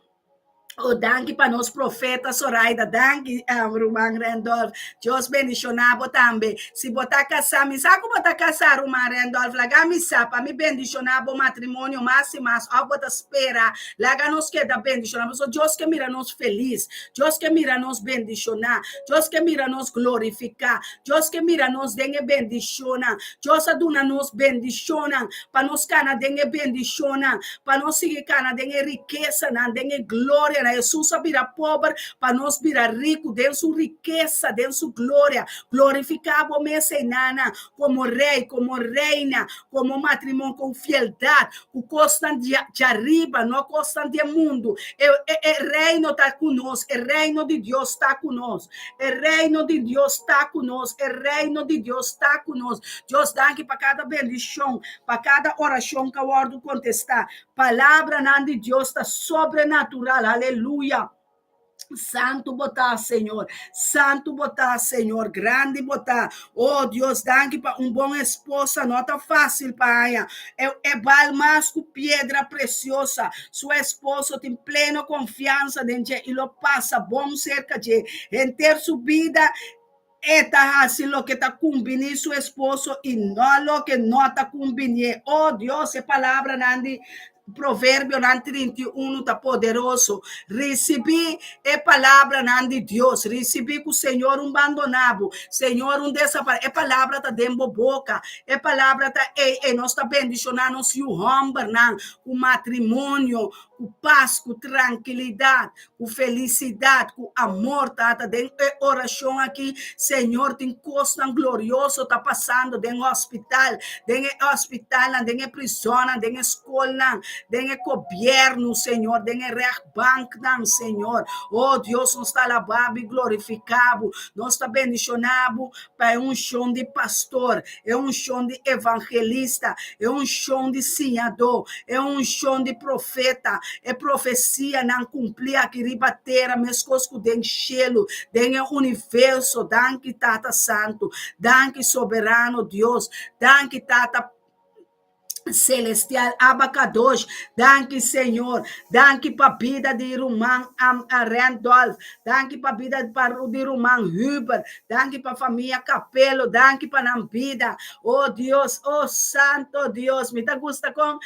Oh, danke para nós profetas, Soraida, danke, Ruman Randolph, Deus bendicionava também. Se botar casar, me sabe como botar casar, Ruman Randolph, laga me sapa, me bendicionava o matrimônio, mais e mais, ó, bota espera, laga nos queda bendicionar, so Deus que mira nos feliz, Deus que mira nos bendicionar, Deus que mira nos glorificar, Deus que mira nos dengue bendicionar, Deus aduna nos bendicionar, para nos cana dengue bendicionar, para nos seguir cana dengue riqueza, dengue glória, Jesus vira pobre para nós virar rico, dentro sua riqueza, dentro sua glória, glorificava o Messenana como rei, como reina, como matrimônio com fieldade, o constante de arriba, não constante de mundo, o reino está conosco, o reino de Deus está conosco, o reino de Deus está conosco, o reino de Deus está conosco. Deus dá aqui para cada bendição, para cada oração que eu ordo contestar, palavra de Deus está sobrenatural, aleluia. Santo botar, Senhor. Santo botar, Senhor. Grande botar. Oh, Deus, danke para bom esposa. Não tá fácil, pai. É val mais que pedra preciosa. Sua esposa tem plena confiança dentro e lo passa bom cerca de em ter sua vida. Está assim lo que está combinando su esposo y no lo que no está combinando. Oh Dios, esa palabra, Nandi, Provérbio 31 está poderoso. Recebi a palavra de Deus. Recebi que o Senhor abandonado. Senhor desaparecido. A palavra está dentro da boca. A palavra está nós está bendicionando o homem, o matrimônio, com paz, com tranquilidade, com felicidade, com amor, tá dentro da oração aqui. Senhor, tem coisa tão gloriosa está passando dentro do hospital, dentro da prisão, dentro da escola, dentro do governo, Senhor, dentro do banco, Senhor. Oh, Deus, nos está alabado e glorificado, nos está bendicionado para chão de pastor, é chão de evangelista, é chão de senhador, é chão de profeta, é profecia não cumprir aqui ribateira, mas coisas dentro cielo, dentro do universo. Danke, Tata Santo, danke, soberano Deus, danke, Tata celestial abacadosh. Danke, Senhor. Danke para a vida de irmão Randolph. Danke para a vida de irmão Huber. Danke para a família Capelo. Danke para a vida. Oh Deus, oh Santo Deus. Me gusta com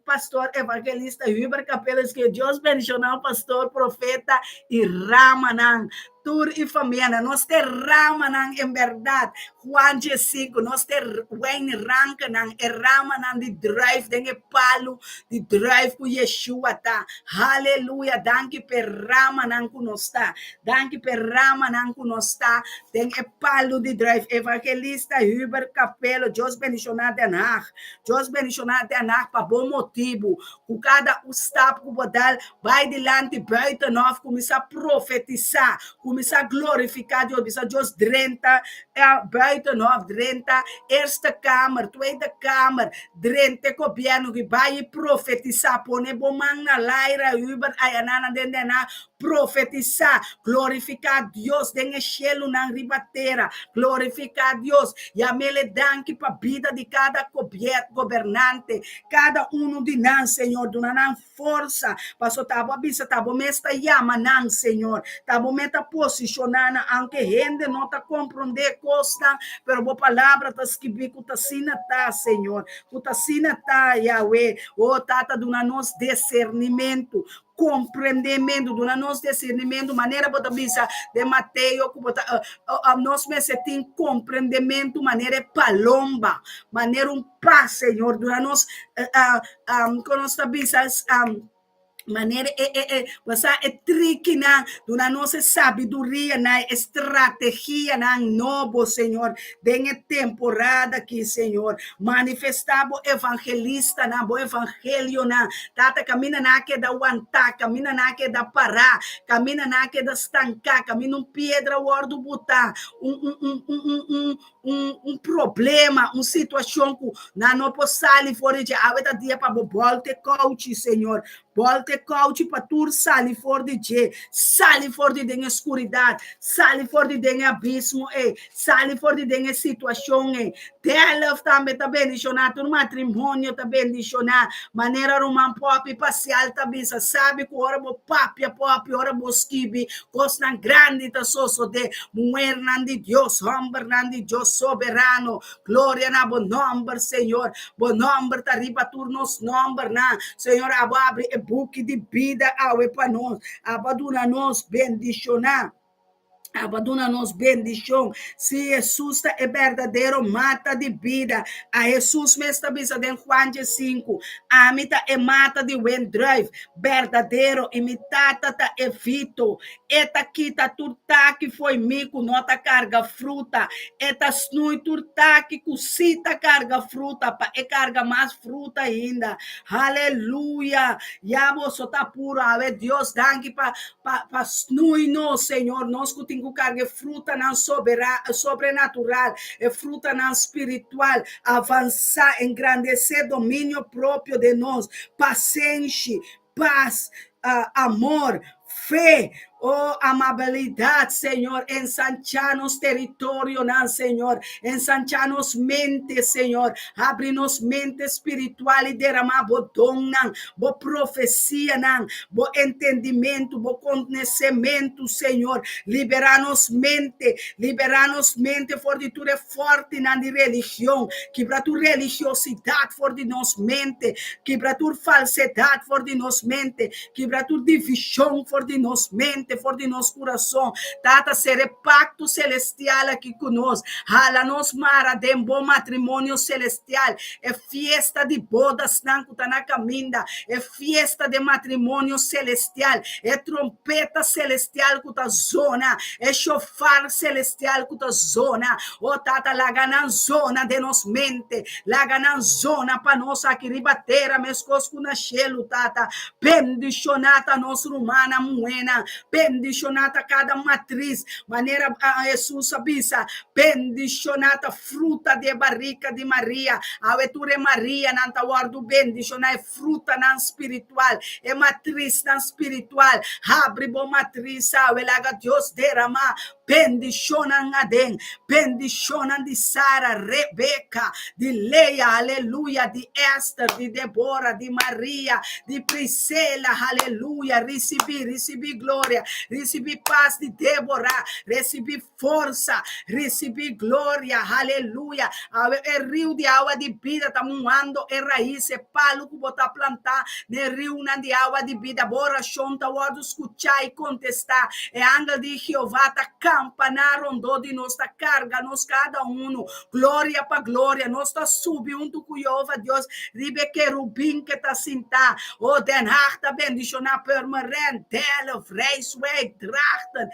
pastor evangelista Huber Capelo. Que Deus bendicionou o pastor, profeta e Ramanan. Tur e família, nós te ramanan em verdade. Juan 5, nós te wen rankanan, e ramanan de drive, de palo, de drive com Yeshua tá. Aleluia, danke per ramanan com nós tá. Danke per ramanan com nós tá. De palo de drive, evangelista Huber Capelo, Deus bendicionado de anar. Deus bendicionado de anar para bom motivo. Com cada obstáculo que bodal, vai delante, buiten nós, começar a profetizar, começar a glorificar Deus, começar Deus drenta, buiten nós, drenta, eerste kamer, tweede kamer, drenta governo, que vai profetizar, pone bomang na laira, Uber, ayanana, dendena, profetizar, glorificar Deus, dengue cielo na ribatera, glorificar Deus, e a mele danke para a vida de cada governante, cada de nós, Senhor, donando força, passou tabo abisa, tabo mesta yama nan, Senhor, tabo meta posicionando, aunque gente não tá compreender costa, pero boa palavra tá escrito, cutasina tá, Senhor, cutasina tá, Yahweh, oh, tata, donando discernimento, compreendimento, do nosso discernimento, maneira bota bisa de Mateus, nós tem compreendimento, maneira palomba, maneira paz, Senhor, do nosso, quando nós bisa, maneira você trique na do nossa sabedoria na estratégia na novo, Senhor, dengue temporada aqui, Senhor, manifestar o evangelista na o evangelho na tata camina na que da aguentar, camina na que da parar, camina na que da estancar, camina pedra o ordo botar problema, situação que não pode sair fora de água da dia para volte coach, Senhor. Volte coach para tu sali fora de je, sali fora de dengue escuridade, sali fora de dengue abismo, sali fora de dengue situação, Tela também tá bendicionado, no matrimônio tá bendicionado, maneira romã pop, parcial tá bisa, sabe que ora bo papia pop, ora bo skibi, costa grande tá soso de mulher de Deus, homem de Deus soberano, glória na bom nome, Senhor, bom nome tá riba turnos nome na, Senhor, abre e book de vida awe para nós, abaduna nos bendicionar. Abandona-nos bendição. Se Jesus é verdadeiro, mata de vida. A Jesus me estabelece em Juan 5. A mita é mata de drive. Verdadeiro, imitata ta evito. Eta kita turta que foi mico, nota carga fruta. Eta snui turta que cusita carga fruta. E carga mais fruta ainda. Aleluia. Yabo sota puro. Ave Deus, danke pa snui no, Senhor. Nós que carga fruta não sobrenatural, é fruta não espiritual, avançar, engrandecer domínio próprio de nós, paciência, paz, amor, fé, oh, amabilidade, Senhor, ensancha-nos território, não, Senhor, ensancha-nos mente, Senhor, abre-nos mente espiritual e derramar bo dom, não, bo profecia, não, bo entendimento, bo conhecimento, Senhor, liberar-nos mente, for de tu é forte na religião, quebra tu religiosidade for de nos mente, quebra tu falsidade for de nos mente, quebra tu divisão for de nos mente, for de nosso coração, tata ser pacto celestial aqui conosco, hala nos mara de um bom matrimônio celestial, é festa de bodas na caminda, é festa de matrimônio celestial, é trompeta celestial que tá zona, é chofar celestial que tá zona, o tata laga na zona de nos mente, laga na zona para nós aqui ribatera, mescosco na chelo, tata, bendicionata nos rumana muena, bendicionata cada matriz, maneira a Jesus abisa, bendicionata fruta de barrica de Maria, a veture Maria, nanta guardo bendicionar fruta nan espiritual, é matriz nan espiritual, abre bom matriz, ave laga Deus derrama bendicionan Aden, bendicionan de Sara, Rebeca, de Leia, aleluia, de Esther, de Débora, de Maria, de Priscila, aleluia, recebi glória, recebi paz de Débora, recebi força, recebi glória, aleluia, o rio de água de vida está moando em raiz, é palo que botar plantar, ne rio de água de vida, bora chonta, wado escuchar e contestar, é ángel de Jeová, tá campanar rondou de nós, tá carga, nós cada um, glória para glória, nós tá subindo com Jeová, Deus, ribe querubim que tá sinta, o den harta bendicionar permanent, Delft, Rijswijk, Drachten,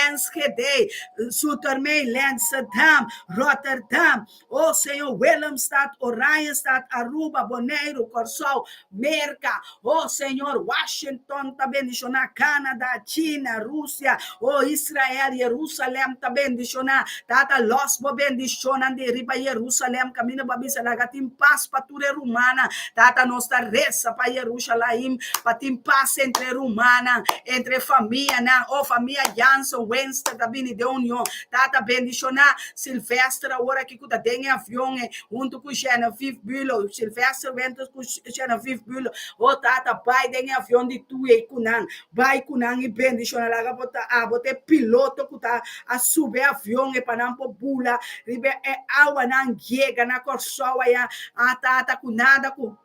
Enschede, Zoetermeer, Amsterdam, Rotterdam, oh Senhor, Willemstad, Oranjestad, Aruba, Bonaire, Corsol, Merca, oh Senhor, Washington, tá bendicionar, Canadá, China, Rússia, oh Israel, Jerusalém, tá bendicionar, tata los bo bendicionar de riba Jerusalém, caminho babisa lagatim paz para ture rumana, tata nossa reza para Jerusalém, para tim paz entre rumana, entre família, na, oh família Jansson, Wednesday, tá bem de união, tata bendicionar, Silvestre, agora que cuida tem avião, junto com Genevieve Bülow, Silvestre, junto com Genevieve Bülow, oh tata, vai tem avião de tu e kunan, vai kunan e bendicionar, laga bota a bote piloto que tá a subir avião e para não bula, ribe é água não chega na corsoa ya, a tata com nada com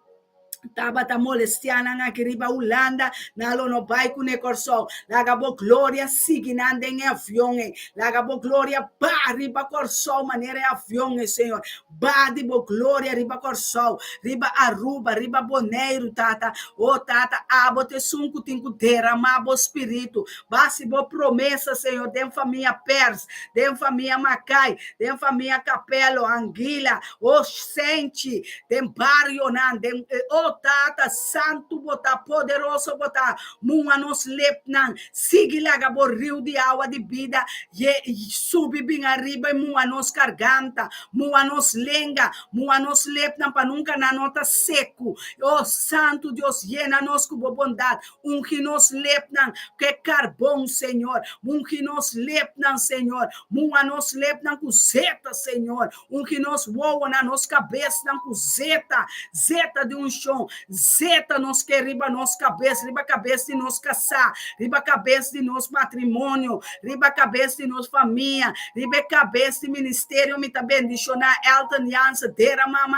Tabata molestiana nga kiriba Holanda nalo no bai kune corso lagabo gloria siginande em avião lagabo gloria ba riba corso maneira avião Senhor ba de bo gloria riba corso riba Aruba riba Bonaire tata o tata abote sunku tinku derramar espírito base bo promessa Senhor dem família Pers dem família Macai dem família Capelo Anguila o sente dem barrio nan dem o tata santo bota poderoso bota mua nos lepnan sigilaga bo rio de água de vida subi bem arriba e mua nos garganta mua nos lenga mua nos lepnan para nunca na nota seco oh santo Deus llena nos com bondade que nos lepnan que carvão Senhor que nos lepnan Senhor mua nos lepnan com zeta Senhor que nos voa na nos cabeça com zeta de um chão zeta nos que riba nos cabeça de nos casar, riba cabeça de nos matrimônio, riba cabeça de nos família, riba cabeça de ministério, me também bendicionar alta aliança, derramar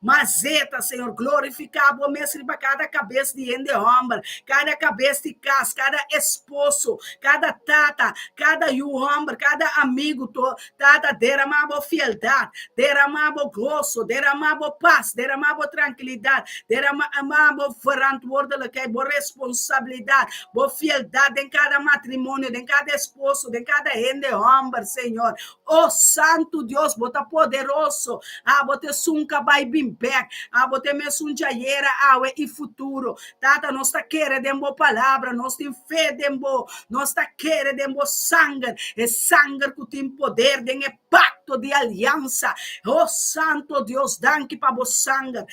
mazeta, Senhor, glorificar a mesmo riba cada cabeça de ende homem, cada cabeça de casa, cada esposo, cada tata, cada homem, cada amigo, tata, derramar a fieldade, derramar a gozo, derramar a paz, derramar a tranquilidade, derramar a verantwoordelijkheid, a responsabilidade, a fieldade em cada matrimônio, em cada esposo, em cada ende homem, Senhor. Oh, Santo Deus, bota poderoso, bote sunca vai bem back, bote me sunja era awe e futuro. Tata, nós tá querendo palavra, nós tem fé dembo, nós tá querendo sangue, e sangue que tem poder, tem pacto de aliança. Oh, Santo Deus, danke para o sangue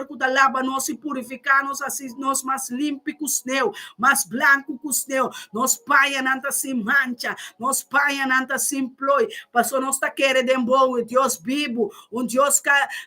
que da lava nós e purificar nós assim nós mais limpo que os neu, mais branco que os neu, nós paia nanta sem mancha, nós paia nanta sem ploi, passou nós tá querendo bom, Deus vivo, Deus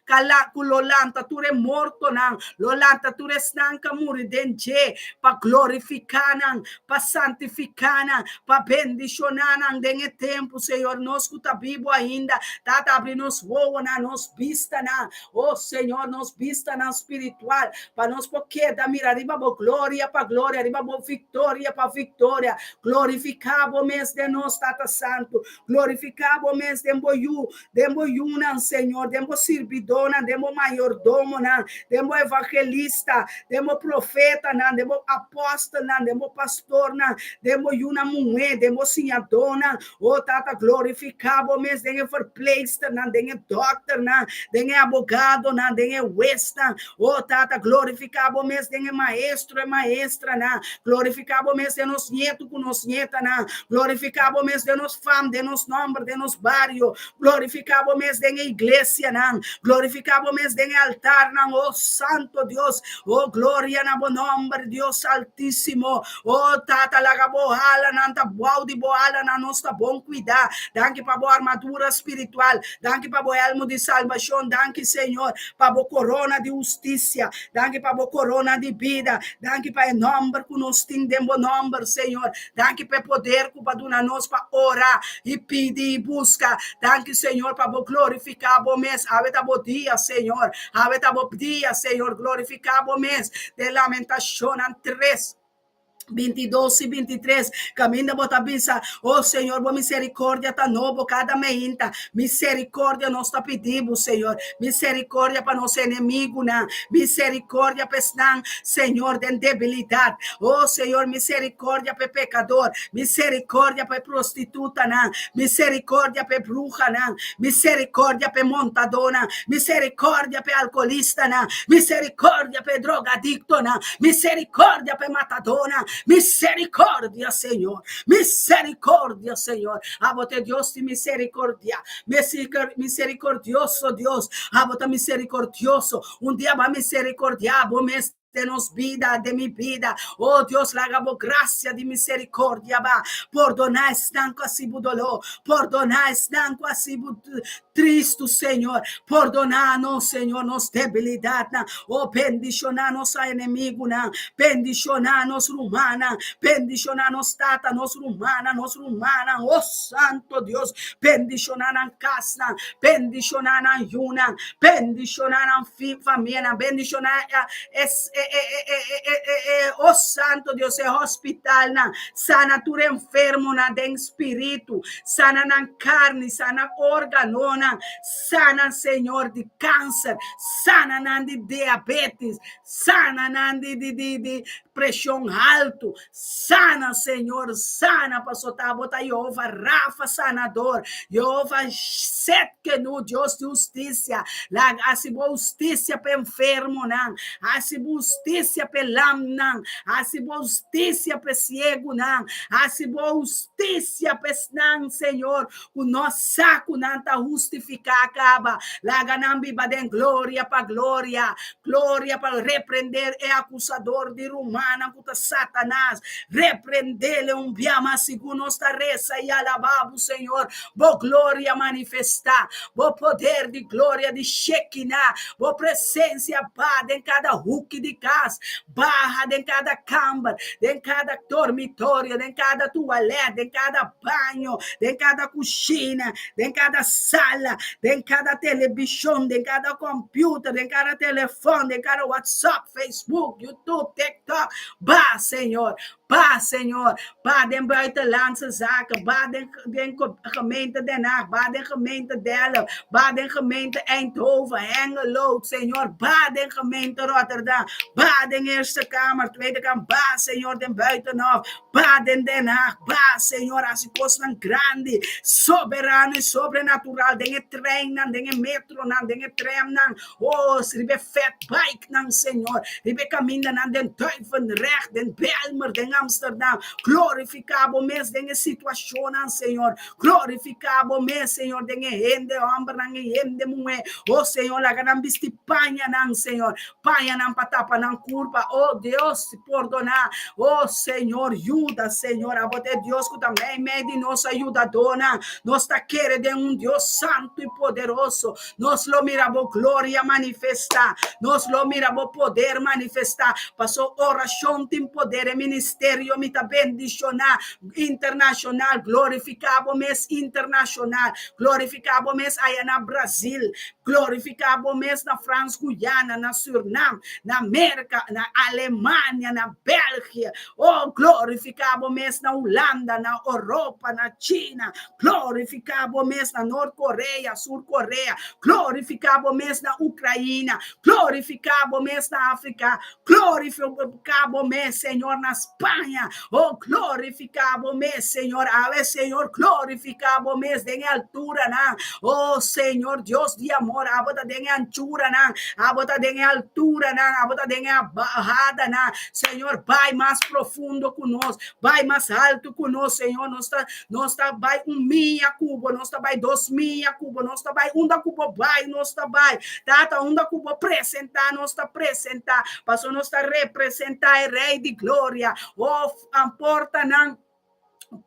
cala com lolanta, tu é morto não, lolanta tu é stanca muri dente, para glorificar não, para santificar não, para bendicionar não, dengue tempo, Senhor, nós que tá vivo ainda, tá abrindo nos voa na nos vista na, oh Senhor, nos vista na espiritual, para nós porque da mira riba bo glória para glória, riba bo vitória para vitória, glorificar o mês de nós, Tata Santo, glorificar o mês de dembo nan, Senhor, dembo servidona, dembo maiordomo nan, dembo evangelista, dembo profeta nan, dembo apóstolo nan, dembo pastor nan, dembo yuna mulher, dembo sinhadona, oh Tata, glorificar glorificabo mes den verpleegster na den dokter na den abogado na den westa. Oh tata glorificabo mes den maestro e maestra na glorificabo mes de nos nieto com nos nieta na glorificabo mes de nos fam de nos nombre de nos barrio glorificabo mes den iglesia na glorificabo mes den altar na. Oh santo Dios, oh gloria na bom nombre Dios altíssimo. Oh tata laga boala nanta boaldi boala na nossa bom cuidar. Danke para boa armadura espiritual, danke para boa elmo de salvação, danke Senhor para boa corona de justiça, danke para boa corona de vida, danke para o nome que nós temos de bom nome Senhor, danke para poder que para nós para orar e pedir e buscar, danke Senhor para boa glorificar bom mês, aveta bom dia Senhor, aveta bom dia Senhor, glorificar bom mês de lamentação 3 22 e 23, caminho bota bisa, oh Senhor, boa misericórdia tá novo cada meinta, misericórdia nós tá pedimos, Senhor, misericórdia para nosso inimigo, na misericórdia para não, Senhor, de debilidade, oh Senhor, misericórdia para pecador, misericórdia para prostituta, na misericórdia para bruxa, na misericórdia para montadona, misericórdia para alcoolista, na misericórdia para drogadicto, na misericórdia para matadona. Misericórdia, Senhor. Misericórdia, Senhor. Abote Deus de misericórdia. Misericordioso Deus. Abote misericordioso. Dia va misericordia. Mes de nos vida, de mi vida. Oh Dios, la hagamos gracia de misericordia, va. Perdonar estanco así budoló. Perdonar estanco así triste, Senhor. Perdonar-nos, Senhor, nos debilidade. Oh, bendicionar-nos a inimigo, bendicionar-nos rumana, bendicionar-nos tata, nos rumana, oh Santo Deus, bendicionar na casa, bendicionar na yuna, bendicionar na família, bendicionar oh Santo Deus, é hospital, sana tu enfermo, de espírito, sana na carne, sana órgano, sana, Senhor, de câncer, sana de diabetes, sana de pressão alto, sana, Senhor, sana, pastor, bota Jeová, Rafa, sanador, Jeová, que no Deus de justiça, assim, justiça para enfermo, assim, justiça para lam, assim, justiça para cego, assim, justiça para Senhor, o nosso saco, tá justificar, acaba, laganambi, badem, glória para repreender e acusador de rumana, contra Satanás, repreendê-le biama, segundo nossa reza e alababo, Senhor, bo glória manifestar, bo poder de glória de Shekinah, bo presença, barra em cada hook de casa, barra em cada câmara, em cada dormitório, em cada toalete, em cada banho, em cada cozinha, em cada sala, em cada televisão, em cada computer, em cada telefone, em cada WhatsApp, Facebook, YouTube, TikTok, Senhor, den buitenlandse zaken, den gemeente Den Haag, den gemeente Delft, den gemeente Eindhoven, Hengelo, Senhor, den gemeente Rotterdam, den Eerste Kamer, Tweede Kamer, Senhor, den Buitenhof, den Den Haag, Senhor, as coisas grande, soberano e sobrenatural, den trein, den metro, den tram, oh, ribe vet bike, Senhor, ribe caminho, den Duiven, recht, den Belmer, den Amsterdam, glorificabo mes dengue situação, Senhor, glorificabo mes, Senhor, dengue hende hombre, dengue hende mulher, oh Senhor, la gran bisti panha, Senhor, panha nan patapa nan curva, oh Deus, se perdonar, oh Senhor, ajuda, Senhor, a bote Deus que também mede nossa ajudadora, nós tá querendo Deus santo e poderoso, nós lo miramos glória manifestar, nós lo miramos poder manifestar, passou oração tem poder, ministério me tá bendicionar, internacional, glorificado mês internacional, glorificado mês aí na Brasil, glorificado mês na França, Guiana, na Suriname, na América, na Alemanha, na Bélgica, oh, glorificado mês na Holanda, na Europa, na China, glorificado mês na Norte-Coreia, Sul-Coreia, glorificado mês na Ucrânia, glorificado mês na África, glorificado mês, Senhor, na Espanha, montanha. Oh, glorificado mês, Senhor. Ave, Senhor, glorificado mês. Tem altura, não. Oh, Senhor, Deus de amor. Abota tem anchura, não. Abota tem altura, não. Abota tem bajada, não. Senhor, vai mais profundo conosco. Vai mais alto conosco, Senhor. Nós está vai 1.000 cubo. Nós está vai 2.000 cubo. Nós está vai 1 cubo. Vai, nós está vai. Tata, 1 cubo apresentar. Nós está apresentar. Passou nós está representar o Rei de Glória. Oh,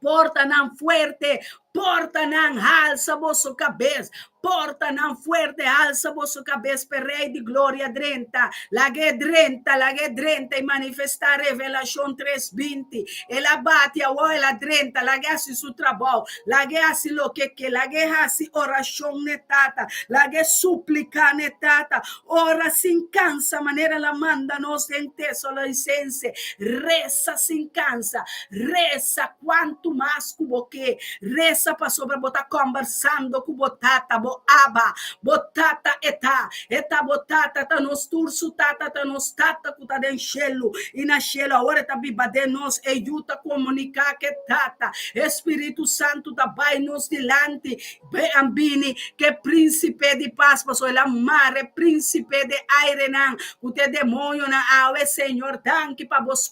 porta não fuerte, porta não alça vossa cabeça, porta não fuerte, alça vossa cabeça para Rei de Glória drenta, lague drenta e manifestar revelação 3:20, ela bate a ela drenta, lague assim seu trabalho, lague assim lo que lague assim oração netata, lague súplica netata, ora sem cansa, maneira la manda nos em Tesalonicense, reza sem cansa, reza quanto mais cubo que, reza para sobre botar conversando com botata, aba, botata eta botata tá nos turso tata tá nos tata que tá den chelo e na chelo agora tá biba de nos ajuda a comunicar que tata Espírito Santo tá vai nos dilante be ambini que príncipe de paz passou ela mare príncipe de aire não o te demônio na ave Senhor danke para vos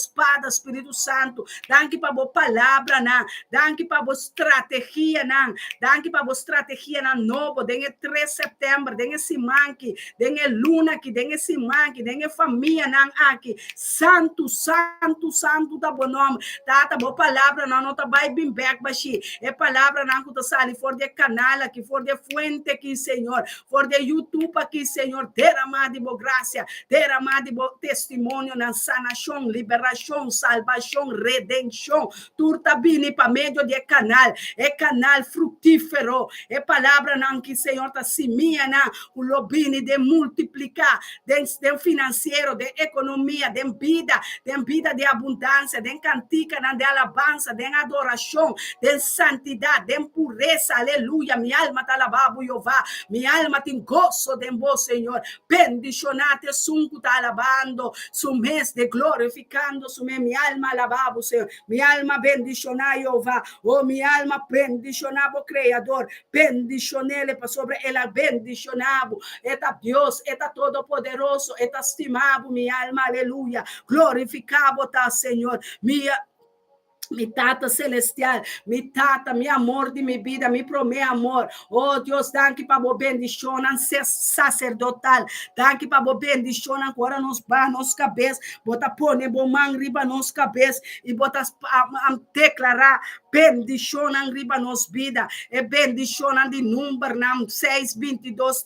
espada Espírito Santo danke para vos palavra não danke para vos estratégia não danke para vos estratégia na novo dengue 3 de setembro dengue simanki dengue luna que dengue simanki dengue família não aqui santo da bom nome tá boa palavra não tá vai bem back baixi é palavra não que tá sali for de canal aqui for de fuente aqui Senhor for de YouTube aqui Senhor derramar de boa graça derramar de bom testemunho na sanação liberação salvação redenção turta bini para meio de canal é canal frutífero é palavra não que Senhor tá simia na o lobini de multiplicar de financeiro de economia de vida de abundância de cantica de alabança de adoração de santidade de pureza aleluia minha alma tá alabando Jeová minha alma tem gozo de vós Senhor bendicionate sunco tá alabando su mês de glorificando su mês minha alma alabando Senhor minha alma bendicionar Jeová oh minha alma bendicionar o Criador bendicionele para sobre ela bendicionado eta Deus eta todo poderoso eta estimado minha alma aleluia glorificado tá Senhor mi tata celestial, mi tata, mi amor de mi vida, mi promé amor. Oh Deus, danke para a bendição sacerdotal. Danke para a bendição agora nos ba, nos cabeça. Bota pone bom man riba nos cabeça e bota declarar bendição riba nos vida. E bendição de número 6, 22,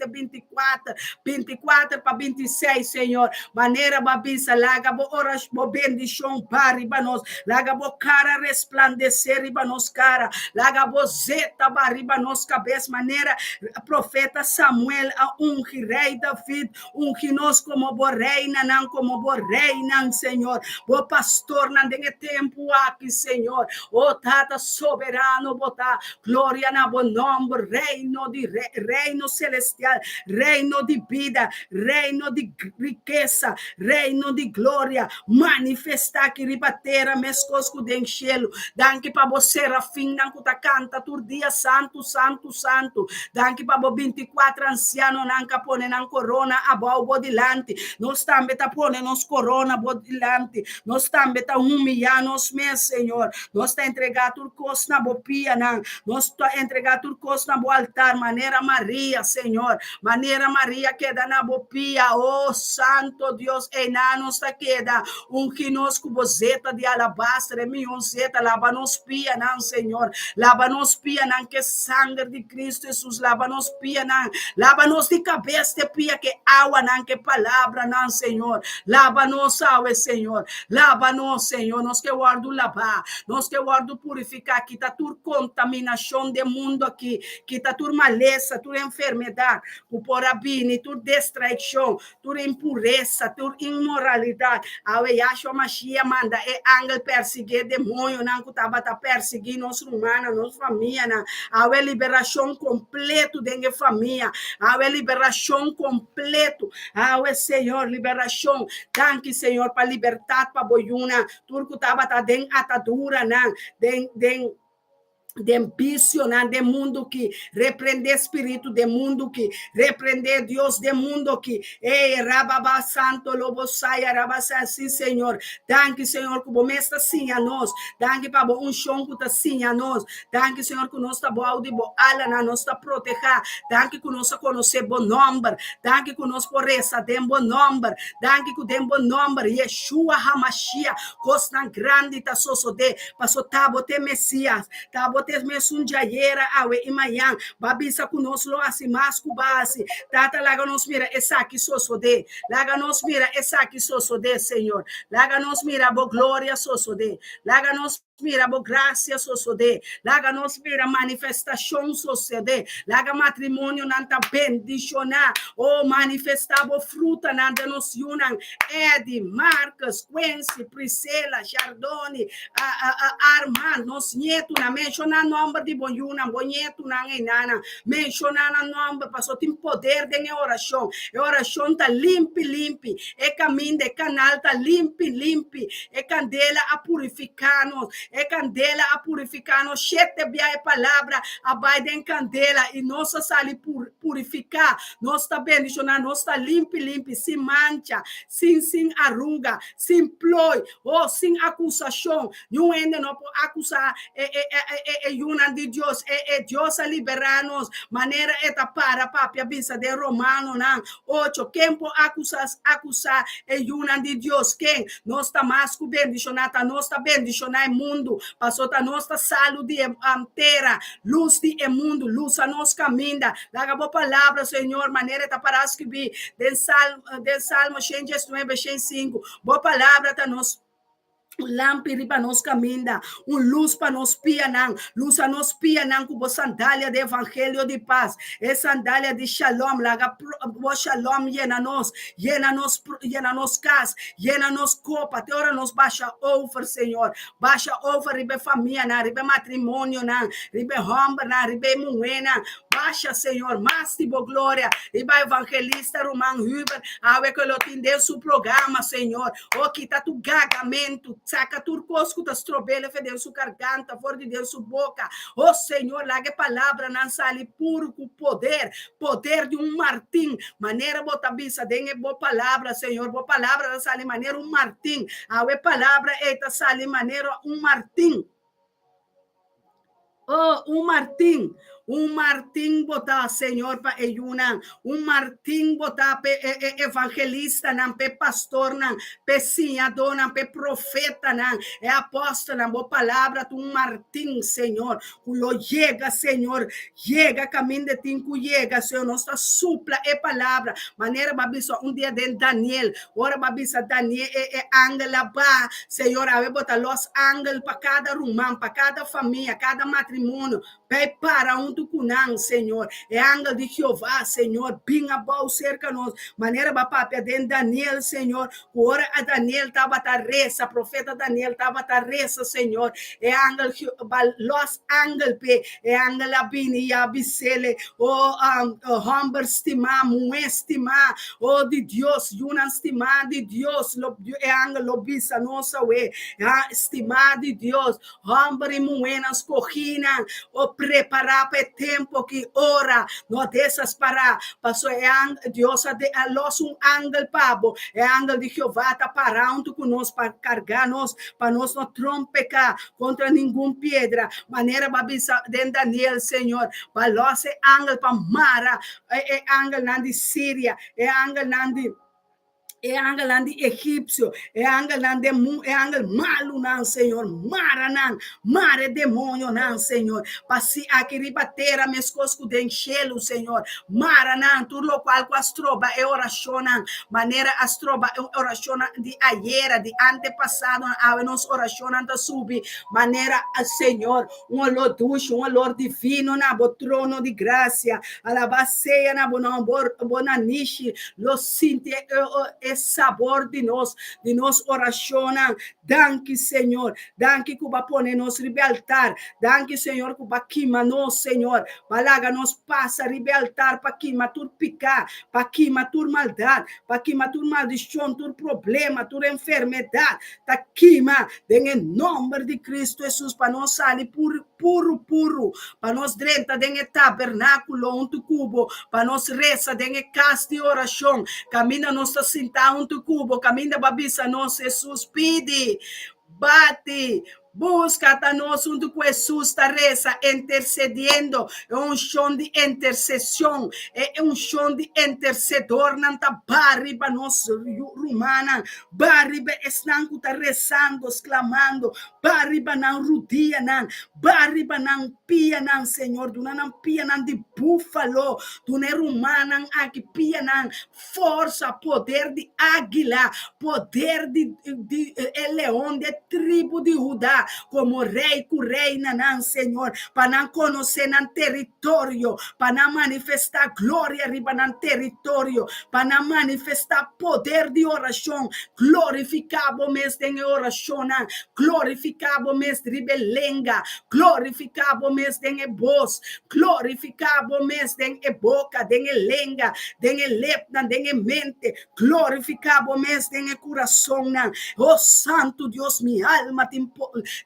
24 para 26, Senhor. Maneira babisa, laga bo oras bo bendição para riba nos, laga bo cara resplandecer riba nos cara, laga bozeta riba nos cabeça, maneira profeta Samuel a rei David, nós como bo reina, não como bo reina, Senhor, bo pastor, não tem tempo aqui, Senhor, o tata soberano, bota glória na bom nome, reino celestial, reino de vida, reino de riqueza, reino de glória, manifestar que ribatera mescosco de enchelo, danke para você serafim, danke ta canta tur dia santo, danke para 24 anciano, nanka pone nan corona abau bodilante, nós também ta pone nos corona bodilante, nós também ta humilhanos mes, Senhor, nós ta entregar tur cos na bopia, nós ta entregar tur cos na bo altar, maneira Maria, Senhor, maneira Maria queda na bopia, oh santo Deus, enanos ta queda, quinosco bozeta de alabastre, zeta, lava nos pia, não, Senhor, lava nos pia, não, que sangue de Cristo Jesus, lava nos pia, não, lava nos de cabeça de pia, que água, não, que palavra, não, Senhor, lava nos, Senhor, lava nos, Senhor, nós que guardo lavar, nós que guardo purificar, purificar, quita toda contaminação do mundo aqui, quita toda maleza, toda enfermidade, o porabini, toda distração, toda impureza, toda imoralidade. Awe Yahshua Mashiach manda angel perseguir demônio, não que tava perseguir nossa humana, nossa família, não. Awe liberação completo dentro da família, awe liberação completo, awe Senhor, liberação. Danke Senhor para libertar para boiuna, turco tava dentro atadura, não, dentro de ambicionar de mundo que repreender espírito de mundo que repreender Deus de mundo que rababa santo lobo saia rabasa sim Senhor, danke Senhor que bom está sim a nós, danke para bom chão que tá sim a nós, danke Senhor que nós tá boa de boa ala na nós tá proteger, danke que nós conhecer bom nome, danke que nós por essa dem bom nome, danke que dem bom nome Yeshua HaMashiach costa grande tá soso de passou tabote Messias tabote mesunjayeira awe imayang babisa kunoslo asimasku basi tata laga nos mira essa que soso de laga nos mira essa que soso de Senhor laga nos mira bo glória soso de laga nos mira bo graça soso de laga nos mira manifestação soso de laga matrimônio nanta bendicionar o manifestar bo fruta nanta nos yunan Edi Marcos Quincy Priscila Chardoni Armand nos nieto na mencionar nome de bonjuna bonito na enana mencionar na nome passou tem poder de oração tá limpe é caminho de canal tá limpe é candela a purificar-nos é candela a purificar-nos chete bia palavra abai em candela e nossa sali purificar nós tá bendicionar nós tá limpe sem mancha sem arruga sem ploi ou sem acusação não ainda não pode acusar Yuna de Deus Deus a liberar-nos maneira eta para papia bisa de Romano não 8 quem pode acusar Yuna de Deus quem nós está mais que bendicionada nós está bendicionar o mundo passou a nossa saúde inteira luz de mundo luz a nós caminha laga boa palavra Senhor maneira eta para escrever del Salmo 119:5 boa palavra tá nós lampi para nos caminha, luz para nos pianang, luz a nos pianang com sandália de evangelho de paz, é sandália de shalom, laga o shalom llena nos casa, llena nos copa, te ora nos baixa over Senhor, baixa over ribe família, na ribe matrimônio, na ribe homem, na ribe muena, baixa Senhor, mais de boa glória, ribe evangelista Roman Huber, awe que ele atendeu seu programa Senhor, o que tá tu gagamento saca turcosco das trobelas fedeu sua garganta, fora de Deus sua boca. Oh Senhor, lague palavra não sale puro com poder de Martim. Maneira botabisa, dengue boa palavra, Senhor, boa palavra não sale maneira Martim. A palavra eita sale maneira Martim. Oh, Martim. Martim botar Senhor para Eyuna, Martim botar pe evangelista não, pe pastor não, pe senhador não, pe profeta não, apóstolo não, boa palavra tu Martim Senhor, culo chega Senhor, chega caminho de ti, chega Senhor, nossa supla palavra, maneira babisa dia de Daniel, ora babisa Daniel angela ba, Senhor, ave botar los ángeles para cada rumão, para cada família, cada matrimônio, para kunang, Senhor, ángel de Jeová, Senhor, pinga bau cerca nós, maneira papapia de Daniel, Senhor, ora a Daniel estava tarresa, profeta Daniel estava tarresa, Senhor, ángel, los ángel pe, ángel abini, abisele, humber estimar, estimar, de Deus, yunan estimar de Deus, ángel lobisa nossa we, estimar de Deus, humber e muenas corrina, preparar para tempo que ora, não deixas parar, passou Deus a los ángel pabo, ángel de Jeová está parando conosco para carregar nós, para nós não trompecar contra nenhuma pedra, maneira babisa de Daniel, Senhor, para los ángel para Mara, ángel de Síria, ángel de é angel de egípcio, é angel malo não, Senhor, mara não, mare demônio não, Senhor, passi aqui ribatera mescosco de enchelo, Senhor, mara não, tudo lo qual com astroba é oração, maneira astroba é oração de ayer, de antepassado, a nos oração da subir, maneira, Senhor, um olor ducho, um olor divino na bo trono de graça, alabaceia na bonanishi, lo sinte sabor de nós oração. Danke, Senhor. Danke, Cuba pone nos altar. Danke, Senhor, Cuba quima nos, Senhor. Balaga nos passa altar para quima tur picar, para quima tur maldade, para quima tur maldição, tur problema, tur enfermidade. Ta quima, em nome de Cristo Jesus, para nós sair puro, para nós drenta dentro tabernáculo, onde cubo, para nós reza dentro casa de oração, camina nossa cinta onde cubo, camina babisa nós, Jesus pede, bate, busca a nós onde Jesus está reza, intercedendo, é um chão de intercessão, é um chão de intercedor, não está barriba nós, romana, barriba estão está rezando, exclamando, barriba não rudia, não, barriba não pia, não, Senhor, do não pia, não de búfalo, do não romana, aqui pia, não, força, poder de águila, poder de leão, de tribo de Judá, como rei, com reina, não, Senhor, para não conhecer no território, para não manifestar glória riba no território, para não manifestar poder de oração, glorificado mesmo em oração, glorificado mesmo riba lenga, glorificado mesmo em voz, glorificado mesmo em boca, em lenga, em lepna, em mente, glorificado mesmo em coração, oh Santo Deus, minha alma te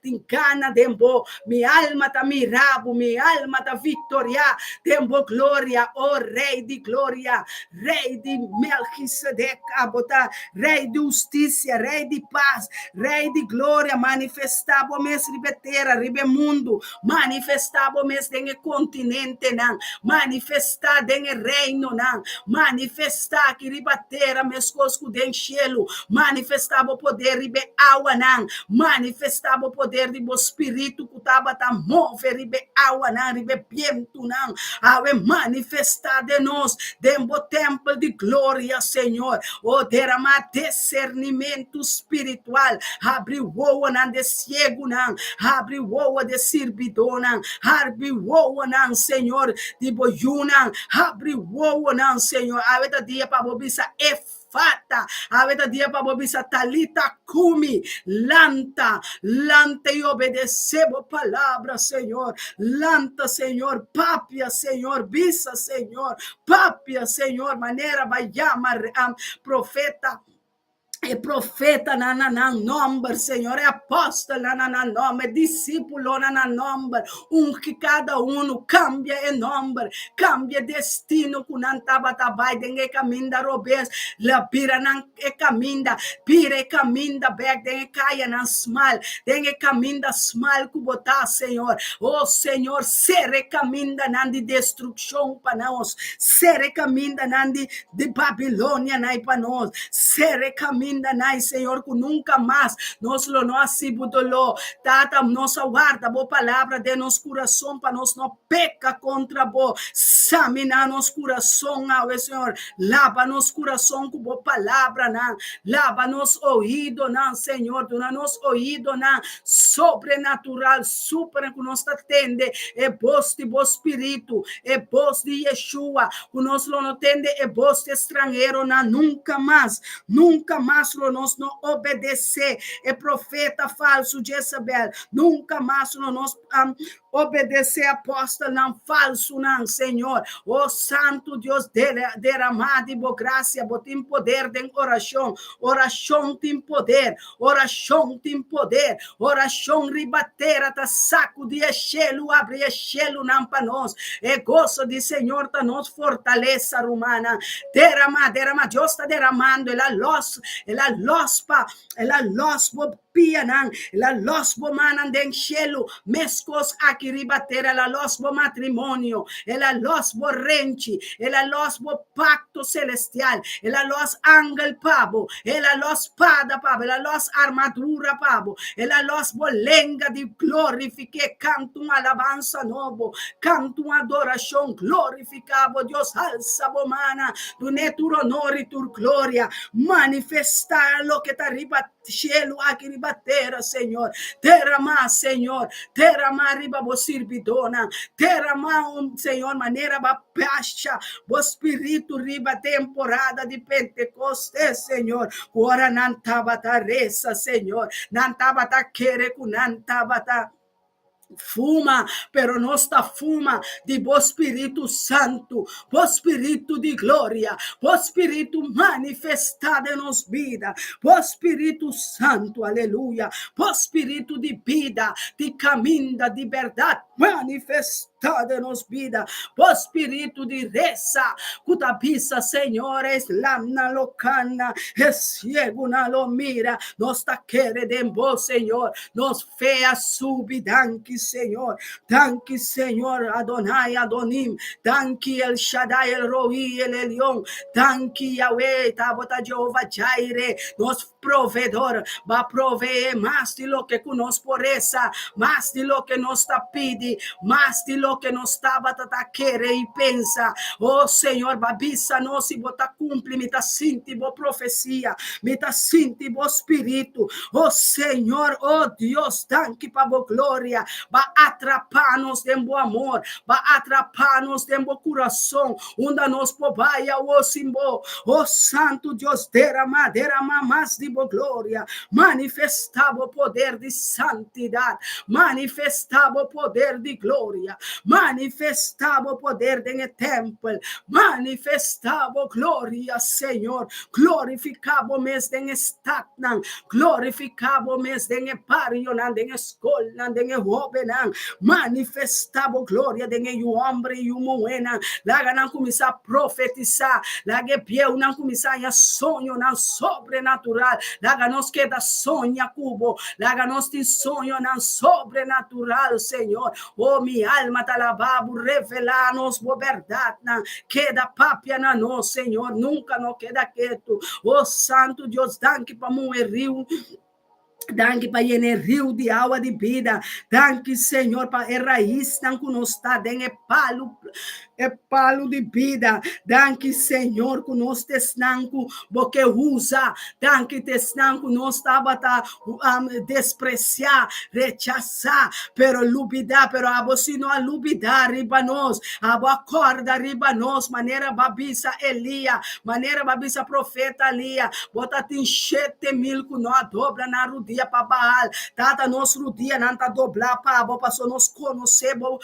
engana, tempo, minha alma te mirabo, minha alma te vitória, tempo glória, oh Rei de glória, Rei de Melquisedeque, abota, Rei de justiça, Rei de paz, Rei de glória, manifestabo mesmo ribetera, ribe mundo, manifestabo mesmo em continente, não, manifestar em reino, não, manifestar que ribatera mescosco de enchelo, manifestabo poder ribe água, não, manifestabo poder de espírito que estava a mover ribe água, não, ribe viento, não, ave manifestar de nós, dentro templo de glória, Senhor, o derramar discernimento espiritual, abre o oa não de cego, não, abre o oa de servidor, não, abre o oa não, Senhor, de boiuna, abre o oa não, Senhor, ave da dia para bobisa fata, aveta dia para bobisa talita cumi, lanta e obedecebo palavra, Senhor, lanta, Senhor, papia, Senhor, bisa, Senhor, papia, Senhor, maneira vai chamar profeta. É profeta na nome, Senhor, é apóstolo na nome, é discípulo na nome, que cada um cambia em nome, cambia destino, que não estava trabalhando, tem caminho da robês, la pira não é caminho, pira é caminho da bag, tem caia na smal, tem caminho da smal que botar, Senhor, oh Senhor, ser caminho da de destruição para nós, ser caminho da de Babilônia para nós, ser caminho da Senhor, que nunca mais nós não assibudolou, tata nossa guarda, boa palavra de nosso coração, para nós não peca contra bo, examina nosso coração, Senhor, lava nosso coração com boa palavra, lava nosso ouvido, Senhor, do nosso ouvido, sobrenatural, super que nós atende, é voz de bom espírito, é voz de Yeshua, que nós não atende, é voz de estrangeiro, nunca mais nós não obedecer, é profeta falso Jezabel, nunca mais nós obedecer apóstolo não falso não, Senhor, oh Santo Deus derramado de boa graça, botem poder de oração tem poder, oração ribatera, tá saco de enchelo, abre enchelo não para nós, é gozo de Senhor, tá nos fortaleza romana, derrama, Deus está derramando, ela luz, ela losbo pianan, ela losbo manan den cielo, mescos aqui ribatera, ela losbo matrimonio, ela losbo renci, ela losbo pacto celestial, ela los angel pabo, ela los pada pabo, ela los armadura pabo, ela los bolenga di glorifique, canto uma alabanza novo, canto uma adoração, glorificabo Dios, alza bomana, tu ne tu honor e tu gloria, manifestar lo que ta riba cielo aqui ribatera, Senhor, derramar, Senhor, derramar riba bo sirbidona, derramar, Senhor, maneira ba pacha, bo espírito riba temporada de Pentecostes, Senhor, ora não tabata reza, Senhor, não tabata querer com não tabata fuma, pero não está fuma de bo Espírito Santo, bo Espírito de glória, bo Espírito manifestado em nos vida, bo Espírito Santo, aleluia, bo Espírito de vida, de caminho da verdade, manifestado em nos vida, bo Espírito de reza, cutabisa, Senhores, lamna locana, ciego na lo mira, nos ta querendo, Senhor, nos fea subidanque, Senhor, danke, Senhor, Adonai, Adonim, danke, El Shaddai, El Roi, El Elyon, danke, Yahweh, Tabota, Jehová, Jaire, nos provedor, va a proveer más de lo que nos poreza, más de lo que nos está pide, más de lo que nos está batata quiere y pensa, oh Senhor, babisa nos e bota cumpre, me tá sintindo profecia, me tá sintindo espírito, oh Senhor, oh Deus, danke para a glória, va atrapar-nos de bom amor, va atrapar-nos de bom coração, onde nos pobaia o simbo, oh Santo Deus, derrama mais de boa glória, manifestava o poder de santidade, manifestava o poder de glória, manifestava o poder de templo, manifestava glória, Senhor, glorificava o mês de estagnan, glorificava o mês de pario, de escola, de joven, manifestava glória de um homem e uma mulher, lá não começar a profetizar, lá que pieu não começar a sonho não sobrenatural, lá nos queda sonha cubo, lá nos tem sonho não sobrenatural, Senhor, oh minha alma te alababo, revelar-nos a verdade, queda papia na nós, Senhor, nunca nos queda quieto, oh Santo Deus, danke para moer rio, danke para o rio de água de vida, danke, Senhor, para a raiz que nos está dando palo de vida, danke, Senhor, que nós tesnanco, porque usa, danke, tesnanco, nós estava despreciar, rechazar, pero lubidar, pero abo se não lubidar, riba nós, abo acorda, riba nós, maneira babisa Elia, maneira babisa profeta Elia, bota tem 7.000 que nós dobra na rudia para Baal, tata nós rudia, não tá dobrar para abo, passou nós conhecemos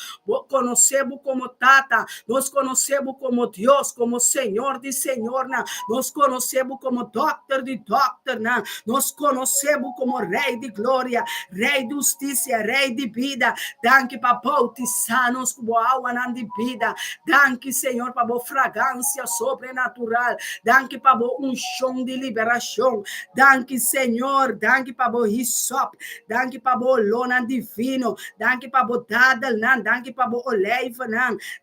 como tata, nós conhecemos como Deus, como Senhor de Senhor, nós conhecemos como Doctor de Doctor, nós conhecemos como Rei de Glória, Rei de Justiça, Rei de vida, danke para bautizar-nos com água de vida, danke, Senhor, para a fragrância sobrenatural, danke para um chão de liberação, danke, Senhor, danke para o hisop, danke para o lona divino, danke para o dadel, danke para o oliva,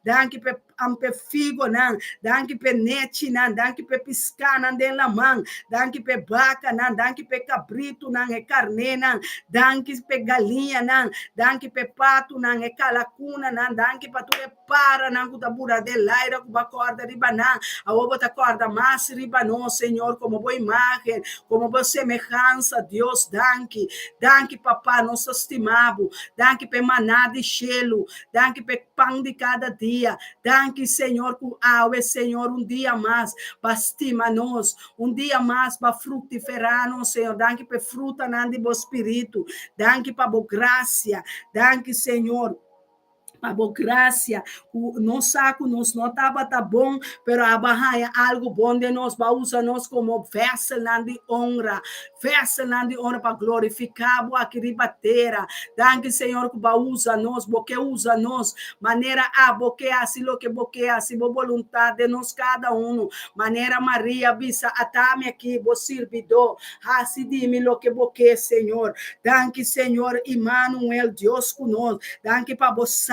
danke para ampe figo nan, danke pe neti nan, danke pe pisca nan den la man, danke pe vaca nan, danke pe cabrito nan, e carne nan, danke pe galinha nan, danke pe pato nan, e calacuna nan, danke pa tu para nan, kuta bura de laira, kuba corda riba nan, a obota corda mas riba non, Senhor, como boa imagem, como boa semelhança, Deus, danke, danke papá, nosso estimado, danke pe maná de chelo, danke pe pão de cada dia, danke, Senhor, com água, Senhor, dia mais, bastima-nos, dia mais, para frutificar-nos, Senhor, danke para fruta, nande, bo espírito, danke para bo graça, danke, Senhor, a boa graça, não saco, nós não estava tá bom, pero a barraia algo bom de nós, vai usar nós como vessel de honra para glorificar a queribateira. Danke, Senhor, que vai usar nós, porque usa nós, maneira a porque assim lo que porque assim, boa vontade de nós cada um, maneira Maria, bisa, atame aqui, bo servidor, assim dime lo que porque, Senhor. Danke, Senhor, Emmanuel, Deus conosco, danke para você.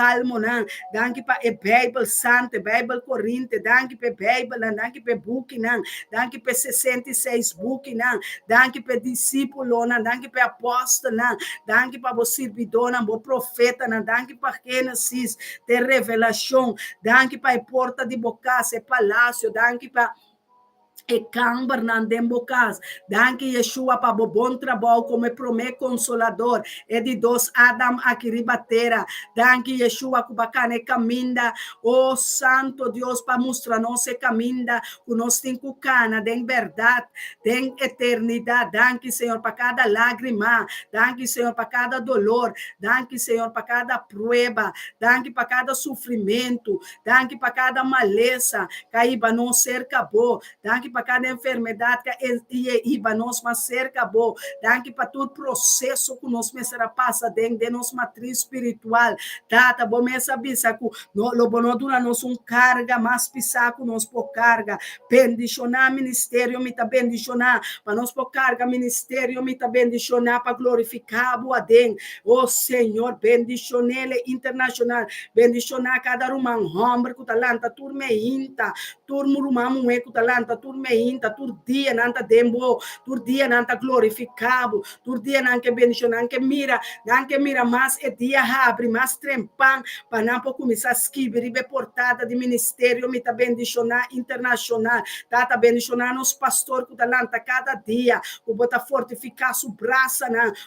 Danke para a Bíblia Santa, Bíblia Coríntia, danke para a Bíblia, danke para book, danke para 66 book, danke para discípulo, danke para apóstolo, danke para o servidor, o profeta, danke para Gênesis, de revelação, danke para a porta de bocas, palácio, danke para e cambar nan dembocas. Danke Yeshua para o bom trabalho como promê consolador. E de dos Adam aqui ribatera. Danke Yeshua que bacana caminda. Oh Santo Deus para mostrar nossa caminda. Que nós temos cana, tem verdade, tem eternidade. Danke Senhor para cada lágrima. Danke Senhor para cada dolor. Danke Senhor para cada prueba. Danke para cada sofrimento. Danke para cada maleza. Caiba não ser acabou. Danke para cada enfermidade que nós mas cerca boa. Danke para todo processo que nós será passa dentro de nossa matriz espiritual. Tata, bom essa bisa que lo bonodura nós carga, mas pisar com nós por carga. Bendicionar ministério, me tá bendicionar. Para nós por carga ministério, me tá bendicionar para glorificar o adem. Oh Senhor, bendicionele internacional. Bendicionar cada rumão, homem que talanta, turme inta, turmo rumão, que talanta, turme inta, tur dia nanta dembo, tur dia nanta glorificado, tur dia nanke bendicionar, nanke mira mais e dia abre, mais trempan, para não começar a escrever e portada de ministério, me tá bendicionar internacional, tá bendicionar nos pastor que talanta cada dia, que bota fortificar su braço,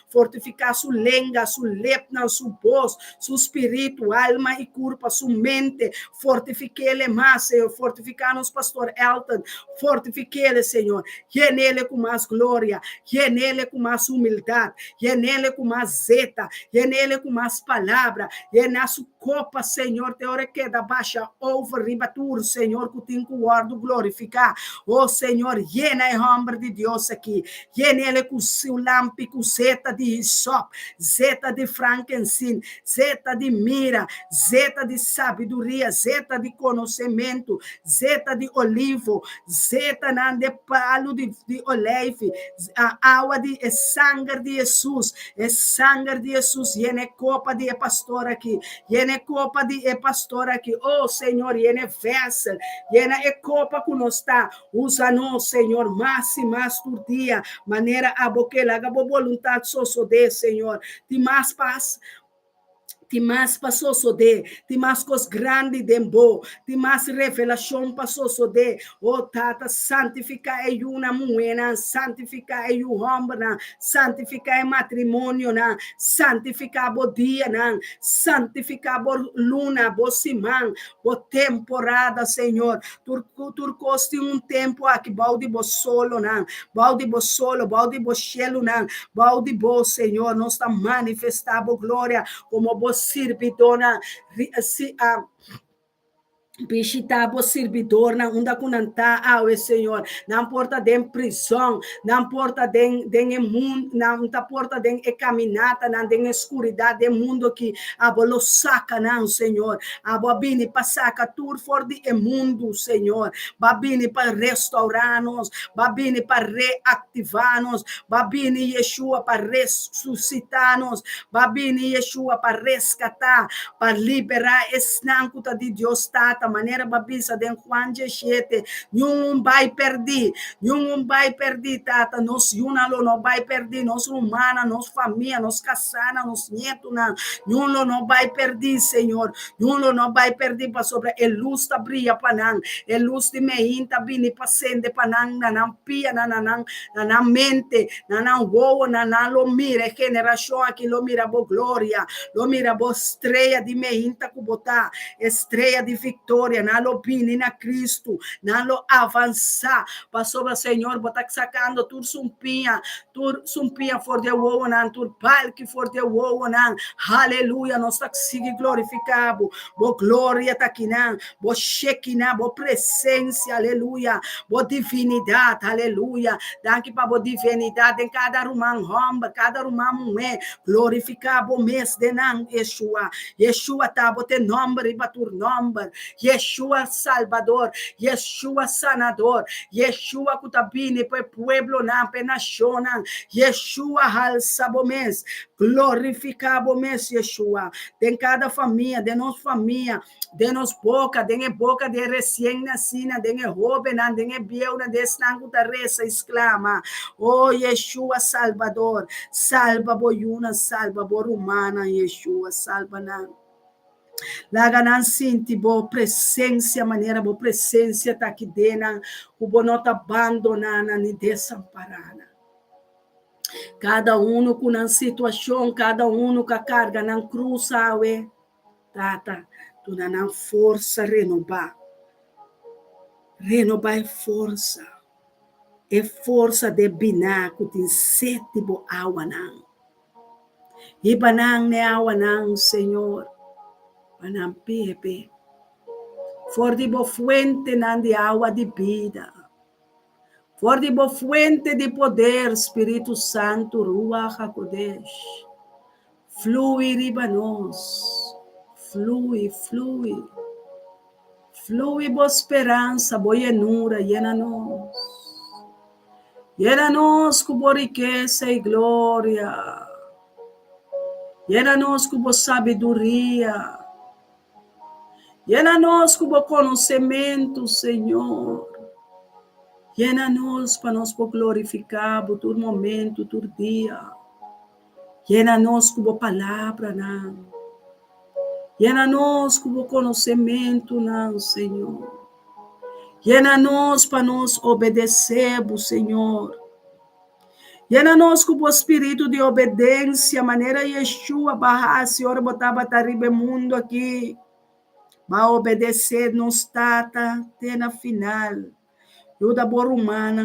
fortificar su lenga, su lepna, su voz, su espírito, alma e corpo, su mente, fortifique ele mais, Senhor, fortificar nos pastor Elton, fortifique ele, Senhor, e nele com mais glória, e nele com mais humildade, e nele com mais zeta, e nele com mais palavra, e na sua copa, Senhor, te ora que da baixa over ribatur, Senhor, que tem que guardo glorificar, oh Senhor, llena é homem de Deus aqui, e nele com seu lampe, com zeta de hisop, zeta de frankincense, zeta de mira, zeta de sabedoria, zeta de conhecimento, zeta de olivo, zeta de palo de olive, a água de sangue de Jesus, sangue de Jesus, e na copa de pastor aqui, e na copa de pastor aqui, oh Senhor, e na vessel, e na copa que nós está, usa-nos, Senhor, mais e mais por dia, maneira a boquela, a vontade só de Senhor, de mais paz, ti mais passou de, ti mais cos grande dembo, ti mais revelação passou de, oh tata, santifica e uma mulher, santifica e homem, santifica e matrimônio, santifica bo dia, santifica bo luna, bo simão, bo temporada, Senhor, tur costi tempo aqui, balde bo solo, balde bo solo, balde bo cielo, balde bo, Senhor, nós está manifestando glória, como bo servidora, Bishitabo servidor na unda kunanta awe Senhor não porta de prisão não porta de mundo não porta de caminhada não de escuridade do mundo que abolo saca não Senhor abobini passaca tur for de mundo Senhor babini para restaurar-nos babini para reativar-nos babini Yeshua para ressuscitar-nos babini Yeshua para resgatar para liberar esse nancuta de Deus tata maneira babisa den Juan 17 nenhum vai perder tata nós yunalo não vai perder nós humana nós família nós casana nós neto nenhum não vai perder Senhor nenhum não vai perder para sobre a luz tá brilha panang a luz de meinta bini pasende panang nanang pia nanang mente nanang woa nanang lo mira generação aqui lo mira bo glória lo mira bo estrela de meinta kubota estrela de vitória glória, nalo bini na Cristo, nalo avançar. Pastor, Senhor, botar sacando tur sumpinha for the woman, tur palque for the woman. Aleluia, nós tá conseguindo glorificar, bo glória tá aqui, bo Shekinah, bo presença, aleluia, bo divinidade, aleluia. Danke para bo divinidade em cada rumão homem, cada rumão mulher, glorificar bo mês de nan Yeshua. Yeshua tá bo te nome, batur nome. Yeshua Salvador, Yeshua sanador, Yeshua kutabini pe pueblo na pe nación, Yeshua alza bo mês, glorificar bo mês Yeshua. De cada família, de nossa família, de nos boca de recém-nascida, de jovem, de viúva, de esnanguta reza, exclama, oh Yeshua Salvador, salva boyuna, salva bo rumana, Yeshua, salva na. Laganan sinti bo presença, maneira bo presença tá aqui dentro, o bo não tá abandonando nem desamparando. Cada um com uma situação, cada um com a carga na cruz, sabe? Tata, tu na força renovar força, é força de binar que tem sete bo água não, e banang ne água não, Senhor, banang pepe, for de bo fuente nan de água de vida, for de bo fuente de poder, Espírito Santo, Ruach HaKodesh, flui riba nós, flui, boa esperança, boa llenura, llena-nos com boa riqueza e glória, llena-nos com boa sabedoria, llena-nos com boa conhecimento, Senhor, llena-nos para nós glorificar por todo momento, todo dia, llena-nos com boa palavra, não. Llena-nos com o conhecimento, não, Senhor. Llena-nos para nos obedecermos, Senhor. Llena-nos com o espírito de obediência, maneira Yeshua barra, Senhor, botava taribe mundo aqui. Vai obedecer nos tata, até na final. Eu da boa humana,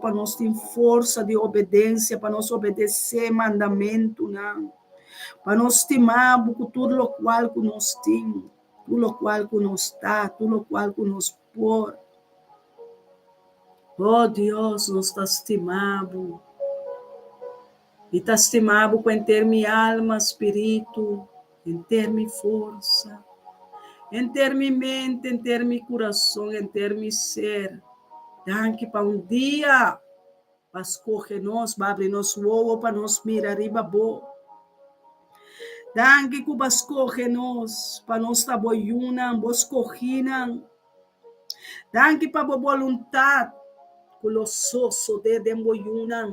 para nós ter força de obediência, para nós obedecer mandamento, não. Para nós estimar tudo o qual que nós temos, tudo o qual que nós está, tudo o qual que nós pôr. Oh Deus, nós está estimado. E está estimado com ter minha alma, espírito, em ter minha força, em ter minha mente, em ter meu coração, em ter meu ser. Danke para dia, para escolher nós, para abrir nosso olho, para nós mirar arriba boa. Danke que vas coger nós, para nós estar boiuna, vos corrina. Danke para a vontade, que os soços de boiuna.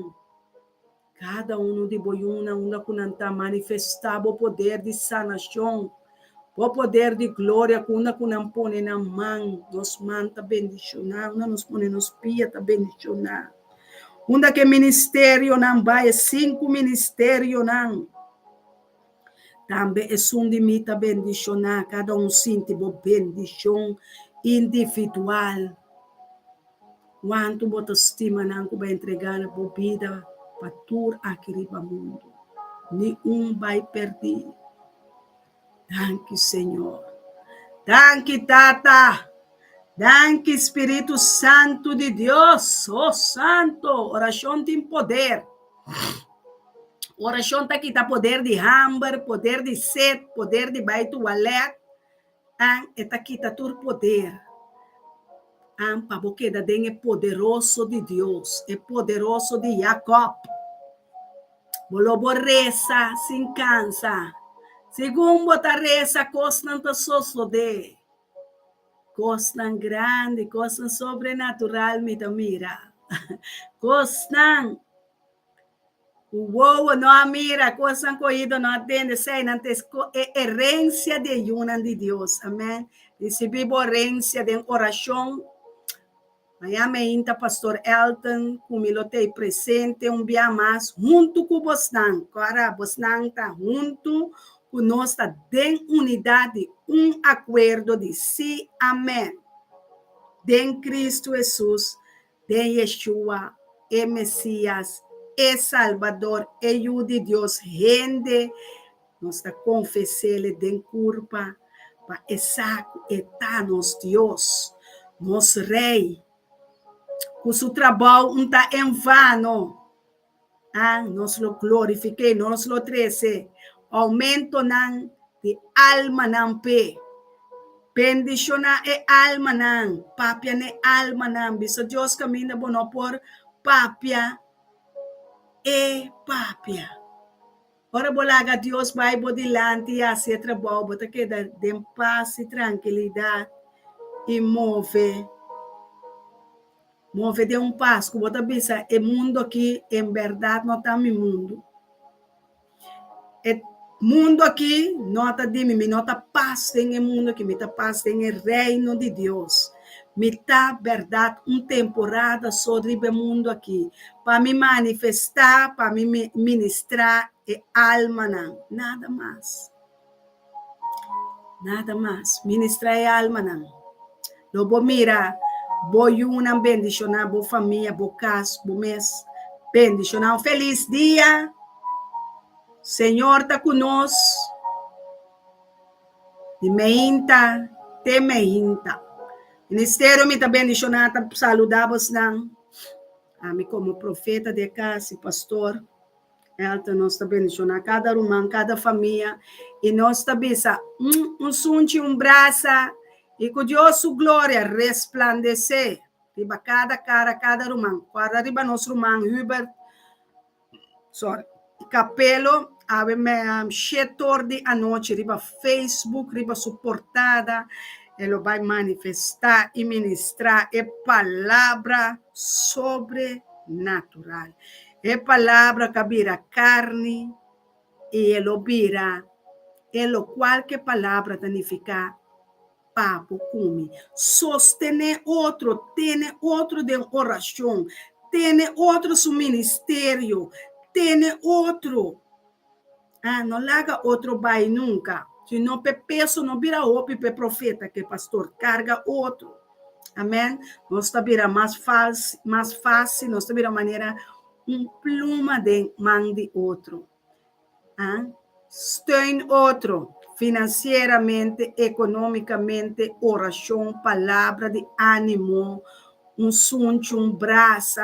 Cada de boiuna, que não manifestar o poder de sanação, o poder de glória, que não põe na mão, nos manta bendicionar, nos põe nos pia, tá bendicionar. Que ministério não vai, 5 ministérios não. Também é de mim bendicionar, cada sente uma bendição individual. Quanto você estima que vai entregar a vida para todo aquele mundo. Nenhum vai perder. Danke, Senhor. Danke, Tata. Danke, Espírito Santo de Deus. Oh, Santo. Oração tem poder. Oração está aqui, tá poder de hambre, poder de sede, poder de baito wallet. Está aqui, tá todo poder. Para porque é poderoso de Deus, é poderoso de Jacob. Bolobo reza sem cansa. Segundo botar reza, costa não só de. Costa grande, costa sobrenatural, me mira. Costa o não mira, coisa corrida não atende, sei, não tem herência de Yuna de Deus, amém? Recebemos herência de oração. Amanhã ainda, pastor Elton, comigo tem presente, dia mais, junto com o Bosnan. Agora, Bosnan está junto conosco em unidade, acordo de sim, amém. De Cristo Jesus, de Yeshua, e Messias, e Salvador, e o de Deus, rende, nós confessamos de culpa, para exacto eternos Deus, nosso Rei, com seu trabalho não está em vano. Nós lo glorifiquemos, nós lo trece, aumento nan de alma nan pe, bendiciona e alma nan, papia ne alma nan, biso Deus camina bono por papia e papia. Ora bolaga Deus vai bodilante e assim trabalho, bota que dá de paz e tranquilidade e move de paz, que bota bisa, e mundo aqui, em verdade, não está no mundo. E mundo aqui, não está de mim, não está paz tem o mundo aqui, me está paz tem o reino de Deus. Me está verdade, temporada sobre o mundo aqui, para me manifestar, para me ministrar e alma não, nada mais. Nada mais, ministrar e alma não. Lobo mira, boy una bendicionar, boa família, boa casa, boa mês, bendicionar. Feliz dia, Senhor está conosco. De meinta, te meinta. Ministério me está bendicionar, está saludamos não. Me como profeta de casa, pastor, ela nos está bendicionar cada irmão, cada família, e nós está bisa sunte, braço, e com Deus sua glória resplandecer. Riba cada cara, cada irmão. Guarda riba nosso irmão, Hubert. Capelo, ave setor de a noite, riba Facebook, riba suportada. Ele vai manifestar e ministrar a palavra sobrenatural. A palavra que vira carne e ele vira, qualquer palavra danificar. Papo come, sostener outro, tem outro de oração, tem outro su ministério, tem outro. Não larga outro vai nunca. Se não peso, não vira opi pe profeta, que pastor carga outro. Amém? Nós está vira mais fácil, nós está vira maneira pluma de mão de outro. Steun outro. Financeiramente, economicamente, oração, palavra de ânimo, suncho, braço,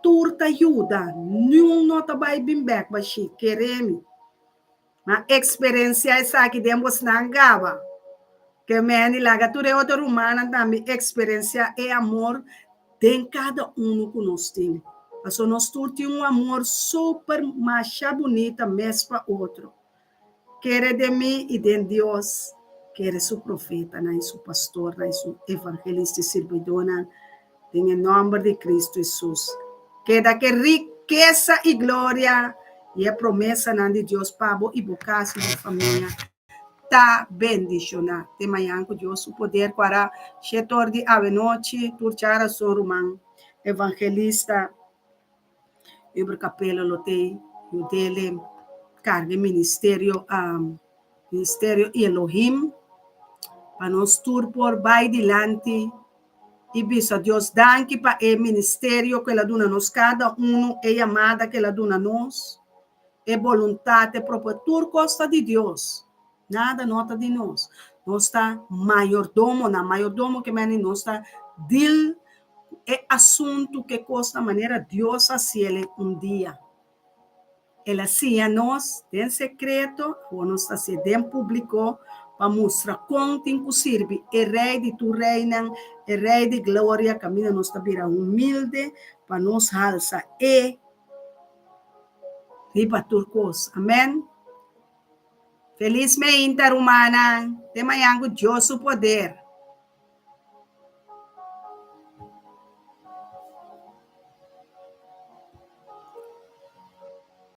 turta ajuda, nenhum nota vai bem back, mas queremos. A experiência é essa que temos na Gaba, que me laga tudo é outra humana também, experiência é amor de cada um que nós temos. Mas nós temos amor super mais bonito, mesmo para outro. Quer de mim e de Deus, quer seu profeta, seu pastor, seu evangelista e servidora, em nome de Cristo Jesus. Queda que riqueza e glória e a promessa de Deus para e buscar sua família. Tá bendicionado. De manhã com Deus o poder para setor de ave noite, turchara seu irmão evangelista, e o capela lotei, o dele carga ministério Elohim, para nós tur por vai dilante, e bisa Deus danke para o ministério que ela dona nos cada é amada que ela dona nos, é vontade própria, tur costa de Deus, nada nota de nós está mayordomo que meni nós está dil, é assunto que costa maneira Deus assim dia. Ela hacía nós, em secreto, ou nós está sendo em público, para mostrar quanto sirve. O rei de tu reina, o rei de glória, caminha nós está vira humilde, para nos alça e para turcos. Amém? Felizmente, humana, de manhã, Deus o poder.